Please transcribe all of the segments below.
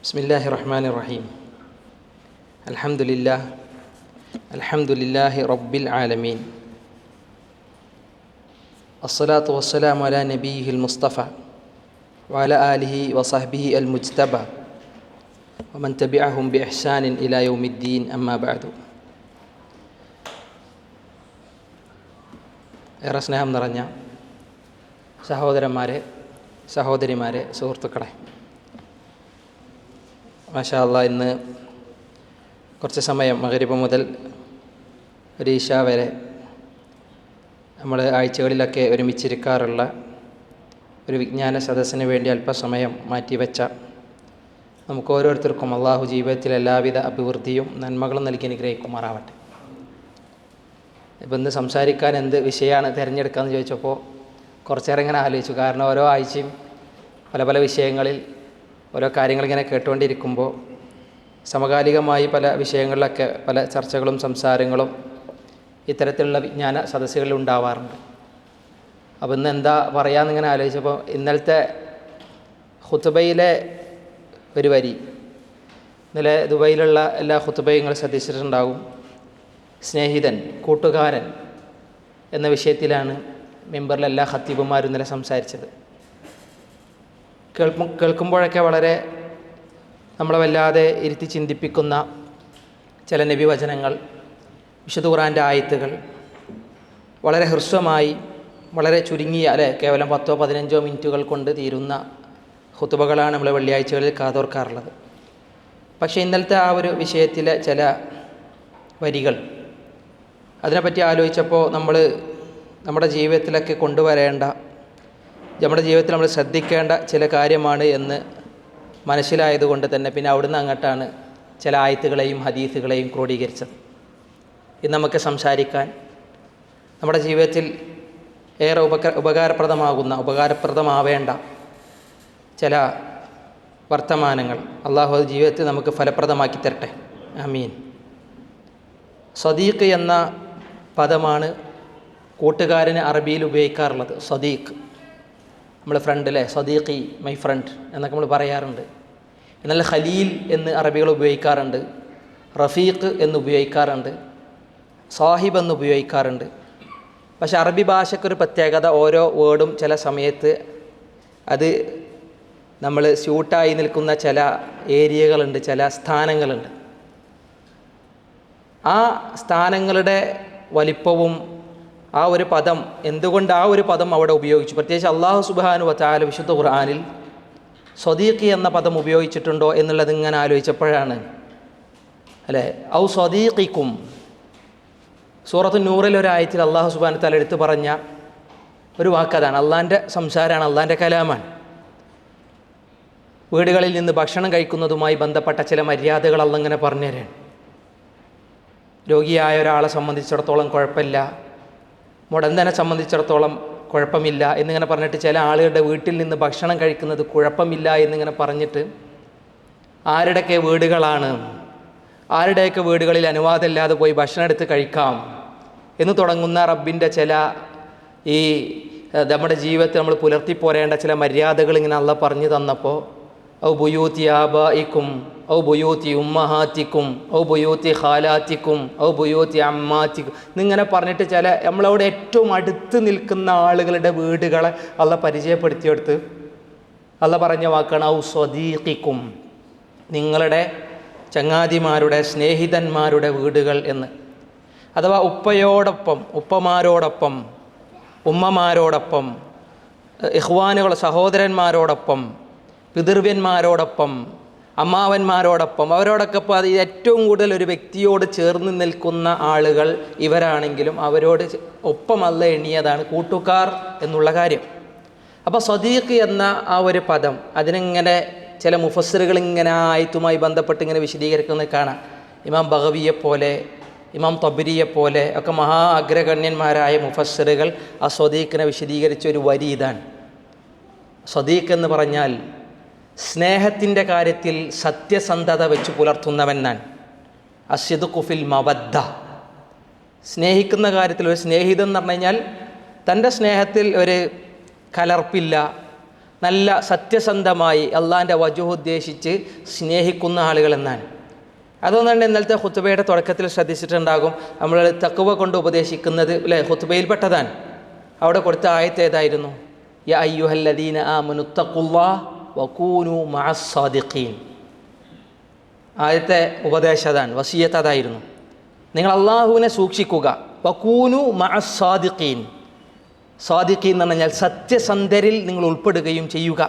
ബിസ്മില്ലാഹിർ റഹ്മാനിർ റഹീം. അൽഹംദുലില്ലാഹി റബ്ബിൽ ആലമീൻ. അസ്സലാത്തു വസ്സലാമു അലാ നബിയിഹിൽ മുസ്തഫ വഅലാ ആലിഹി വസഹ്ബിഹി അൽ മുജ്തബ വമൻ തബിഅഹും ബിഇഹ്സാനിൻ ഇലാ യൗമിദ്ദീൻ. അമ്മാ ബഅദു. ഏറെ സ്നേഹം നിറഞ്ഞ സഹോദരന്മാരെ, സഹോദരിമാരെ, സുഹൃത്തുക്കളെ, മാഷാ അല്ലാഹ്, ഇന്ന് കുറച്ച് സമയം മഗ്‌രിബ് മുതൽ ഒരു ഇശാ വരെ നമ്മൾ ആഴ്ചകളിലൊക്കെ ഒരുമിച്ചിരിക്കാറുള്ള ഒരു വിജ്ഞാന സദസ്സിന് വേണ്ടി അല്പസമയം മാറ്റിവെച്ച നമുക്ക് ഓരോരുത്തർക്കും അള്ളാഹു ജീവിതത്തിൽ എല്ലാവിധ അഭിവൃദ്ധിയും നന്മകളും നൽകി അനുഗ്രഹിക്കുമാറാവട്ടെ. ഇപ്പം ഇന്ന് സംസാരിക്കാൻ എന്ത് വിഷയമാണ് തിരഞ്ഞെടുക്കാമെന്ന് ചോദിച്ചപ്പോൾ കുറച്ചേറെ ഇങ്ങനെ ആലോചിച്ചു. കാരണം ഓരോ ആഴ്ചയും പല പല വിഷയങ്ങളിൽ ഓരോ കാര്യങ്ങളിങ്ങനെ കേട്ടുകൊണ്ടിരിക്കുമ്പോൾ സമകാലികമായി പല വിഷയങ്ങളിലൊക്കെ പല ചർച്ചകളും സംസാരങ്ങളും ഇത്തരത്തിലുള്ള വിജ്ഞാന സദസ്സുകളിൽ ഉണ്ടാവാറുണ്ട്. അപ്പോൾ ഇന്ന് എന്താ പറയാമെന്നിങ്ങനെ ആലോചിച്ചപ്പോൾ ഇന്നലത്തെ ഖുതുബയിലെ ഒരു വരി, ഇന്നലെ ദുബൈയിലുള്ള എല്ലാ ഖുതുബയും നിങ്ങൾ ശ്രദ്ധിച്ചിട്ടുണ്ടാകും. സ്നേഹിതൻ, കൂട്ടുകാരൻ എന്ന വിഷയത്തിലാണ് മെമ്പറിലെ എല്ലാ ഖത്തീബുമാരും ഇന്നലെ സംസാരിച്ചത്. കേൾക്കുമ്പോഴൊക്കെ വളരെ നമ്മളെ വല്ലാതെ ഇരുത്തി ചിന്തിപ്പിക്കുന്ന ചില നബി വചനങ്ങൾ, വിശുദ്ധ ഖുർആൻ്റെ ആയത്തുകൾ വളരെ ഹ്രസ്വമായി, വളരെ ചുരുങ്ങിയ കേവലം 10-15 മിനിറ്റുകൾ കൊണ്ട് തീരുന്ന ഖുതുബകളാണ് നമ്മൾ വെള്ളിയാഴ്ചകളിൽ കാതോർക്കാറുള്ളത്. പക്ഷേ ഇന്നലത്തെ ആ ഒരു വിഷയത്തിലെ ചില വരികൾ, അതിനെപ്പറ്റി ആലോചിച്ചപ്പോൾ നമ്മുടെ ജീവിതത്തിലൊക്കെ കൊണ്ടുവരേണ്ട, നമ്മുടെ ജീവിതത്തിൽ നമ്മൾ ശ്രദ്ധിക്കേണ്ട ചില കാര്യമാണ് എന്ന് മനസ്സിലായതുകൊണ്ട് തന്നെ പിന്നെ അവിടുന്ന് അങ്ങോട്ടാണ് ചില ആയത്തുകളെയും ഹദീസുകളെയും ക്രോഡീകരിച്ചത്. ഇന്ന് നമുക്ക് സംസാരിക്കാൻ നമ്മുടെ ജീവിതത്തിൽ ഏറെ ഉപകാരപ്രദമാവേണ്ട ചില വർത്തമാനങ്ങൾ അള്ളാഹു ജീവിതത്തിൽ നമുക്ക് ഫലപ്രദമാക്കി തരട്ടെ. ആമീൻ. സദീഖ് എന്ന പദമാണ് കൂട്ടുകാരന് അറബിയിൽ ഉപയോഗിക്കാറുള്ളത്. സദീഖ്, നമ്മൾ ഫ്രണ്ട് അല്ലേ, സദീഖി, മൈ ഫ്രണ്ട് എന്നൊക്കെ നമ്മൾ പറയാറുണ്ട്. എന്നാൽ ഖലീൽ എന്ന് അറബികൾ ഉപയോഗിക്കാറുണ്ട്, റഫീഖ് എന്ന് ഉപയോഗിക്കാറുണ്ട്, സാഹിബ് എന്ന് ഉപയോഗിക്കാറുണ്ട്. പക്ഷേ അറബി ഭാഷയ്ക്കൊരു പ്രത്യേകത, ഓരോ വേർഡും ചില സമയത്ത് അത് നമ്മൾ സ്യൂട്ടായി നിൽക്കുന്ന ചില ഏരിയകളുണ്ട്, ചില സ്ഥാനങ്ങളുണ്ട്. ആ സ്ഥാനങ്ങളുടെ വലിപ്പവും ആ ഒരു പദം, എന്തുകൊണ്ട് ആ ഒരു പദം അവിടെ ഉപയോഗിച്ചു, പ്രത്യേകിച്ച് അല്ലാഹു സുബ്ഹാനഹു വ തആല വിശുദ്ധ ഖുർആനിൽ സ്വദീഖി എന്ന പദം ഉപയോഗിച്ചിട്ടുണ്ടോ എന്നുള്ളത് ഇങ്ങനെ ആലോചിച്ചപ്പോഴാണ് അല്ലേ, ഔ സ്വദീഖിക്കും, സൂറത്തു നൂറിൽ ഒരു ആയത്തിൽ അല്ലാഹു സുബ്ഹാനഹു വ തആല എടുത്തു പറഞ്ഞ ഒരു വാക്കതാണ്. അള്ളാൻ്റെ സംസാരമാണ്, അള്ളാൻ്റെ കലാമാണ്. വീടുകളിൽ നിന്ന് ഭക്ഷണം കഴിക്കുന്നതുമായി ബന്ധപ്പെട്ട ചില മര്യാദകൾ അള്ളങ്ങനെ പറഞ്ഞു തരാൻ. രോഗിയായ ഒരാളെ സംബന്ധിച്ചിടത്തോളം കുഴപ്പമില്ല, മുടന്തനെ സംബന്ധിച്ചിടത്തോളം കുഴപ്പമില്ല എന്നിങ്ങനെ പറഞ്ഞിട്ട്, ചില ആളുകളുടെ വീട്ടിൽ നിന്ന് ഭക്ഷണം കഴിക്കുന്നത് കുഴപ്പമില്ല എന്നിങ്ങനെ പറഞ്ഞിട്ട്, ആരുടെയൊക്കെ വീടുകളാണ്, ആരുടെയൊക്കെ വീടുകളിൽ അനുവാദമില്ലാതെ പോയി ഭക്ഷണം എടുത്ത് കഴിക്കാം എന്ന് തുടങ്ങുന്ന റബ്ബിൻ്റെ ചില ഈ നമ്മുടെ ജീവിതത്തിൽ നമ്മൾ പുലർത്തിപ്പോരേണ്ട ചില മര്യാദകൾ ഇങ്ങനെ അള്ളാഹ് പറഞ്ഞു തന്നപ്പോൾ, ഔ ബുയൂത്തി ആബായിക്കും ഔ ബുയൂത്തി ഉമ്മഹാത്തിക്കും ഔ ബുയൂത്തി ഖാലാത്തിക്കും ഔ ബുയൂത്തി അമ്മാത്തിക്കും എന്നിങ്ങനെ പറഞ്ഞിട്ട് ചില നമ്മളവിടെ ഏറ്റവും അടുത്ത് നിൽക്കുന്ന ആളുകളുടെ വീടുകളെ അള്ളാഹ് പരിചയപ്പെടുത്തിയെടുത്ത് അള്ളാഹ് പറഞ്ഞ വാക്കാണ് ഔ സ്വദീഖിക്കും, നിങ്ങളുടെ ചങ്ങാതിമാരുടെ, സ്നേഹിതന്മാരുടെ വീടുകൾ എന്ന്. അഥവാ ഉപ്പയോടൊപ്പം, ഉപ്പമാരോടൊപ്പം, ഉമ്മമാരോടൊപ്പം, ഇഖ്വാനുകൾ സഹോദരന്മാരോടൊപ്പം, പിതൃവ്യന്മാരോടൊപ്പം, അമ്മാവന്മാരോടൊപ്പം, അവരോടൊക്കെ ഇപ്പോൾ അത് ഏറ്റവും കൂടുതൽ ഒരു വ്യക്തിയോട് ചേർന്ന് നിൽക്കുന്ന ആളുകൾ ഇവരാണെങ്കിലും അവരോട് ഒപ്പമല്ല എണ്ണിയതാണ് കൂട്ടുകാർ എന്നുള്ള കാര്യം. അപ്പോൾ സ്വദീഖ് എന്ന ആ ഒരു പദം, അതിനിങ്ങനെ ചില മുഫസ്സിറുകൾ ഇങ്ങനെ ആയത്തുമായി ബന്ധപ്പെട്ട് ഇങ്ങനെ വിശദീകരിക്കുന്നത് കാണാം. ഇമാം ബഗവിയെപ്പോലെ, ഇമാം തബ്രിയെപ്പോലെ ഒക്കെ മഹാ അഗ്രഗണ്യന്മാരായ മുഫസ്സിറുകൾ ആ സ്വദീഖിനെ വിശദീകരിച്ച ഒരു വരി ഇതാണ്. സ്വദീഖ് എന്ന് പറഞ്ഞാൽ സ്നേഹത്തിൻ്റെ കാര്യത്തിൽ സത്യസന്ധത വെച്ച് പുലർത്തുന്നവൻ ഞാൻ. അസ്യദുഖു ഫിൽ മവദ്ദ, സ്നേഹിക്കുന്ന കാര്യത്തിൽ ഒരു സ്നേഹിതൻ എന്ന് പറഞ്ഞു കഴിഞ്ഞാൽ തൻ്റെ സ്നേഹത്തിൽ ഒരു കലർപ്പില്ല, നല്ല സത്യസന്ധമായി അള്ളാഹിൻ്റെ വജൂഹ് ഉദ്ദേശിച്ച് സ്നേഹിക്കുന്ന ആളുകൾ എന്നാണ്. അതുകൊണ്ടാണ് ഇന്നലത്തെ ഖുത്ബയുടെ തുടക്കത്തിൽ ശ്രദ്ധിച്ചിട്ടുണ്ടാകും, നമ്മൾ തഖ്വ കൊണ്ട് ഉപദേശിക്കുന്നത് അല്ലേ, ഖുത്ബയിൽപ്പെട്ടതാണ്. അവിടെ കൊടുത്ത ആയത്ത് ഏതായിരുന്നു? യാ അയ്യുഹല്ലദീന ആമനു തഖുല്ലാഹ് വകൂനു മഅസ്സാദിഖീൻ. ആയത്തെ ഉപദേശതാണ്, വസിയത്ത് അതായിരുന്നു. നിങ്ങൾ അള്ളാഹുവിനെ സൂക്ഷിക്കുക. വകൂനു മഅസ്സാദിഖീൻ. സാദിഖീൻ എന്ന് പറഞ്ഞാൽ സത്യസന്ധരിൽ നിങ്ങൾ ഉൾപ്പെടുകയും ചെയ്യുക.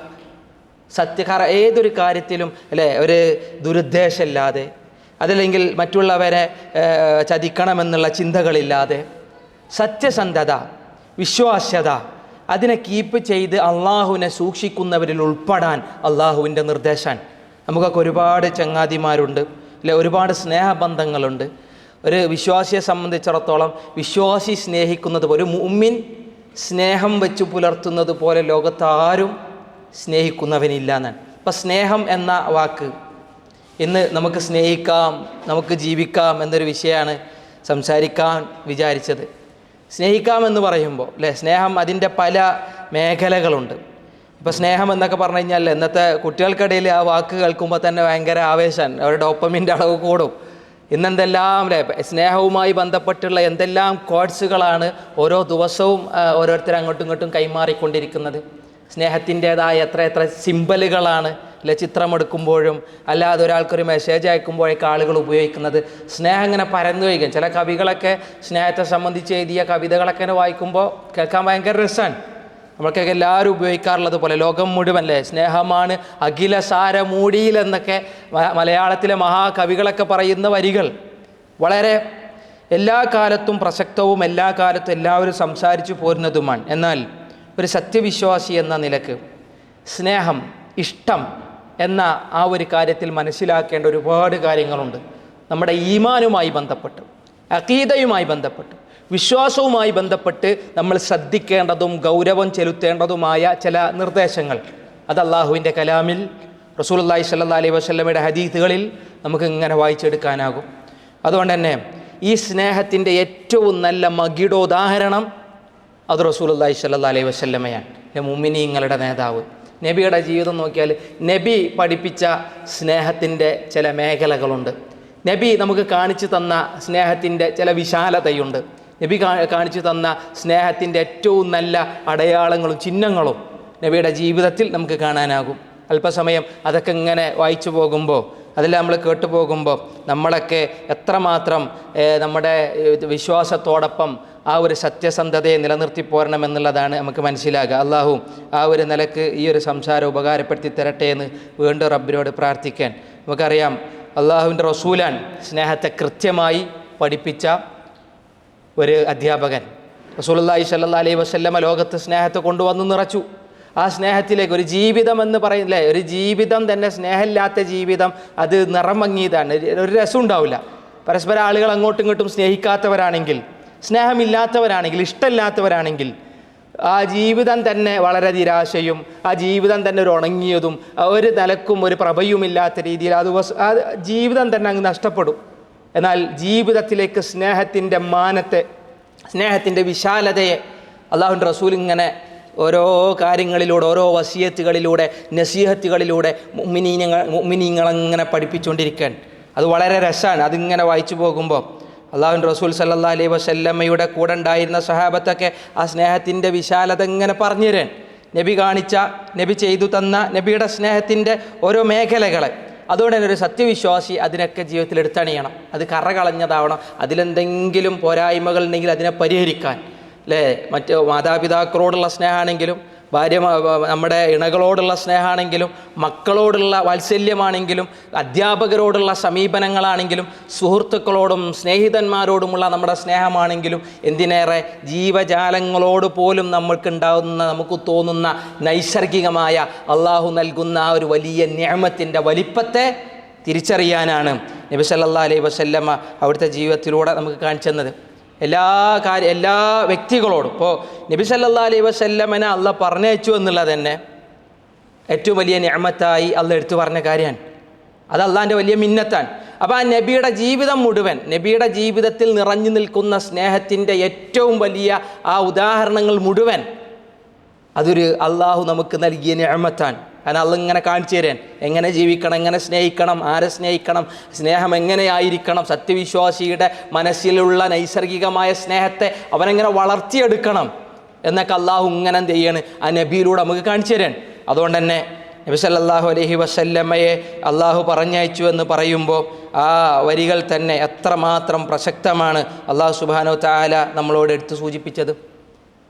ഏതൊരു കാര്യത്തിലും അല്ലേ, ഒരു ദുരുദ്ദേശമില്ലാതെ, അതല്ലെങ്കിൽ മറ്റുള്ളവരെ ചതിക്കണമെന്നുള്ള ചിന്തകളില്ലാതെ, സത്യസന്ധത, വിശ്വാസ്യത, അതിനെ കീപ്പ് ചെയ്ത് അള്ളാഹുവിനെ സൂക്ഷിക്കുന്നവരിൽ ഉൾപ്പെടാൻ അള്ളാഹുവിൻ്റെ നിർദ്ദേശമാണ്. നമുക്കൊക്കെ ഒരുപാട് ചങ്ങാതിമാരുണ്ട് അല്ലെ, ഒരുപാട് സ്നേഹബന്ധങ്ങളുണ്ട്. ഒരു വിശ്വാസിയെ സംബന്ധിച്ചിടത്തോളം വിശ്വാസി സ്നേഹിക്കുന്നത് പോലെ, ഒരു മുഅ്മിൻ സ്നേഹം വെച്ച് പുലർത്തുന്നത് പോലെ ലോകത്ത് ആരും സ്നേഹിക്കുന്നവനില്ല എന്നാണ്. അപ്പം സ്നേഹം എന്ന വാക്ക് ഇന്ന് നമുക്ക് സ്നേഹിക്കാം, നമുക്ക് ജീവിക്കാം എന്നൊരു വിഷയമാണ് സംസാരിക്കാൻ വിചാരിച്ചത്. സ്നേഹിക്കാമെന്ന് പറയുമ്പോൾ അല്ലേ, സ്നേഹം അതിൻ്റെ പല മേഖലകളുണ്ട്. ഇപ്പോൾ സ്നേഹം എന്നൊക്കെ പറഞ്ഞു കഴിഞ്ഞാൽ ഇന്നത്തെ കുട്ടികൾക്കിടയിൽ ആ വാക്ക് കേൾക്കുമ്പോൾ തന്നെ ഭയങ്കര ആവേശമാണ്, അവരുടെ ഡോപ്പമിൻ്റെ അളവ് കൂടും. ഇന്നെന്തെല്ലാം അല്ലേ, സ്നേഹവുമായി ബന്ധപ്പെട്ടുള്ള എന്തെല്ലാം കോഴ്സുകളാണ് ഓരോ ദിവസവും ഓരോരുത്തർ അങ്ങോട്ടും ഇങ്ങോട്ടും കൈമാറിക്കൊണ്ടിരിക്കുന്നത്. സ്നേഹത്തിൻ്റേതായ എത്ര സിമ്പലുകളാണ് അല്ലെ, ചിത്രമെടുക്കുമ്പോഴും അല്ലാതെ ഒരാൾക്കൊരു മെസ്സേജ് അയക്കുമ്പോഴേക്ക് ആളുകൾ ഉപയോഗിക്കുന്നത്. സ്നേഹം ഇങ്ങനെ പരന്നു വയ്ക്കും. ചില കവികളൊക്കെ സ്നേഹത്തെ സംബന്ധിച്ച് എഴുതിയ കവിതകളൊക്കെ വായിക്കുമ്പോൾ കേൾക്കാൻ ഭയങ്കര രസമാണ്. നമ്മൾക്കൊക്കെ എല്ലാവരും ഉപയോഗിക്കാറുള്ളത് പോലെ ലോകം മുഴുവൻ അല്ലേ, സ്നേഹമാണ് അഖില സാരമൂടിയിൽ എന്നൊക്കെ മലയാളത്തിലെ മഹാകവികളൊക്കെ പറയുന്ന വരികൾ വളരെ എല്ലാ കാലത്തും പ്രസക്തവും എല്ലാ കാലത്തും എല്ലാവരും സംസാരിച്ചു പോരുന്നതുമാണ്. എന്നാൽ ഒരു സത്യവിശ്വാസി എന്ന നിലക്ക് സ്നേഹം, ഇഷ്ടം എന്ന ആ ഒരു കാര്യത്തിൽ മനസ്സിലാക്കേണ്ട ഒരുപാട് കാര്യങ്ങളുണ്ട്. നമ്മുടെ ഈമാനുമായി ബന്ധപ്പെട്ട്, അഖീദയുമായി ബന്ധപ്പെട്ട്, വിശ്വാസവുമായി ബന്ധപ്പെട്ട് നമ്മൾ ശ്രദ്ധിക്കേണ്ടതും ഗൗരവം ചെലുത്തേണ്ടതുമായ ചില നിർദ്ദേശങ്ങൾ അത് അള്ളാഹുവിൻ്റെ കലാമിൽ, റസൂലുള്ളാഹി സ്വല്ലല്ലാഹി അലൈഹി വസല്ലമയുടെ ഹദീസുകളിൽ നമുക്ക് ഇങ്ങനെ വായിച്ചെടുക്കാനാകും. അതുകൊണ്ട് തന്നെ ഈ സ്നേഹത്തിൻ്റെ ഏറ്റവും നല്ല മകിടോദാഹരണം അത് റസൂലുള്ളാഹി സ്വല്ലല്ലാഹി അലൈഹി വസല്ലമയാണ്, മുഅ്മിനീങ്ങളുടെ നേതാവ്. നബിയുടെ ജീവിതം നോക്കിയാൽ നബി പഠിപ്പിച്ച സ്നേഹത്തിൻ്റെ ചില മേഖലകളുണ്ട്. നബി നമുക്ക് കാണിച്ചു തന്ന സ്നേഹത്തിൻ്റെ ചില വിശാലതയുണ്ട്. നബി കാണിച്ചു തന്ന സ്നേഹത്തിൻ്റെ ഏറ്റവും നല്ല അടയാളങ്ങളും ചിഹ്നങ്ങളും നബിയുടെ ജീവിതത്തിൽ നമുക്ക് കാണാനാകും. അല്പസമയം അതൊക്കെ ഇങ്ങനെ വായിച്ചു പോകുമ്പോൾ, അതെല്ലാം നമ്മൾ കേട്ടു പോകുമ്പോൾ നമ്മളൊക്കെ എത്രമാത്രം നമ്മുടെ വിശ്വാസത്തോടൊപ്പം ആ ഒരു സത്യസന്ധതയെ നിലനിർത്തി പോരണമെന്നുള്ളതാണ് നമുക്ക് മനസ്സിലാകുക. അള്ളാഹു ആ ഒരു നിലക്ക് ഈ ഒരു സംസാരം ഉപകാരപ്പെടുത്തി തരട്ടെ എന്ന് വീണ്ടും റബ്ബിനോട് പ്രാർത്ഥിക്കാൻ. നമുക്കറിയാം, അള്ളാഹുവിൻ്റെ റസൂലാൻ സ്നേഹത്തെ കൃത്യമായി പഠിപ്പിച്ച ഒരു അധ്യാപകൻ. റസൂലുള്ളാഹി സ്വല്ലല്ലാഹി അലൈഹി വസല്ലമ ലോകത്ത് സ്നേഹത്തെ കൊണ്ടുവന്ന് നിറച്ചു. ആ സ്നേഹത്തിലേക്ക് ഒരു ജീവിതം എന്ന് പറയുന്നില്ലേ, ഒരു ജീവിതം തന്നെ സ്നേഹമില്ലാത്ത ജീവിതം അത് നിറം മങ്ങിയതാണ്, ഒരു രസം ഉണ്ടാവില്ല. പരസ്പരം ആളുകൾ അങ്ങോട്ടും ഇങ്ങോട്ടും സ്നേഹിക്കാത്തവരാണെങ്കിൽ, സ്നേഹമില്ലാത്തവരാണെങ്കിൽ, ഇഷ്ടമില്ലാത്തവരാണെങ്കിൽ ആ ജീവിതം തന്നെ വളരെ നിരാശയും, ആ ജീവിതം തന്നെ ഒരു ഉണങ്ങിയതും, ഒരു നിലക്കും ഒരു പ്രഭയുമില്ലാത്ത രീതിയിൽ ആ ജീവിതം തന്നെ അങ്ങ് നഷ്ടപ്പെടും. എന്നാൽ ജീവിതത്തിലേക്ക് സ്നേഹത്തിൻ്റെ മാനത്തെ, സ്നേഹത്തിൻ്റെ വിശാലതയെ അള്ളാഹുവിൻ്റെ റസൂൽ ഇങ്ങനെ ഓരോ കാര്യങ്ങളിലൂടെ, ഓരോ വസിയത്തുകളിലൂടെ, നസീഹത്തുകളിലൂടെ മുഅ്മിനീങ്ങളങ്ങനെ പഠിപ്പിച്ചുകൊണ്ടിരിക്കാൻ. അത് വളരെ രസമാണ്. അതിങ്ങനെ വായിച്ചു പോകുമ്പോൾ അള്ളാഹുവിൻ്റെ റസൂൽ സല്ലല്ലാഹി അലൈഹി വസല്ലമയുടെ കൂടെ ഉണ്ടായിരുന്ന സഹാബത്തൊക്കെ ആ സ്നേഹത്തിൻ്റെ വിശാലത ഇങ്ങനെ പറഞ്ഞു തരാൻ, നബി ചെയ്തു തന്ന നബിയുടെ സ്നേഹത്തിൻ്റെ ഓരോ മേഖലകളെ. അതുകൊണ്ട് തന്നെ ഒരു സത്യവിശ്വാസി അതിനൊക്കെ ജീവിതത്തിൽ എടുത്തണിയണം. അത് കറകളഞ്ഞതാവണം. അതിലെന്തെങ്കിലും പോരായ്മകൾ ഉണ്ടെങ്കിൽ അതിനെ പരിഹരിക്കാൻ അല്ലേ, മറ്റ് മാതാപിതാക്കളോടുള്ള സ്നേഹമാണെങ്കിലും, നമ്മുടെ ഇണകളോടുള്ള സ്നേഹമാണെങ്കിലും, മക്കളോടുള്ള വാത്സല്യമാണെങ്കിലും, അധ്യാപകരോടുള്ള സമീപനങ്ങളാണെങ്കിലും, സുഹൃത്തുക്കളോടും സ്നേഹിതന്മാരോടുമുള്ള നമ്മുടെ സ്നേഹമാണെങ്കിലും, എന്തിനേറെ ജീവജാലങ്ങളോട് പോലും നമ്മൾക്കുണ്ടാകുന്ന, നമുക്ക് തോന്നുന്ന നൈസർഗികമായ അള്ളാഹു നൽകുന്ന ആ ഒരു വലിയ നിഅമത്തിൻ്റെ വലിപ്പത്തെ തിരിച്ചറിയാനാണ് നബി സല്ലല്ലാഹി അലൈഹി വസല്ലമ അവിടുത്തെ ജീവിതത്തിലൂടെ നമുക്ക് കാണിച്ചു തന്നത്. എല്ലാ വ്യക്തികളോടും. ഇപ്പോൾ നബി സല്ലല്ലാഹി അലൈഹി വസല്ലമനെ അള്ളാഹ് പറഞ്ഞയച്ചു എന്നുള്ളത് തന്നെ ഏറ്റവും വലിയ നിഅമത്തായി അള്ളാഹ് എടുത്തു പറഞ്ഞ കാര്യമാണ്. അത് അള്ളാഹിൻ്റെ വലിയ മിന്നത്താണ്. അപ്പോൾ ആ നബിയുടെ ജീവിതം മുഴുവൻ, നബിയുടെ ജീവിതത്തിൽ നിറഞ്ഞു നിൽക്കുന്ന സ്നേഹത്തിൻ്റെ ഏറ്റവും വലിയ ആ ഉദാഹരണങ്ങൾ മുഴുവൻ അതൊരു അള്ളാഹു നമുക്ക് നൽകിയ നിഅമത്താണ്. കാരണം അള്ളാഹ് ഇങ്ങനെ കാണിച്ചു തരാൻ എങ്ങനെ ജീവിക്കണം, എങ്ങനെ സ്നേഹിക്കണം, ആരെ സ്നേഹിക്കണം, സ്നേഹം എങ്ങനെയായിരിക്കണം, സത്യവിശ്വാസിയുടെ മനസ്സിലുള്ള നൈസർഗികമായ സ്നേഹത്തെ അവനെങ്ങനെ വളർത്തിയെടുക്കണം എന്നൊക്കെ അള്ളാഹു ഇങ്ങനെ എന്ത് ചെയ്യാണ് ആ നബിയിലൂടെ നമുക്ക് കാണിച്ചു തരാൻ. അതുകൊണ്ട് തന്നെ നബി സല്ലല്ലാഹു അലൈഹി വസല്ലമയെ അള്ളാഹു പറഞ്ഞയച്ചു എന്ന് പറയുമ്പോൾ ആ വരികൾ തന്നെ എത്രമാത്രം പ്രസക്തമാണ് അള്ളാഹു സുബ്ഹാനഹു വ തആല നമ്മളോട് എടുത്തു സൂചിപ്പിച്ചത്.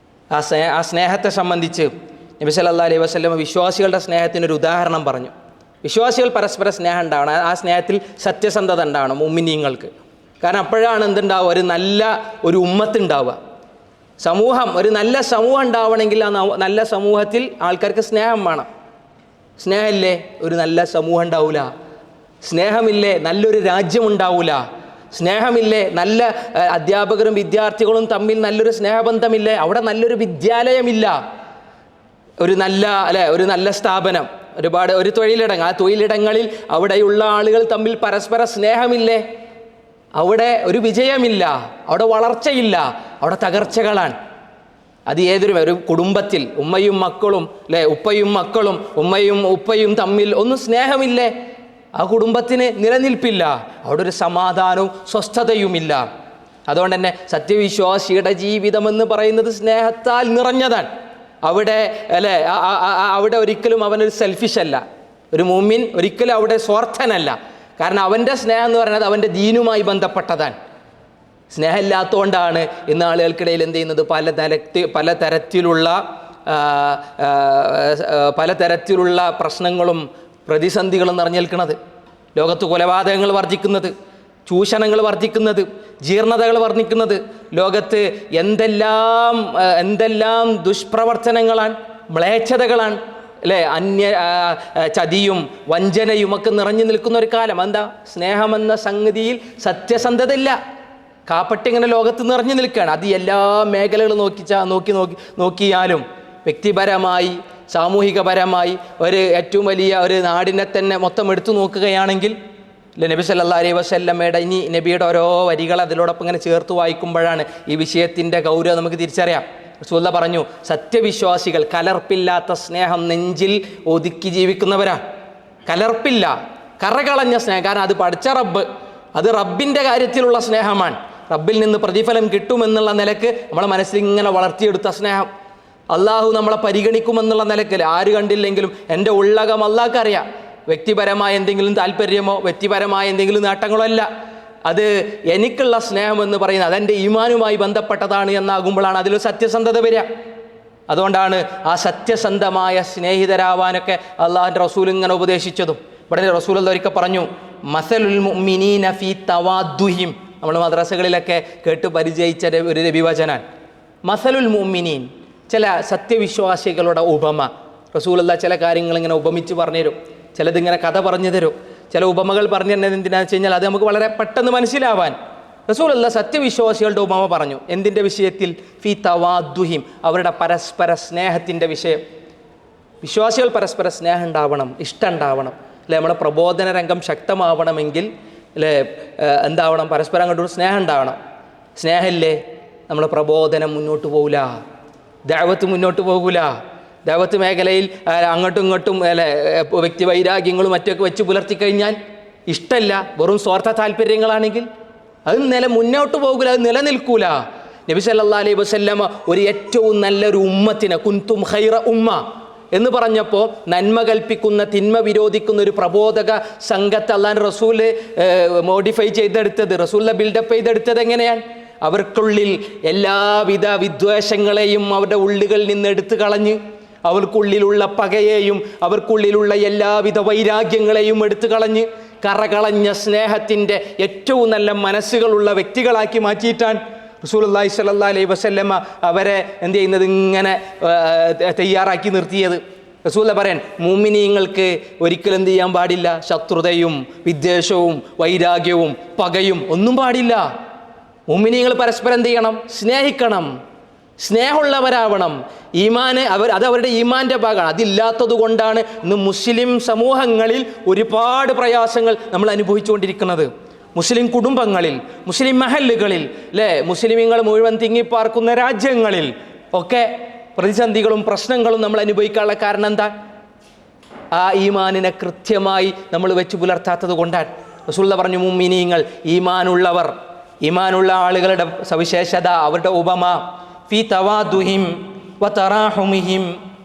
ആ സ്നേഹത്തെ സംബന്ധിച്ച് നബി സല്ലല്ലാഹു അലൈഹി വസല്ലമ വിശ്വാസികളുടെ സ്നേഹത്തിനൊരു ഉദാഹരണം പറഞ്ഞു. വിശ്വാസികൾ പരസ്പര സ്നേഹം ഉണ്ടാവണം, ആ സ്നേഹത്തിൽ സത്യസന്ധത ഉണ്ടാവണം മുഅ്മിനീങ്ങൾക്ക്. കാരണം അപ്പോഴാണ് എന്തുണ്ടാവുക, ഒരു നല്ല ഒരു ഉമ്മത്ത് ഉണ്ടാവുക, സമൂഹം, ഒരു നല്ല സമൂഹം ഉണ്ടാവണമെങ്കിൽ ആ നല്ല സമൂഹത്തിൽ ആൾക്കാർക്ക് സ്നേഹം വേണം. സ്നേഹമില്ലേ ഒരു നല്ല സമൂഹം ഉണ്ടാവില്ല. സ്നേഹമില്ലേ നല്ലൊരു രാജ്യം ഉണ്ടാവില്ല. സ്നേഹമില്ലേ നല്ല അധ്യാപകരും വിദ്യാർത്ഥികളും തമ്മിൽ നല്ലൊരു സ്നേഹബന്ധമില്ലേ അവിടെ നല്ലൊരു വിദ്യാലയമില്ല. ഒരു നല്ല സ്ഥാപനം, ഒരു തൊഴിലിടങ്ങൾ, ആ തൊഴിലിടങ്ങളിൽ അവിടെയുള്ള ആളുകൾ തമ്മിൽ പരസ്പര സ്നേഹമില്ലേ അവിടെ ഒരു വിജയമില്ല, അവിടെ വളർച്ചയില്ല, അവിടെ തകർച്ചകളാണ്. അത് ഒരു കുടുംബത്തിൽ ഉമ്മയും മക്കളും ഉപ്പയും മക്കളും ഉമ്മയും ഉപ്പയും തമ്മിൽ ഒന്നും സ്നേഹമില്ലേ ആ കുടുംബത്തിന് നിലനിൽപ്പില്ല, അവിടെ ഒരു സമാധാനവും സ്വസ്ഥതയുമില്ല. അതുകൊണ്ട് തന്നെ സത്യവിശ്വാസിയുടെ ജീവിതമെന്ന് പറയുന്നത് സ്നേഹത്താൽ നിറഞ്ഞതാണ്. അവിടെ ഒരിക്കലും അവനൊരു സെൽഫിഷ് അല്ല. ഒരു മുഅ്മിൻ ഒരിക്കലും അവിടെ സ്വാർത്ഥനല്ല. കാരണം അവൻ്റെ സ്നേഹം എന്ന് പറയുന്നത് അവൻ്റെ ദീനുമായി ബന്ധപ്പെട്ടതാണ്. സ്നേഹമില്ലാത്തതുകൊണ്ടാണ് ഇന്ന് ആളുകൾക്കിടയിൽ എന്ത് ചെയ്യുന്നത്, പലതരത്തിലുള്ള പ്രശ്നങ്ങളും പ്രതിസന്ധികളും നിറഞ്ഞു നിൽക്കുന്നത്. ലോകത്ത് കൊലപാതകങ്ങൾ വർദ്ധിക്കുന്നത്, ചൂഷണങ്ങൾ വർദ്ധിക്കുന്നത്, ജീർണതകൾ വർദ്ധിക്കുന്നത്, ലോകത്ത് എന്തെല്ലാം ദുഷ്പ്രവർത്തനങ്ങളാണ്, മ്ലേച്ഛതകളാണ്, ചതിയും വഞ്ചനയും ഒക്കെ നിറഞ്ഞു നിൽക്കുന്ന ഒരു കാലം. എന്താ, സ്നേഹമെന്ന സംഗതിയിൽ സത്യസന്ധത ഇല്ല. കാപ്പട്ടി ഇങ്ങനെ ലോകത്ത് നിറഞ്ഞു നിൽക്കുകയാണ്. അത് എല്ലാ മേഖലകളും നോക്കിയാലും വ്യക്തിപരമായി സാമൂഹികപരമായി ഏറ്റവും വലിയ ഒരു നാടിനെ തന്നെ മൊത്തം എടുത്തു നോക്കുകയാണെങ്കിൽ നബി സല്ലല്ലാഹു അലൈഹി വസല്ലമയുടെ നബിയുടെ ഓരോ വരികൾ അതിലോടൊപ്പം ഇങ്ങനെ ചേർത്ത് വായിക്കുമ്പോഴാണ് ഈ വിഷയത്തിൻ്റെ ഗൗരവം നമുക്ക് തിരിച്ചറിയാം. റസൂലുള്ളാഹി പറഞ്ഞു, സത്യവിശ്വാസികൾ കലർപ്പില്ലാത്ത സ്നേഹം നെഞ്ചിൽ ഒതുക്കി ജീവിക്കുന്നവരാണ്. കലർപ്പില്ല, കറകളഞ്ഞ സ്നേഹം. കാരണം അത് പഠിച്ച റബ്ബ്, അത് റബ്ബിൻ്റെ കാര്യത്തിലുള്ള സ്നേഹമാണ്. റബ്ബിൽ നിന്ന് പ്രതിഫലം കിട്ടുമെന്നുള്ള നിലക്ക് നമ്മളെ മനസ്സിൽ ഇങ്ങനെ വളർത്തിയെടുത്ത സ്നേഹം. അള്ളാഹു നമ്മളെ പരിഗണിക്കുമെന്നുള്ള നിലക്ക് ആര് കണ്ടില്ലെങ്കിലും എൻ്റെ ഉള്ളകം അള്ളാഹ്ക്ക് അറിയാം. വ്യക്തിപരമായ എന്തെങ്കിലും താല്പര്യമോ വ്യക്തിപരമായ എന്തെങ്കിലും നേട്ടങ്ങളോ അല്ല. അത് എനിക്കുള്ള സ്നേഹം എന്ന് പറയുന്നത് അതെൻ്റെ ഈമാനുമായി ബന്ധപ്പെട്ടതാണ് എന്നാകുമ്പോഴാണ് അതിൽ സത്യസന്ധത വരിക. അതുകൊണ്ടാണ് ആ സത്യസന്ധമായ സ്നേഹിതരാവാനൊക്കെ അള്ളാഹുവിൻ്റെ റസൂൽ ഇങ്ങനെ ഉപദേശിച്ചതും. ഇവിടെ റസൂൽ ഒരിക്കൽ പറഞ്ഞു, മസലുൽ മുഅ്മിനീന ഫീ തവാദ്ദുഹിം. നമ്മൾ മദ്രസകളിലൊക്കെ കേട്ട് പരിചയിച്ച ഒരു നബിവചനാണ് മസലുൽ മുഅ്മിനീൻ. ചില സത്യവിശ്വാസികളുടെ ഉപമ റസൂലുള്ളാഹി ചില കാര്യങ്ങൾ ഇങ്ങനെ ഉപമിച്ച് പറഞ്ഞു തരും, ചിലതിങ്ങനെ കഥ പറഞ്ഞു തരും. ചില ഉപമകൾ പറഞ്ഞു തരുന്നത് എന്തിനാണെന്ന് വെച്ച് കഴിഞ്ഞാൽ അത് നമുക്ക് വളരെ പെട്ടെന്ന് മനസ്സിലാവാൻ. റസൂലുള്ളാഹി സത്യവിശ്വാസികളുടെ ഉപമ പറഞ്ഞു. എന്തിൻ്റെ വിഷയത്തിൽ? ഫീ തവാദ്ദുഹിം, അവരുടെ പരസ്പര സ്നേഹത്തിൻ്റെ വിഷയം. വിശ്വാസികൾ പരസ്പര സ്നേഹം ഉണ്ടാവണം, ഇഷ്ടം ഉണ്ടാവണം. നമ്മുടെ പ്രബോധന രംഗം ശക്തമാവണമെങ്കിൽ എന്താവണം? പരസ്പരം അങ്ങോട്ടും സ്നേഹം ഉണ്ടാവണം. സ്നേഹമില്ലേ നമ്മുടെ പ്രബോധനം മുന്നോട്ട് പോകില്ല, ദഅവത്ത് മുന്നോട്ട് പോകില്ല. ദഅവത്ത് മേഖലയിൽ അങ്ങോട്ടും ഇങ്ങോട്ടും വ്യക്തി വൈരാഗ്യങ്ങളും മറ്റൊക്കെ വെച്ച് പുലർത്തിക്കഴിഞ്ഞാൽ ഇഷ്ടമല്ല, വെറും സ്വാർത്ഥ താല്പര്യങ്ങളാണെങ്കിൽ അത് മുന്നോട്ട് പോകില്ല, അത് നിലനിൽക്കൂല. നബി സല്ലല്ലാഹു അലൈഹി വസല്ലമ ഒരു ഏറ്റവും നല്ലൊരു ഉമ്മത്തിനെ കുന്തും ഖൈറ ഉമ്മ എന്ന് പറഞ്ഞപ്പോൾ നന്മ കൽപ്പിക്കുന്ന തിന്മ വിരോധിക്കുന്ന ഒരു പ്രബോധക സംഘത്തെ അള്ളാഹുവിൻ്റെ റസൂൽ മോഡിഫൈ ചെയ്തെടുത്തത്, റസൂലിനെ ബിൽഡപ്പ് ചെയ്തെടുത്തത് എങ്ങനെയാണ്? അവർക്കുള്ളിൽ എല്ലാവിധ വിദ്വേഷങ്ങളെയും അവരുടെ ഉള്ളുകളിൽ നിന്ന് എടുത്തു കളഞ്ഞ് അവർക്കുള്ളിലുള്ള പകയെയും അവർക്കുള്ളിലുള്ള എല്ലാവിധ വൈരാഗ്യങ്ങളെയും എടുത്തു കളഞ്ഞ് കറകളഞ്ഞ സ്നേഹത്തിൻ്റെ ഏറ്റവും നല്ല മനസ്സുകളുള്ള വ്യക്തികളാക്കി മാറ്റിയിട്ടാണ് റസൂലുള്ളാഹി സ്വല്ലല്ലാഹു അലൈഹി വസല്ലമ അവരെ എന്ത് ചെയ്യുന്നത്, ഇങ്ങനെ തയ്യാറാക്കി നിർത്തിയത്. റസൂൽ പറയാൻ, മുഅ്മിനീങ്ങൾക്ക് ഒരിക്കലും എന്ത് ചെയ്യാൻ പാടില്ല? ശത്രുതയും വിദ്വേഷവും വൈരാഗ്യവും പകയും ഒന്നും പാടില്ല. മുഅ്മിനീങ്ങൾ പരസ്പരം എന്ത് ചെയ്യണം? സ്നേഹിക്കണം, സ്നേഹമുള്ളവരാവണം. ഈമാന് അത് അവരുടെ ഈമാൻ്റെ ഭാഗമാണ്. അതില്ലാത്തത് കൊണ്ടാണ് ഇന്ന് മുസ്ലിം സമൂഹങ്ങളിൽ ഒരുപാട് പ്രയാസങ്ങൾ നമ്മൾ അനുഭവിച്ചുകൊണ്ടിരിക്കുന്നത്. മുസ്ലിം കുടുംബങ്ങളിൽ, മുസ്ലിം മഹല്ലുകളിൽ, മുസ്ലിമീങ്ങൾ മുഴുവൻ തിങ്ങിപ്പാർക്കുന്ന രാജ്യങ്ങളിൽ ഒക്കെ പ്രതിസന്ധികളും പ്രശ്നങ്ങളും നമ്മൾ അനുഭവിക്കാനുള്ള കാരണം എന്താ? ആ ഈമാനിനെ കൃത്യമായി നമ്മൾ വെച്ച് പുലർത്താത്തത് കൊണ്ടാണ്. റസൂലുള്ള പറഞ്ഞു, മുഅ്മിനീങ്ങൾ, ഈമാനുള്ള ആളുകളുടെ സവിശേഷത, അവരുടെ ഉപമ, ഫീ തവാദുഹിം വതറാഹുമിഹിം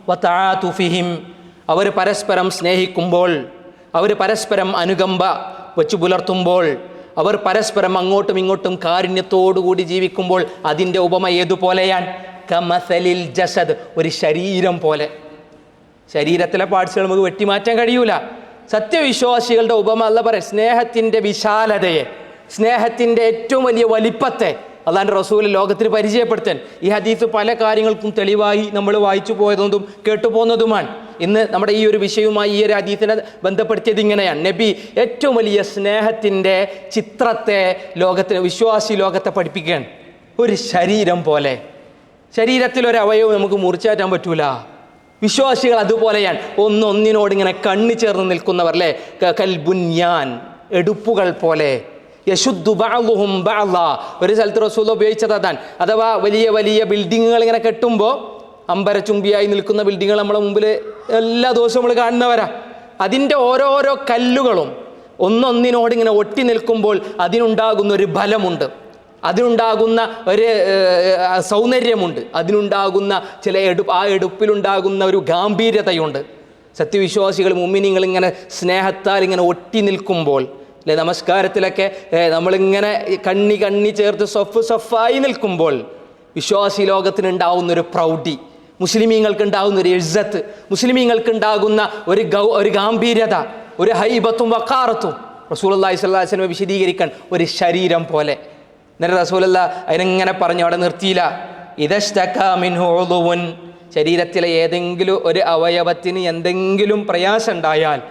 വതആതുഫിഹിം, അവർ പരസ്പരം സ്നേഹിക്കുമ്പോൾ, അവർ പരസ്പരം അനുകമ്പ വെച്ച് പുലർത്തുമ്പോൾ, അവർ പരസ്പരം അങ്ങോട്ടും ഇങ്ങോട്ടും കാരുണ്യത്തോടുകൂടി ജീവിക്കുമ്പോൾ അതിൻ്റെ ഉപമ ഏതുപോലെയാണ്? കമസലിൽ ജസദ്, ഒരു ശരീരം പോലെ. ശരീരത്തിലെ പാർട്സുകൾ നമുക്ക് വെട്ടിമാറ്റാൻ കഴിയൂല. സത്യവിശ്വാസികളുടെ ഉപമ അല്ലാഹ് പറയും, സ്നേഹത്തിൻ്റെ വിശാലതയെ, സ്നേഹത്തിൻ്റെ ഏറ്റവും വലിയ വലിപ്പത്തെ അള്ളാഹുവിൻ്റെ റസൂൽ ലോകത്തിന് പരിചയപ്പെടുത്താൻ. ഈ ഹദീസ് പല കാര്യങ്ങൾക്കും തെളിവായി നമ്മൾ വായിച്ചു പോയതും കേട്ടുപോകുന്നതുമാണ്. ഇന്ന് നമ്മുടെ ഈ ഒരു വിഷയവുമായി ഈ ഒരു ഹദീസിനെ ബന്ധപ്പെടുത്തിയത് ഇങ്ങനെയാണ്. നബി ഏറ്റവും വലിയ സ്നേഹത്തിൻ്റെ ചിത്രത്തെ വിശ്വാസി ലോകത്തെ പഠിപ്പിക്കുകയാണ്. ഒരു ശരീരം പോലെ. ശരീരത്തിലൊരു അവയവം നമുക്ക് മുറിച്ചാറ്റാൻ പറ്റൂല. വിശ്വാസികൾ അതുപോലെയാണ്, ഒന്നൊന്നിനോട് ഇങ്ങനെ കണ്ണു ചേർന്ന് നിൽക്കുന്നവർ, അല്ലേ? കൽബുന്യാൻ, എടുപ്പുകൾ പോലെ. യശുദ്ദു ബഅ്ളുഹും ബഅ്ളാ, ഒരു സ്ഥലത്ത് റസൂൽ ഉപയോഗിച്ചത് അതാണ്. അഥവാ വലിയ വലിയ ബിൽഡിങ്ങുകൾ ഇങ്ങനെ കെട്ടുമ്പോൾ അമ്പരചുംബിയായി നിൽക്കുന്ന ബിൽഡിങ്ങുകൾ നമ്മളെ മുമ്പിൽ എല്ലാ ദിവസവും നമ്മൾ കാണുന്നവരാ. അതിൻ്റെ ഓരോരോ കല്ലുകളും ഒന്നൊന്നിനോട് ഇങ്ങനെ ഒട്ടി നിൽക്കുമ്പോൾ അതിനുണ്ടാകുന്ന ഒരു ബലമുണ്ട്, അതിനുണ്ടാകുന്ന ഒരു സൗന്ദര്യമുണ്ട്, അതിനുണ്ടാകുന്ന ആ എടുപ്പിലുണ്ടാകുന്ന ഒരു ഗാംഭീര്യതയുണ്ട്. സത്യവിശ്വാസികൾ, മുഅ്മിനീങ്ങൾ ഇങ്ങനെ സ്നേഹത്താൽ ഇങ്ങനെ ഒട്ടി നിൽക്കുമ്പോൾ, അല്ലെ, നമസ്കാരത്തിലൊക്കെ നമ്മളിങ്ങനെ കണ്ണി ചേർത്ത് സഫായി നിൽക്കുമ്പോൾ വിശ്വാസി ലോകത്തിനുണ്ടാവുന്നൊരു പ്രൗഢി, മുസ്ലിമീങ്ങൾക്ക് ഉണ്ടാകുന്ന ഒരു ഇസ്സത്ത്, മുസ്ലിമീങ്ങൾക്ക് ഉണ്ടാകുന്ന ഒരു ഗാംഭീര്യത, ഒരു ഹൈബത്തും വഖാറത്തും റസൂലുള്ളാഹി സ്വല്ലല്ലാഹു അലൈഹി വസല്ലം വിശദീകരിക്കാൻ ഒരു ശരീരം പോലെ. എന്നിട്ട് റസൂലുള്ളാഹി അതിനെങ്ങനെ പറഞ്ഞു, അവിടെ നിർത്തിയില്ല. ഇദശ്തകാ മിൻഹു ഉളുവുൻ, ശരീരത്തിലെ ഏതെങ്കിലും ഒരു അവയവത്തിന് എന്തെങ്കിലും പ്രയാസം ഉണ്ടായാൽ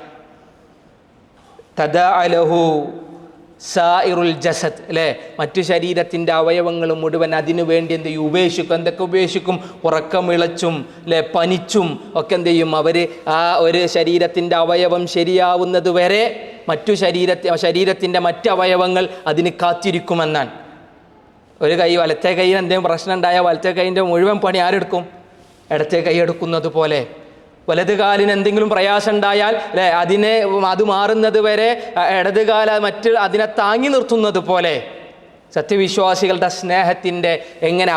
തദഅലഹു സായിറുൽ ജസദ്, അല്ലേ, മറ്റു ശരീരത്തിൻ്റെ അവയവങ്ങൾ മുഴുവൻ അതിനു വേണ്ടി എന്ത് ചെയ്യും? ഉപേക്ഷിക്കും. എന്തൊക്കെ ഉപേക്ഷിക്കും? ഉറക്കമിളച്ചും, അല്ലേ, പനിച്ചും ഒക്കെ എന്ത് ചെയ്യും? അവർ ആ ഒരു ശരീരത്തിൻ്റെ അവയവം ശരിയാവുന്നത് വരെ മറ്റു ശരീരത്തിൻ്റെ മറ്റ് അവയവങ്ങൾ അതിന് കാത്തിരിക്കുമെന്നാണ്. ഒരു കൈ, വലത്തെ കൈയിൽ എന്തെങ്കിലും പ്രശ്നം ഉണ്ടായാൽ വലത്തെ കൈയിൻ്റെ മുഴുവൻ പണി ആരെടുക്കും? ഇടത്തെ കൈ എടുക്കുന്നത് പോലെ. വലത് കാലിന് എന്തെങ്കിലും പ്രയാസം ഉണ്ടായാൽ, അല്ലേ, അത് മാറുന്നത് വരെ ഇടത് കാല അതിനെ താങ്ങി നിർത്തുന്നത് പോലെ സത്യവിശ്വാസികളുടെ സ്നേഹത്തിൻ്റെ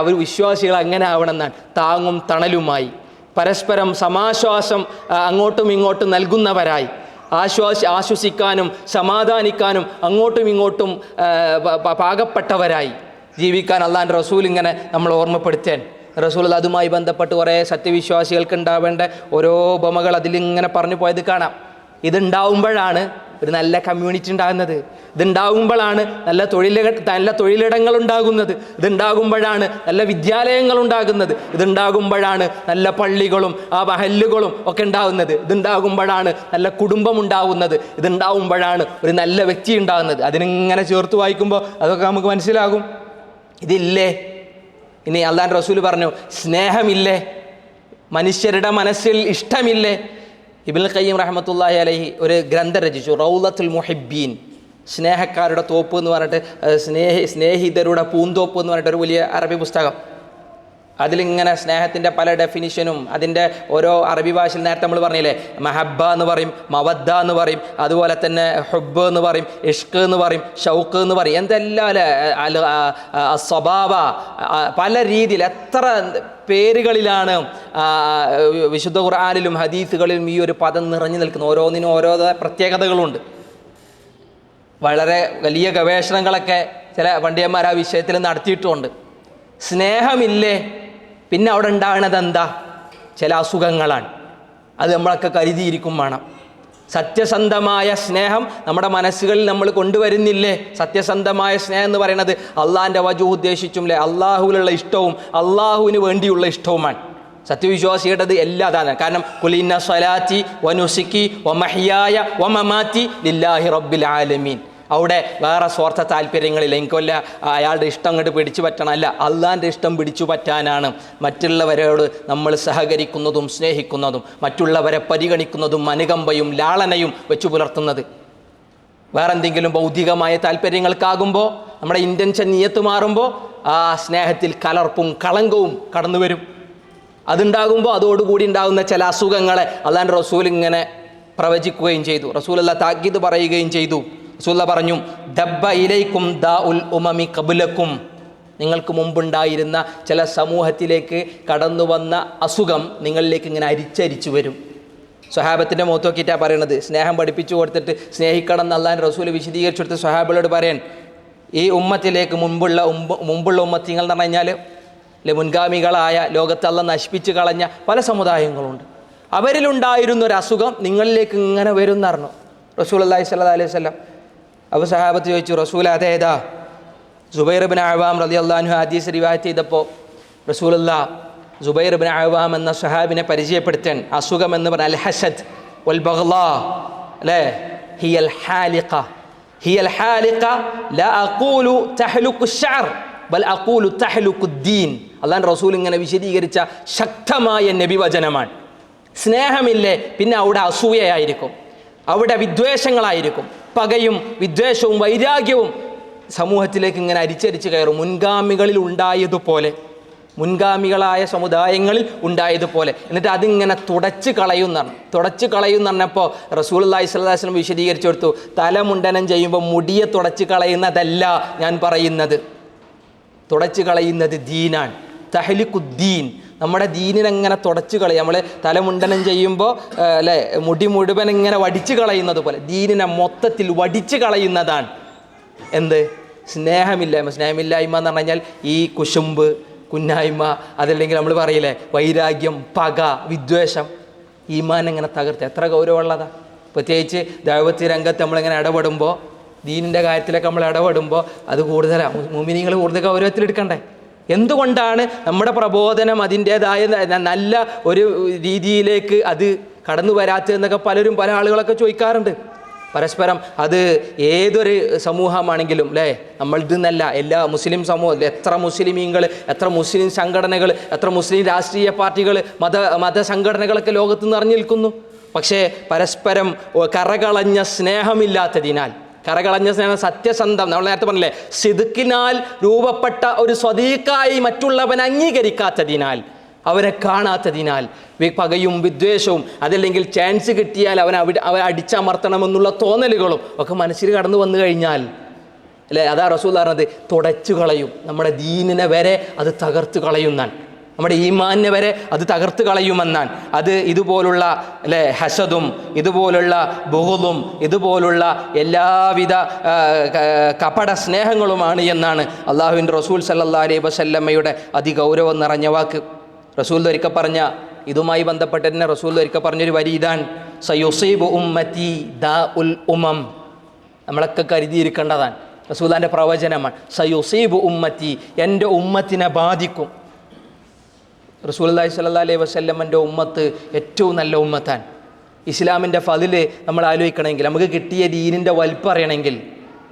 അവർ വിശ്വാസികൾ എങ്ങനെ ആവണമെന്നാണ്? താങ്ങും തണലുമായി, പരസ്പരം സമാശ്വാസം അങ്ങോട്ടും ഇങ്ങോട്ടും നൽകുന്നവരായി, ആശ്വസിക്കാനും സമാധാനിക്കാനും അങ്ങോട്ടും ഇങ്ങോട്ടും പാകപ്പെട്ടവരായി ജീവിക്കാൻ അള്ളാഹിൻ്റെ റസൂൽ ഇങ്ങനെ നമ്മൾ ഓർമ്മപ്പെടുത്താൻ. റസൂൽ അതുമായി ബന്ധപ്പെട്ട് കുറേ സത്യവിശ്വാസികൾക്ക് ഉണ്ടാവേണ്ട ഓരോ ഉപമകൾ അതിലിങ്ങനെ പറഞ്ഞു പോയത് കാണാം. ഇതുണ്ടാവുമ്പോഴാണ് ഒരു നല്ല കമ്മ്യൂണിറ്റി ഉണ്ടാകുന്നത്, ഇതുണ്ടാകുമ്പോഴാണ് നല്ല തൊഴിലിടങ്ങൾ ഉണ്ടാകുന്നത്, ഇതുണ്ടാകുമ്പോഴാണ് നല്ല വിദ്യാലയങ്ങൾ ഉണ്ടാകുന്നത്, ഇതുണ്ടാകുമ്പോഴാണ് നല്ല പള്ളികളും ആ മഹല്ലുകളും ഒക്കെ ഉണ്ടാകുന്നത്, ഇതുണ്ടാകുമ്പോഴാണ് നല്ല കുടുംബം ഉണ്ടാകുന്നത്, ഇതുണ്ടാകുമ്പോഴാണ് ഒരു നല്ല വ്യക്തി ഉണ്ടാകുന്നത്. അതിനിങ്ങനെ ചേർത്ത് വായിക്കുമ്പോൾ അതൊക്കെ നമുക്ക് മനസ്സിലാകും. ഇതില്ലേ? ഇനി അള്ളാഹുവിൻ്റെ റസൂൽ പറഞ്ഞു, സ്നേഹമില്ലേ? മനുഷ്യരുടെ മനസ്സിൽ ഇഷ്ടമില്ലേ? ഇബ്നുൽ ഖയ്യിം റഹ്മത്തുള്ളാഹി അലൈഹി ഒരു ഗ്രന്ഥം രചിച്ചു, റൗളത്തുൽ മുഹിബ്ബീൻ, സ്നേഹക്കാരുടെ തോപ്പ് എന്ന് പറഞ്ഞിട്ട്, സ്നേഹിതരുടെ പൂന്തോപ്പ് എന്ന് പറഞ്ഞിട്ട് ഒരു വലിയ അറബി പുസ്തകം. അതിലിങ്ങനെ സ്നേഹത്തിൻ്റെ പല ഡെഫിനിഷനും അതിൻ്റെ ഓരോ അറബി ഭാഷയിൽ നേരത്തെ നമ്മൾ പറഞ്ഞില്ലേ, മഹബ്ബ എന്ന് പറയും, മവദ്ദ എന്ന് പറയും, അതുപോലെ തന്നെ ഹുബ്ബ് എന്ന് പറയും, ഇഷ്ക് എന്ന് പറയും, ഷൗക്ക് എന്ന് പറയും, എന്തെല്ലാം സ്വഭാവ, പല രീതിയിൽ എത്ര പേരുകളിലാണ് വിശുദ്ധ ഖുർആനിലും ഹദീസുകളിലും ഈ ഒരു പദം നിറഞ്ഞു നിൽക്കുന്നത്. ഓരോന്നിനും ഓരോ പ്രത്യേകതകളുണ്ട്. വളരെ വലിയ ഗവേഷണങ്ങളൊക്കെ ചില പണ്ഡിതന്മാർ ആ വിഷയത്തിൽ നടത്തിയിട്ടുമുണ്ട്. സ്നേഹമില്ലേ, പിന്നെ അവിടെ ഉണ്ടാകുന്നത് എന്താ? ചില അസുഖങ്ങളാണ്. അത് നമ്മളൊക്കെ കരുതിയിരിക്കും വേണം. സത്യസന്ധമായ സ്നേഹം നമ്മുടെ മനസ്സുകളിൽ നമ്മൾ കൊണ്ടുവരുന്നില്ലേ? സത്യസന്ധമായ സ്നേഹം എന്ന് പറയുന്നത് അള്ളാഹിൻ്റെ വജു ഉദ്ദേശിച്ചും, അല്ലേ, അള്ളാഹുവിലുള്ള ഇഷ്ടവും അള്ളാഹുവിന് വേണ്ടിയുള്ള ഇഷ്ടവുമാണ്. സത്യവിശ്വാസിയുടേത് എല്ലാ അതാണ്. കാരണം ഖുലിന്ന സ്വലാത്തി വനുസിക്കി വമഹ്യായ വമമാത്തി ലില്ലാഹി റബ്ബിൽ ആലമീൻ. അവിടെ വേറെ സ്വാർത്ഥ താല്പര്യങ്ങളില്ല. എനിക്കൊല്ല അയാളുടെ ഇഷ്ടം അങ്ങോട്ട് പിടിച്ചു പറ്റണം, അല്ല, അള്ളാഹിൻ്റെ ഇഷ്ടം പിടിച്ചു പറ്റാനാണ് മറ്റുള്ളവരോട് നമ്മൾ സഹകരിക്കുന്നതും സ്നേഹിക്കുന്നതും മറ്റുള്ളവരെ പരിഗണിക്കുന്നതും അനുകമ്പയും ലാളനയും വെച്ചു പുലർത്തുന്നത്. വേറെന്തെങ്കിലും ഭൗതികമായ താല്പര്യങ്ങൾക്കാകുമ്പോൾ നമ്മുടെ ഇൻറ്റൻഷൻ, നിയത്ത് മാറുമ്പോൾ ആ സ്നേഹത്തിൽ കലർപ്പും കളങ്കവും കടന്നു വരും. അതുണ്ടാകുമ്പോൾ അതോടുകൂടി ഉണ്ടാകുന്ന ചില അസുഖങ്ങളെ അള്ളാഹുവിൻ്റെ റസൂൽ ഇങ്ങനെ പ്രവചിക്കുകയും ചെയ്തു. റസൂലുള്ള താക്കീത് പറയുകയും ചെയ്തു. റസൂലുള്ള പറഞ്ഞു, ദബ്ബ ഇലൈക്കും ദാ ഉൽ ഉമമി ഖബ്ലക്കും, നിങ്ങൾക്ക് മുമ്പുണ്ടായിരുന്ന ചില സമൂഹത്തിലേക്ക് കടന്നു വന്ന അസുഖം നിങ്ങളിലേക്ക് ഇങ്ങനെ അരിച്ചരിച്ചു വരും. സ്വഹാബത്തിൻ്റെ മുഖത്ത് നോക്കിയിട്ടാണ് പറയണത്. സ്നേഹം പഠിപ്പിച്ചു കൊടുത്തിട്ട് സ്നേഹിക്കണം എന്ന് അള്ളാഹുവിൻ്റെ റസൂൽ വിശദീകരിച്ചു കൊടുത്ത് സ്വഹാബികളോട് പറയാൻ, ഈ ഉമ്മത്തിലേക്ക് മുമ്പുള്ള ഉമ്മത്തിങ്ങൾ എന്ന് പറഞ്ഞു കഴിഞ്ഞാൽ മുൻഗാമികളായ ലോകത്തെ അള്ളാഹ് നശിപ്പിച്ച് കളഞ്ഞ പല സമുദായങ്ങളുണ്ട്. അവരിലുണ്ടായിരുന്നൊരു അസുഖം നിങ്ങളിലേക്ക് ഇങ്ങനെ വരും എന്ന് പറഞ്ഞു റസൂലുള്ളാഹി സ്വല്ലല്ലാഹു അലൈഹി വസല്ലം. അപ്പോൾ സഹാബത്ത് ചോദിച്ചു, റസൂൽ അതേതാ? സുബൈർ ഇബ്നു അവ്വാം റളിയല്ലാഹു അൻഹു ഹദീസ് റിവായത്ത് ചെയ്തപ്പോൾ റസൂലുള്ളാഹ് സുബൈർ ഇബ്നു അവ്വാം എന്ന സഹാബിനെ പരിചയപ്പെടുത്താൻ അസുഖം എന്ന് പറഞ്ഞാൽ അൽ ഹസദ് വൽ ബഗ്ളാ, അല്ലേ, ഹിയൽ ഹാലിഖ ഹിയൽ ഹാലിഖ ലാ അഖൂലു തഹ്ലുഖു ശഅർ ബൽ അഖൂലു തഹ്ലുഖു ദീൻ. അല്ലാഹുവിൻ്റെ റസൂൽ ഇങ്ങനെ വിശദീകരിച്ച ശക്തമായ നബിവചനമാണ്. സ്നേഹമില്ലേ, പിന്നെ അവിടെ അസൂയയായിരിക്കും, അവിടെ വിദ്വേഷങ്ങളായിരിക്കും, പകയും വിദ്വേഷവും വൈരാഗ്യവും സമൂഹത്തിലേക്ക് ഇങ്ങനെ അരിച്ചരിച്ച് കയറും. മുൻഗാമികളായ സമുദായങ്ങളിൽ ഉണ്ടായതുപോലെ. എന്നിട്ട് അതിങ്ങനെ തുടച്ച് കളയുന്നപ്പോൾ റസൂലുള്ളാഹി സ്വല്ലല്ലാഹു അലൈഹി വസല്ലം വിശദീകരിച്ചു കൊടുത്തു, തലമുണ്ടനം ചെയ്യുമ്പോൾ മുടിയെ തുടച്ച് കളയുന്നതല്ല ഞാൻ പറയുന്നത്, തുടച്ച് കളയുന്നത് ദീനാണ്. തഹ്ലിഖുദ്ദീൻ, നമ്മുടെ ദീനിനെങ്ങനെ തുടച്ച് കളയും. നമ്മൾ തലമുണ്ടനം ചെയ്യുമ്പോൾ അല്ലേ, മുടി മുഴുവൻ ഇങ്ങനെ വടിച്ച് കളയുന്നത് പോലെ ദീനിനെ മൊത്തത്തിൽ വടിച്ച് കളയുന്നതാണ് എന്ത്? സ്നേഹമില്ലായ്മ എന്ന് പറഞ്ഞു കഴിഞ്ഞാൽ ഈ കുശുമ്പ്, കുന്നായ്മ, അതല്ലെങ്കിൽ നമ്മൾ പറയില്ലേ വൈരാഗ്യം, പക, വിദ്വേഷം, ഈമാൻ ഇങ്ങനെ തകർത്ത് എത്ര ഗൗരവമുള്ളതാണ്. പ്രത്യേകിച്ച് ദഅവത്ത് രംഗത്ത് നമ്മളിങ്ങനെ ഇടപെടുമ്പോൾ, ദീനിൻ്റെ കാര്യത്തിലൊക്കെ നമ്മൾ ഇടപെടുമ്പോൾ അത് കൂടുതലാണ്. മുഅ്മിനീങ്ങൾ കൂടുതൽ ഗൗരവത്തിലെടുക്കണ്ടേ? എന്തുകൊണ്ടാണ് നമ്മുടെ പ്രബോധനം അതിൻ്റേതായ നല്ല ഒരു രീതിയിലേക്ക് അത് കടന്നു വരാത്തതെന്നൊക്കെ പല ആളുകളൊക്കെ ചോദിക്കാറുണ്ട് പരസ്പരം. അത് ഏതൊരു സമൂഹമാണെങ്കിലും അല്ലേ, നമ്മളിൽ നിന്നല്ല, എല്ലാ മുസ്ലിം സമൂഹം, എത്ര മുസ്ലിമീങ്ങൾ, എത്ര മുസ്ലിം സംഘടനകൾ, എത്ര മുസ്ലിം രാഷ്ട്രീയ പാർട്ടികൾ, മതസംഘടനകളൊക്കെ ലോകത്ത് നിറഞ്ഞു നിൽക്കുന്നു. പക്ഷേ പരസ്പരം കറകളഞ്ഞ സ്നേഹമില്ലാത്തതിനാൽ, കറകളഞ്ഞ സ്നേഹം സത്യസന്ധം, നമ്മൾ നേരത്തെ പറഞ്ഞില്ലേ, സിദ്ക്കിനാൽ രൂപപ്പെട്ട ഒരു സ്വദീഖായി മറ്റുള്ളവൻ അംഗീകരിക്കാത്തതിനാൽ, അവനെ കാണാത്തതിനാൽ, പകയും വിദ്വേഷവും, അതല്ലെങ്കിൽ ചാൻസ് കിട്ടിയാൽ അവൻ അടിച്ചമർത്തണമെന്നുള്ള തോന്നലുകളും ഒക്കെ മനസ്സിൽ കടന്നു വന്നു കഴിഞ്ഞാൽ അല്ലേ, അതാ റസൂൽ പറഞ്ഞത്, തുടച്ചു കളയും, നമ്മുടെ ദീനിനെ വരെ അത് തകർത്ത് കളയുന്നാൻ, നമ്മുടെ ഈമാനിനെ വരെ അത് തകർത്ത് കളയുമെന്നാൻ. അത് ഇതുപോലുള്ള അല്ലേ ഹസദും, ഇതുപോലുള്ള ബുഗ്ളും, ഇതുപോലുള്ള എല്ലാവിധ കപട സ്നേഹങ്ങളുമാണ് എന്നാണ് അള്ളാഹുവിൻ്റെ റസൂൽ സല്ലല്ലാഹു അലൈഹി വസല്ലമയുടെ അതിഗൗരവം നിറഞ്ഞ വാക്ക്. റസൂൽ ഒരിക്കൽ പറഞ്ഞ, ഇതുമായി ബന്ധപ്പെട്ട് തന്നെ റസൂൽ ഒരിക്കൽ പറഞ്ഞൊരു വരി ഇതാണ്, സയുസീബു ഉമ്മത്തി ദാ ഉൽ ഉമം. നമ്മളൊക്കെ കരുതിയിരിക്കേണ്ടതാണ്, റസൂലിൻ്റെ പ്രവചനമാണ്. സയുസീബു ഉമ്മത്തി, എൻ്റെ ഉമ്മത്തിനെ ബാധിക്കും. റസൂലുള്ളാഹി സ്വല്ലല്ലാഹു അലൈഹി വസല്ലമൻ്റെ ഉമ്മത്ത് ഏറ്റവും നല്ല ഉമ്മത്താണ്. ഇസ്ലാമിൻ്റെ ഫളില് നമ്മൾ ആലോചിക്കണമെങ്കിൽ, നമുക്ക് കിട്ടിയ ദീനിൻ്റെ വലിപ്പം അറിയണമെങ്കിൽ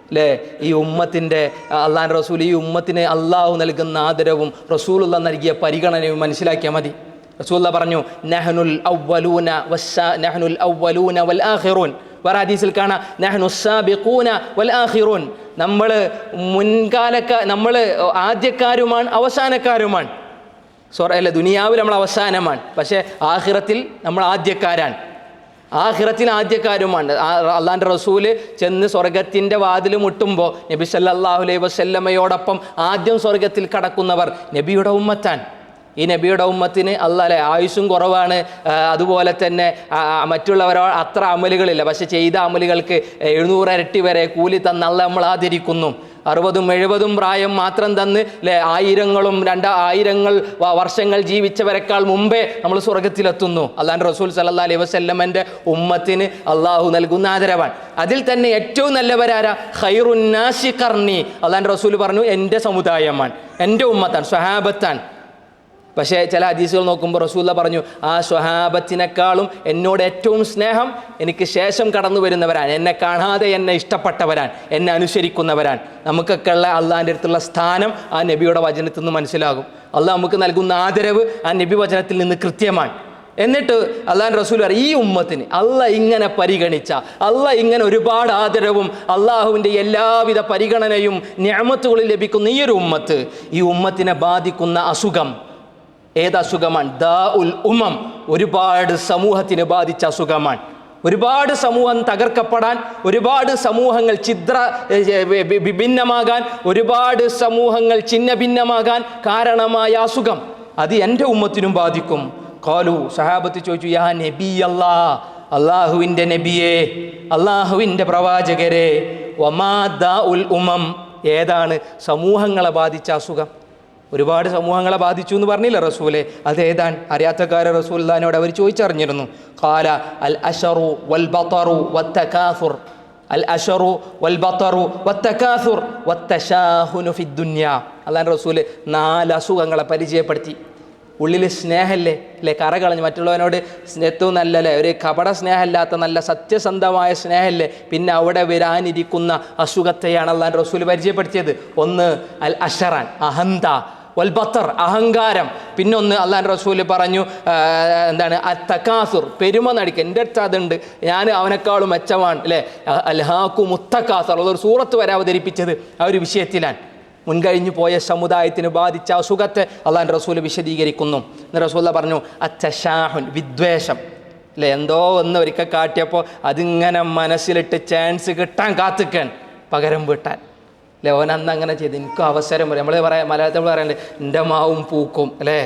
അല്ലേ, ഈ ഉമ്മത്തിൻ്റെ അള്ളാഹുവിൻ്റെ റസൂൽ, ഈ ഉമ്മത്തിന് അള്ളാഹു നൽകുന്ന ആദരവും റസൂലുള്ള നൽകിയ പരിഗണനയും മനസ്സിലാക്കിയാൽ മതി. റസൂലുള്ള പറഞ്ഞു, നഹ്നുൽ അവ്വലൂന വൽ ആഖിറൂൻ. വേറെ ഹദീസിൽ കാണാം, നഹ്നു സാബിഖൂന വൽ ആഖിറൂൻ. നമ്മൾ നമ്മൾ ആദ്യക്കാരുമാണ് അവസാനക്കാരുമാണ്. അല്ല, ദുനിയാവിൽ നമ്മൾ അവസാനമാണ്, പക്ഷേ ആഖിറത്തിൽ നമ്മൾ ആദ്യക്കാരാണ്. ആദ്യക്കാരുമാണ്. അള്ളാഹിൻ്റെ റസൂല് ചെന്ന് സ്വർഗത്തിൻ്റെ വാതിൽ മുട്ടുമ്പോൾ നബി സല്ലല്ലാഹു അലൈഹി വസല്ലമയോടൊപ്പം ആദ്യം സ്വർഗത്തിൽ കടക്കുന്നവർ നബിയുടെ ഉമ്മത്താണ്. ഈ നബിയുടെ ഉമ്മത്തിന് അള്ളാഹ് ആയുസ്സും കുറവാണ്, അതുപോലെ തന്നെ മറ്റുള്ളവരോ അത്ര അമലുകളില്ല, പക്ഷെ ചെയ്ത അമലുകൾക്ക് 700 ഇരട്ടി വരെ കൂലി തന്ന് അള്ളാഹ് നമ്മൾ ആദരിക്കുന്നു. 60-70 പ്രായം മാത്രം തന്ന് അല്ലേ, 1000 വർഷങ്ങൾ ജീവിച്ചവരെക്കാൾ മുമ്പേ നമ്മൾ സ്വർഗത്തിലെത്തുന്നു. അള്ളാഹുവിൻ്റെ റസൂൽ സല്ലല്ലാഹു അലൈഹി വസല്ലമൻ്റെ ഉമ്മത്തിന് അള്ളാഹു നൽകുന്ന ആദരവാണ്. അതിൽ തന്നെ ഏറ്റവും നല്ലവരാരാ? ഖൈറുൻ നാസി ഖർനി. അള്ളാഹുവിൻ്റെ റസൂൽ പറഞ്ഞു, എൻ്റെ സമുദായമാണ്, എൻ്റെ ഉമ്മത്താണ്, സ്വഹാബത്താണ്. പക്ഷേ ചില ഹദീസുകൾ നോക്കുമ്പോൾ റസൂലുള്ളാഹി പറഞ്ഞു, ആ സ്വഹാബത്തിനേക്കാളും എന്നോട് ഏറ്റവും സ്നേഹം എനിക്ക് ശേഷം കടന്നു വരുന്നവരാണ്, എന്നെ കാണാതെ എന്നെ ഇഷ്ടപ്പെട്ടവരാണ്, എന്നെ അനുസരിക്കുന്നവരാണ്. നമുക്കൊക്കെ ഉള്ള അള്ളാഹിൻ്റെ അടുത്തുള്ള സ്ഥാനം ആ നബിയുടെ വചനത്തിൽ നിന്ന് മനസ്സിലാകും. അള്ളാഹ് നമുക്ക് നൽകുന്ന ആദരവ് ആ നബി വചനത്തിൽ നിന്ന് കൃത്യമാണ്. എന്നിട്ട് അള്ളാഹുവിൻ്റെ റസൂൽ പറയും, ഈ ഉമ്മത്തിന് അള്ളാഹ് ഇങ്ങനെ പരിഗണിച്ച, അള്ളാഹ് ഇങ്ങനെ ഒരുപാട് ആദരവും അള്ളാഹുവിൻ്റെ എല്ലാവിധ പരിഗണനയും നിഅമത്തുകളും ലഭിക്കുന്ന ഈ ഒരു ഉമ്മത്ത്, ഈ ഉമ്മത്തിനെ ബാധിക്കുന്ന അസുഖം, ഏതസുഖമാണ്? ദാ ഉൽ ഉമം, ഒരുപാട് സമൂഹത്തിന് ബാധിച്ച അസുഖമാണ്. ഒരുപാട് സമൂഹം തകർക്കപ്പെടാൻ, ഒരുപാട് സമൂഹങ്ങൾ ഭിന്നമാകാൻ, ഒരുപാട് സമൂഹങ്ങൾ ഛിന്ന ഭിന്നമാകാൻ കാരണമായ അസുഖം. അത് എൻ്റെ ഉമ്മത്തിനും ബാധിക്കും. ഖാലു, സഹാബത്ത് ചോദിച്ചു, യാ നബി അല്ലാ, അള്ളാഹുവിൻ്റെ നബിയെ, അള്ളാഹുവിൻ്റെ പ്രവാചകരെ, വമാ ദാ ഉൽ ഉമം, ഏതാണ് സമൂഹങ്ങളെ ബാധിച്ച അസുഖം? ഒരുപാട് സമൂഹങ്ങളെ ബാധിച്ചു എന്ന് പറഞ്ഞില്ല റസൂലെ, അതേതാണ്? അറിയാത്തക്കാരെ റസൂലുള്ളാഹിനോട് അവർ ചോദിച്ചറിഞ്ഞിരുന്നു. ഖാല അൽ അശറു വൽ ബതറു വത്തകാസുർ, അൽ അശറു വൽ ബതറു വത്തകാസുർ വത്തശാഹുനു ഫിദ്ദുനിയ. അല്ലാഹുവിൻ്റെ റസൂല് 4 അസുഖങ്ങളെ പരിചയപ്പെടുത്തി. ഉള്ളിൽ സ്നേഹമല്ലേ, അല്ലേ? കറ കളഞ്ഞ് മറ്റുള്ളവനോട് ഏറ്റവും നല്ലല്ലേ, ഒരു കപട സ്നേഹമല്ലാത്ത നല്ല സത്യസന്ധമായ സ്നേഹമല്ലേ, പിന്നെ അവിടെ വരാനിരിക്കുന്ന അസുഖത്തെയാണ് അല്ലാഹുവിൻ്റെ റസൂല് പരിചയപ്പെടുത്തിയത്. ഒന്ന് അൽ അഷറാൻ, അഹന്ത, വൽ ബത്തർ, അഹങ്കാരം. പിന്നൊന്ന് അല്ലാഹുവിൻ്റെ റസൂല് പറഞ്ഞു, എന്താണ്? അത്തകാസുർ, പെരുമ നടിക്കുക. എൻ്റെ അടുത്ത് അതുണ്ട്, ഞാൻ അവനേക്കാളും മെച്ചമാണ്, അല്ലേ? അൽഹാക്കു മുത്തകാസുർ, അതൊരു സൂറത്ത് വരെ അവതരിപ്പിച്ചത് ആ ഒരു വിഷയത്തിലാണ്. മുൻകഴിഞ്ഞു പോയ സമുദായത്തിന് ബാധിച്ച അസുഖത്തെ അള്ളാഹുവിൻ്റെ റസൂല് വിശദീകരിക്കുന്നു. റസൂല പറഞ്ഞു അത്തശാഹുൻ, വിദ്വേഷം, അല്ലേ? എന്തോ ഒന്ന് ഒരിക്കൽ കാട്ടിയപ്പോൾ അതിങ്ങനെ മനസ്സിലിട്ട് ചാൻസ് കിട്ടാൻ കാത്തിക്കാൻ, പകരം വീട്ടാൻ, അല്ലേ? ഓൻ അന്ന് അങ്ങനെ ചെയ്ത് എനിക്ക് അവസരം വരും. നമ്മൾ മലയാളത്തിൽ നമ്മൾ പറയണ്ടേ, എൻ്റെ മാവും പൂക്കും, അല്ലേ?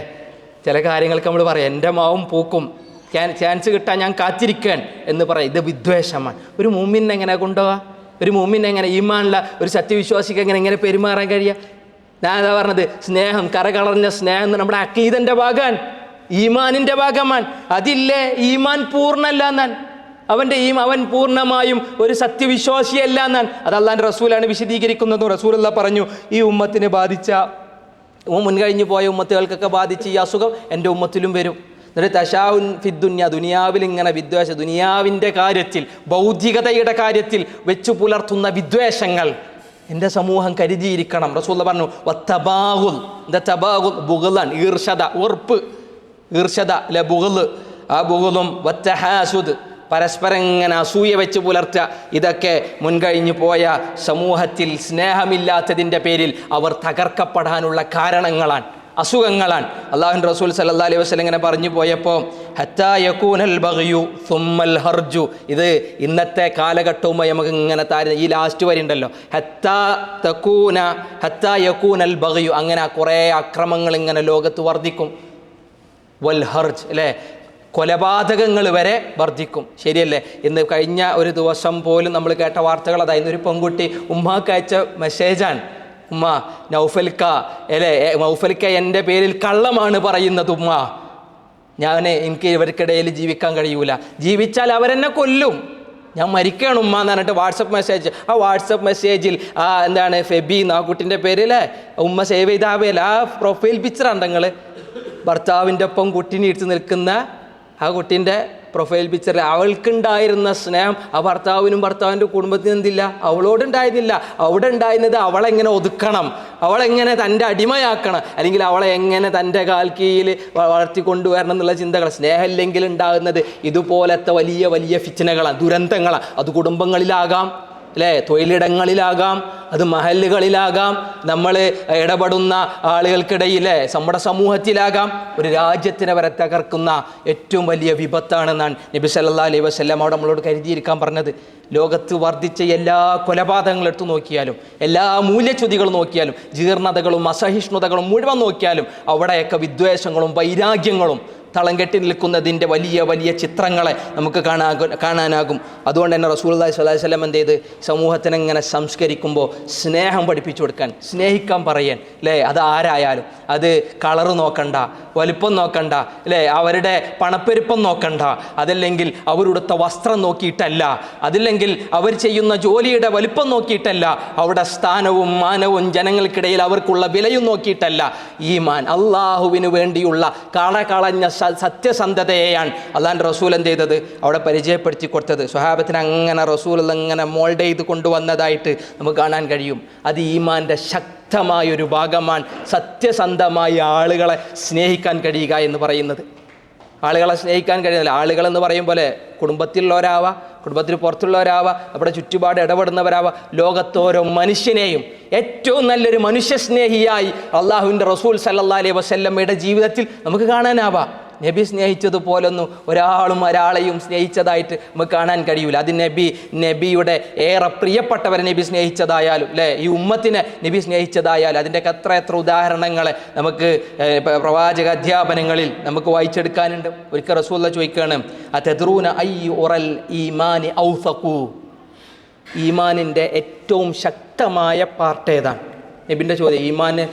ചില കാര്യങ്ങൾക്ക് നമ്മൾ പറയാം, എൻ്റെ മാവും പൂക്കും, ചാൻസ് കിട്ടാൻ ഞാൻ കാത്തിരിക്കാൻ എന്ന് പറയാം. ഇത് വിദ്വേഷമാണ്. ഒരു മുഅ്മിനെ എങ്ങനെ കൊണ്ടുപോകാം? ഒരു മുഅ്മിനെ എങ്ങനെ, ഈമാനുള്ള ഒരു സത്യവിശ്വാസിക്ക് എങ്ങനെ പെരുമാറാൻ കഴിയുക? ഞാൻ അതാ പറഞ്ഞത്, സ്നേഹം, കറകളഞ്ഞ സ്നേഹം നമ്മുടെ അഖീദൻ്റെ ഭാഗമാണ്, ഈമാനിൻ്റെ ഭാഗമാണ്. അതില്ലേ ഈമാൻ പൂർണ്ണല്ല എന്നാൻ, അവൻ പൂർണ്ണമായും ഒരു സത്യവിശ്വാസിയല്ല എന്നാൻ. അത് അള്ളാഹിൻ്റെ റസൂലാണ് വിശദീകരിക്കുന്നതും. റസൂലുള്ള പറഞ്ഞു, ഈ ഉമ്മത്തിന് ബാധിച്ച, മുൻകഴിഞ്ഞു പോയ ഉമ്മത്തുകൾക്കൊക്കെ ബാധിച്ച ഈ അസുഖം എൻ്റെ ഉമ്മത്തിലും വരും. എന്നിട്ട് തശാഉൻ ഫിദ്ദുനിയ, ദുനിയാവിൽ ഇങ്ങനെ വിദ്വേഷം, ദുനിയാവിൻ്റെ കാര്യത്തിൽ, ഭൗതികതയുടെ കാര്യത്തിൽ വെച്ചു പുലർത്തുന്ന വിദ്വേഷങ്ങൾ എൻ്റെ സമൂഹം കരുതിയിരിക്കണം. റസൂൽ പറഞ്ഞു വത്തബാഗുൽ, എന്താ തബാഗുൽ? ബുഗ്ളാൻ, ഈർഷത, ഉറപ്പ്, ഈർഷത, അല്ലെ? ബുഗ്ള്, ആ ബുഗ്ളും വത്തഹാസുദ്, പരസ്പരം ഇങ്ങനെ അസൂയ വെച്ച് പുലർത്തുക. ഇതൊക്കെ മുൻകഴിഞ്ഞു പോയ സമൂഹത്തിൽ സ്നേഹമില്ലാത്തതിൻ്റെ പേരിൽ അവർ തകർക്കപ്പെടാനുള്ള കാരണങ്ങളാണ്, അസുഖങ്ങളാണ്. അള്ളാഹുവിൻ്റെ റസൂൽ സല്ലല്ലാഹു അലൈഹി വസല്ലം ഇങ്ങനെ പറഞ്ഞു പോയപ്പോൾ, ഹത്താ യകൂനൽ ബഗ്യു സുമ്മൽ ഹർജു, ഇത് ഇന്നത്തെ കാലഘട്ടവുമായി നമുക്ക് ഇങ്ങനെ ഈ ലാസ്റ്റ് വരെ ഉണ്ടല്ലോ, ഹത്താ യകൂനൽ ബഗ്യു, അങ്ങനെ കുറേ അക്രമങ്ങൾ ഇങ്ങനെ ലോകത്ത് വർദ്ധിക്കും. വൽ ഹർജ്, അല്ലേ? കൊലപാതകങ്ങൾ വരെ വർദ്ധിക്കും. ശരിയല്ലേ? ഇന്ന് കഴിഞ്ഞ ഒരു ദിവസം പോലും നമ്മൾ കേട്ട വാർത്തകൾ അതായിരുന്നു. ഒരു പെൺകുട്ടി ഉമ്മാക്ക് അയച്ച മെസ്സേജാണ്, ഉമ്മ നൗഫൽക്ക, അല്ലേ? നൗഫൽക്ക എൻ്റെ പേരിൽ കള്ളമാണ് പറയുന്നത് ഉമ്മ, എനിക്ക് ഇവർക്കിടയിൽ ജീവിക്കാൻ കഴിയൂല, ജീവിച്ചാൽ അവരെന്നെ കൊല്ലും, ഞാൻ മരിക്കണം ഉമ്മ എന്ന് പറഞ്ഞിട്ട് വാട്സപ്പ് മെസ്സേജ്. ആ വാട്സപ്പ് മെസ്സേജിൽ എന്താണ് ഫെബി ആ കുട്ടീൻ്റെ പേരിലെ ഉമ്മ സേവ് ചെയ്താവേല ആ പ്രൊഫൈൽ പിക്ചറാണ് നിങ്ങൾ, ഭർത്താവിൻ്റെ ഒപ്പം കുട്ടീനെ ഇട്ട് നിൽക്കുന്ന ആ കുട്ടീൻ്റെ പ്രൊഫൈൽ പിക്ചറിൽ അവൾക്കുണ്ടായിരുന്ന സ്നേഹം ആ ഭർത്താവിൻ്റെ കുടുംബത്തിനും എന്തില്ല, അവളോടുണ്ടായിരുന്നില്ല. അവിടെ ഉണ്ടായിരുന്നത് അവളെങ്ങനെ ഒതുക്കണം, അവളെങ്ങനെ തൻ്റെ അടിമയാക്കണം, അല്ലെങ്കിൽ അവളെ എങ്ങനെ തൻ്റെ കാൽ കീഴിൽ വളർത്തിക്കൊണ്ടുവരണം എന്നുള്ള ചിന്തകൾ. സ്നേഹമില്ലെങ്കിൽ ഉണ്ടാകുന്നത് ഇതുപോലത്തെ വലിയ വലിയ ഫിത്നകളാണ്, ദുരന്തങ്ങളാണ്. അത് കുടുംബങ്ങളിലാകാം, അല്ലേ? തൊഴിലിടങ്ങളിലാകാം, അത് മഹല്ലുകളിലാകാം, നമ്മൾ ഇടപെടുന്ന ആളുകൾക്കിടയിലെ നമ്മുടെ സമൂഹത്തിലാകാം. ഒരു രാജ്യത്തിനെ വരെ തകർക്കുന്ന ഏറ്റവും വലിയ വിപത്താണെന്നാണ് നബി സല്ലല്ലാഹു അലൈഹി വസല്ലം അവിടെ നമ്മളോട് കരുതിയിരിക്കാൻ പറഞ്ഞത്. ലോകത്ത് വർദ്ധിച്ച എല്ലാ കൊലപാതകങ്ങളും എടുത്തു നോക്കിയാലും, എല്ലാ മൂല്യച്യുതികളും നോക്കിയാലും, ജീർണതകളും അസഹിഷ്ണുതകളും മുഴുവൻ നോക്കിയാലും അവിടെയൊക്കെ വിദ്വേഷങ്ങളും വൈരാഗ്യങ്ങളും തളം കെട്ടി നിൽക്കുന്നതിൻ്റെ വലിയ വലിയ ചിത്രങ്ങളെ നമുക്ക് കാണാനാകും. അതുകൊണ്ട് തന്നെ റസൂലുള്ളാഹി സ്വല്ലല്ലാഹു അലൈഹി വസല്ലം എന്ത് ചെയ്ത് സമൂഹത്തിനെ ഇങ്ങനെ സംസ്കരിക്കുമ്പോൾ സ്നേഹം പഠിപ്പിച്ചു കൊടുക്കാൻ, സ്നേഹിക്കാൻ പറയാൻ, അല്ലേ? അത് ആരായാലും, അത് കളറ് നോക്കണ്ട, വലിപ്പം നോക്കണ്ട, അല്ലേ? അവരുടെ പണപ്പെരുപ്പം നോക്കണ്ട, അതല്ലെങ്കിൽ അവരുടുത്ത വസ്ത്രം നോക്കിയിട്ടല്ല, അതില്ലെങ്കിൽ അവർ ചെയ്യുന്ന ജോലിയുടെ വലിപ്പം നോക്കിയിട്ടല്ല, അവരുടെ സ്ഥാനവും മാനവും ജനങ്ങൾക്കിടയിൽ അവർക്കുള്ള വിലയും നോക്കിയിട്ടല്ല. ഈമാൻ, അള്ളാഹുവിന് വേണ്ടിയുള്ള കളഞ്ഞ സത്യസന്ധതയെയാണ് അള്ളാഹുവിൻ്റെ റസൂൽ എന്ത് ചെയ്തത് അവിടെ പരിചയപ്പെടുത്തി കൊടുത്തത്. സ്വഹാബത്തിന് അങ്ങനെ റസൂൽ അങ്ങനെ മോൾഡ് ചെയ്ത് കൊണ്ടുവന്നതായിട്ട് നമുക്ക് കാണാൻ കഴിയും. അത് ഈമാൻ്റെ ശക്തമായൊരു ഭാഗമാണ്, സത്യസന്ധമായ ആളുകളെ സ്നേഹിക്കാൻ കഴിയുക എന്ന് പറയുന്നത്. ആളുകളെ സ്നേഹിക്കാൻ കഴിയുന്നില്ല. ആളുകളെന്ന് പറയും പോലെ കുടുംബത്തിലുള്ളവരാവാം, കുടുംബത്തിന് പുറത്തുള്ളവരാവാം, അവിടെ ചുറ്റുപാട് ഇടപെടുന്നവരാവാം. ലോകത്തോരോ മനുഷ്യനെയും ഏറ്റവും നല്ലൊരു മനുഷ്യസ്നേഹിയായി അള്ളാഹുവിൻ്റെ റസൂൽ സല്ലല്ലാഹു അലൈഹി വസല്ലമയുടെ ജീവിതത്തിൽ നമുക്ക് കാണാനാവാം. നബി സ്നേഹിച്ചതുപോലൊന്നും ഒരാളെയും സ്നേഹിച്ചതായിട്ട് നമുക്ക് കാണാൻ കഴിയില്ല. അത് നബിയുടെ ഏറെ പ്രിയപ്പെട്ടവരെ നബി സ്നേഹിച്ചതായാലും അല്ലേ, ഈ ഉമ്മത്തിനെ നബി സ്നേഹിച്ചതായാലും അതിൻ്റെയൊക്കെ എത്ര ഉദാഹരണങ്ങൾ നമുക്ക് പ്രവാചക അധ്യാപനങ്ങളിൽ നമുക്ക് വായിച്ചെടുക്കാനുണ്ട്. ഒരിക്കൽ റസൂലുള്ളാഹി ചോദിക്കുകയാണ്, അതദ്റൂന അയ്യു ഉറൽ ഈമാനി ഔസഖു, ഈമാനിൻ്റെ ഏറ്റവും ശക്തമായ പാർട്ട് ഏതാണ്? നബിൻ്റെ ചോദ്യം. ഈമാന്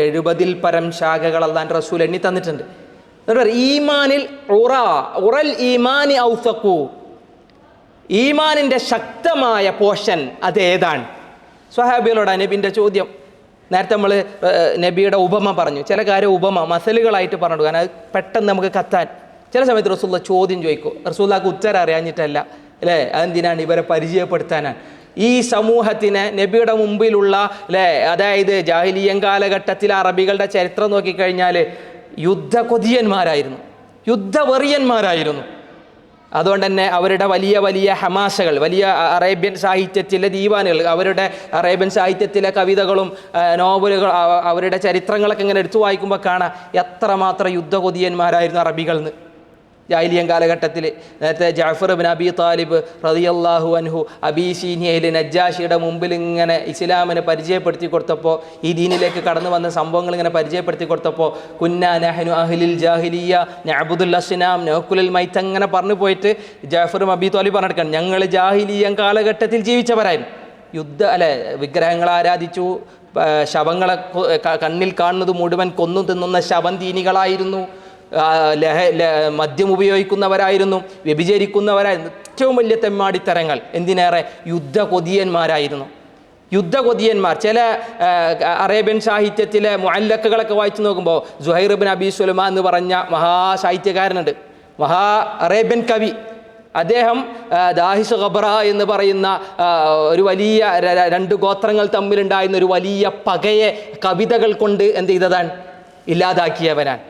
70 പരം ശാഖകൾ അല്ലാഹുവിൻ്റെ റസൂൽ എണ്ണി തന്നിട്ടുണ്ട്. ഈമാനിൽ ഉറൽ ഈമാനി ഔസഖു, ഈമാനിൻ്റെ ശക്തമായ പോർഷൻ അതേതാണ്? സ്വഹാബികളോടാണ് നബിൻ്റെ ചോദ്യം. നേരത്തെ നമ്മൾ നബിയുടെ ഉപമ പറഞ്ഞു, ചില കാര്യം ഉപമ മസലുകളായിട്ട് പറഞ്ഞു, കാരണം അത് പെട്ടെന്ന് നമുക്ക് കത്താൻ. ചില സമയത്ത് റസൂലുള്ളാഹി ചോദ്യം ചോദിക്കും, റസൂലുള്ളാഹിക്ക് ഉത്തരം അറിയാഞ്ഞിട്ടല്ല അല്ലേ, അതെന്തിനാണ്? ഇവരെ പരിചയപ്പെടുത്താനാണ്. ഈ സമൂഹത്തിന് നബിയുടെ മുമ്പിലുള്ള അല്ലേ, അതായത് ജാഹിലിയ്യ കാലഘട്ടത്തിലെ അറബികളുടെ ചരിത്രം നോക്കിക്കഴിഞ്ഞാൽ യുദ്ധകൊതിയന്മാരായിരുന്നു, യുദ്ധവെറിയന്മാരായിരുന്നു. അതുകൊണ്ട് തന്നെ അവരുടെ വലിയ ഹമാസകൾ, വലിയ അറേബ്യൻ സാഹിത്യത്തിലെ ദീവാനുകൾ, അവരുടെ അറേബ്യൻ സാഹിത്യത്തിലെ കവിതകളും നോവലുകൾ, അവരുടെ ചരിത്രങ്ങളൊക്കെ ഇങ്ങനെ എടുത്തു വായിക്കുമ്പോൾ കാണാം എത്രമാത്രം യുദ്ധകൊതിയന്മാരായിരുന്നു അറബികൾ എന്ന്. ജാഹിലിയ്യ കാലഘട്ടത്തിൽ നേരത്തെ ജഅഫർ ഇബ്നു അബി താലിബ് റളിയല്ലാഹു അൻഹു അബീസീനിയയിൽ നജ്ജാഷിയുടെ മുമ്പിൽ ഇങ്ങനെ ഇസ്ലാമിനെ പരിചയപ്പെടുത്തി കൊടുത്തപ്പോൾ, ഈ ദീനിലേക്ക് കടന്നു വന്ന സംഭവങ്ങൾ ഇങ്ങനെ പരിചയപ്പെടുത്തി കൊടുത്തപ്പോൾ, കുന്നാ നഹ്നു അഹ്ലിൽ ജാഹിലിയ്യ നഅബുദുൽ അസ്നാം നഅകുലുൽ മൈത അങ്ങനെ പറഞ്ഞു പോയിട്ട് ജഅഫർ ഇബ്നു അബി താലിബ് പറഞ്ഞെടുക്കണം, ഞങ്ങൾ ജാഹിലിയ്യ കാലഘട്ടത്തിൽ ജീവിച്ചവരായിരുന്നു. വിഗ്രഹങ്ങളെ ആരാധിച്ചു, ശവങ്ങളെ കണ്ണിൽ കാണുന്നത് മുഴുവൻ കൊന്നു തിന്നുന്ന ശവന്തീനികളായിരുന്നു, മദ്യം ഉപയോഗിക്കുന്നവരായിരുന്നു, വ്യഭിചരിക്കുന്നവരായിരുന്നു, ഏറ്റവും വലിയ തെമ്മാടിത്തരങ്ങൾ. എന്തിനേറെ യുദ്ധകൊതിയന്മാരായിരുന്നു. യുദ്ധകൊതിയന്മാർ. ചില അറേബ്യൻ സാഹിത്യത്തിലെ മുഅല്ലഖുകളൊക്കെ വായിച്ചു നോക്കുമ്പോൾ സുഹൈർ ഇബ്നു അബി സുലൈമാൻ എന്ന് പറഞ്ഞ മഹാസാഹിത്യകാരനുണ്ട്, മഹാ അറേബ്യൻ കവി. അദ്ദേഹം ദാഹിസ് ഖബ്റ എന്ന് പറയുന്ന ഒരു വലിയ 2 ഗോത്രങ്ങൾ തമ്മിലുണ്ടായിരുന്ന ഒരു വലിയ പകയെ കവിതകൾ കൊണ്ട് എന്ത് ചെയ്തതാണ്? ഇല്ലാതാക്കിയവനാണ്.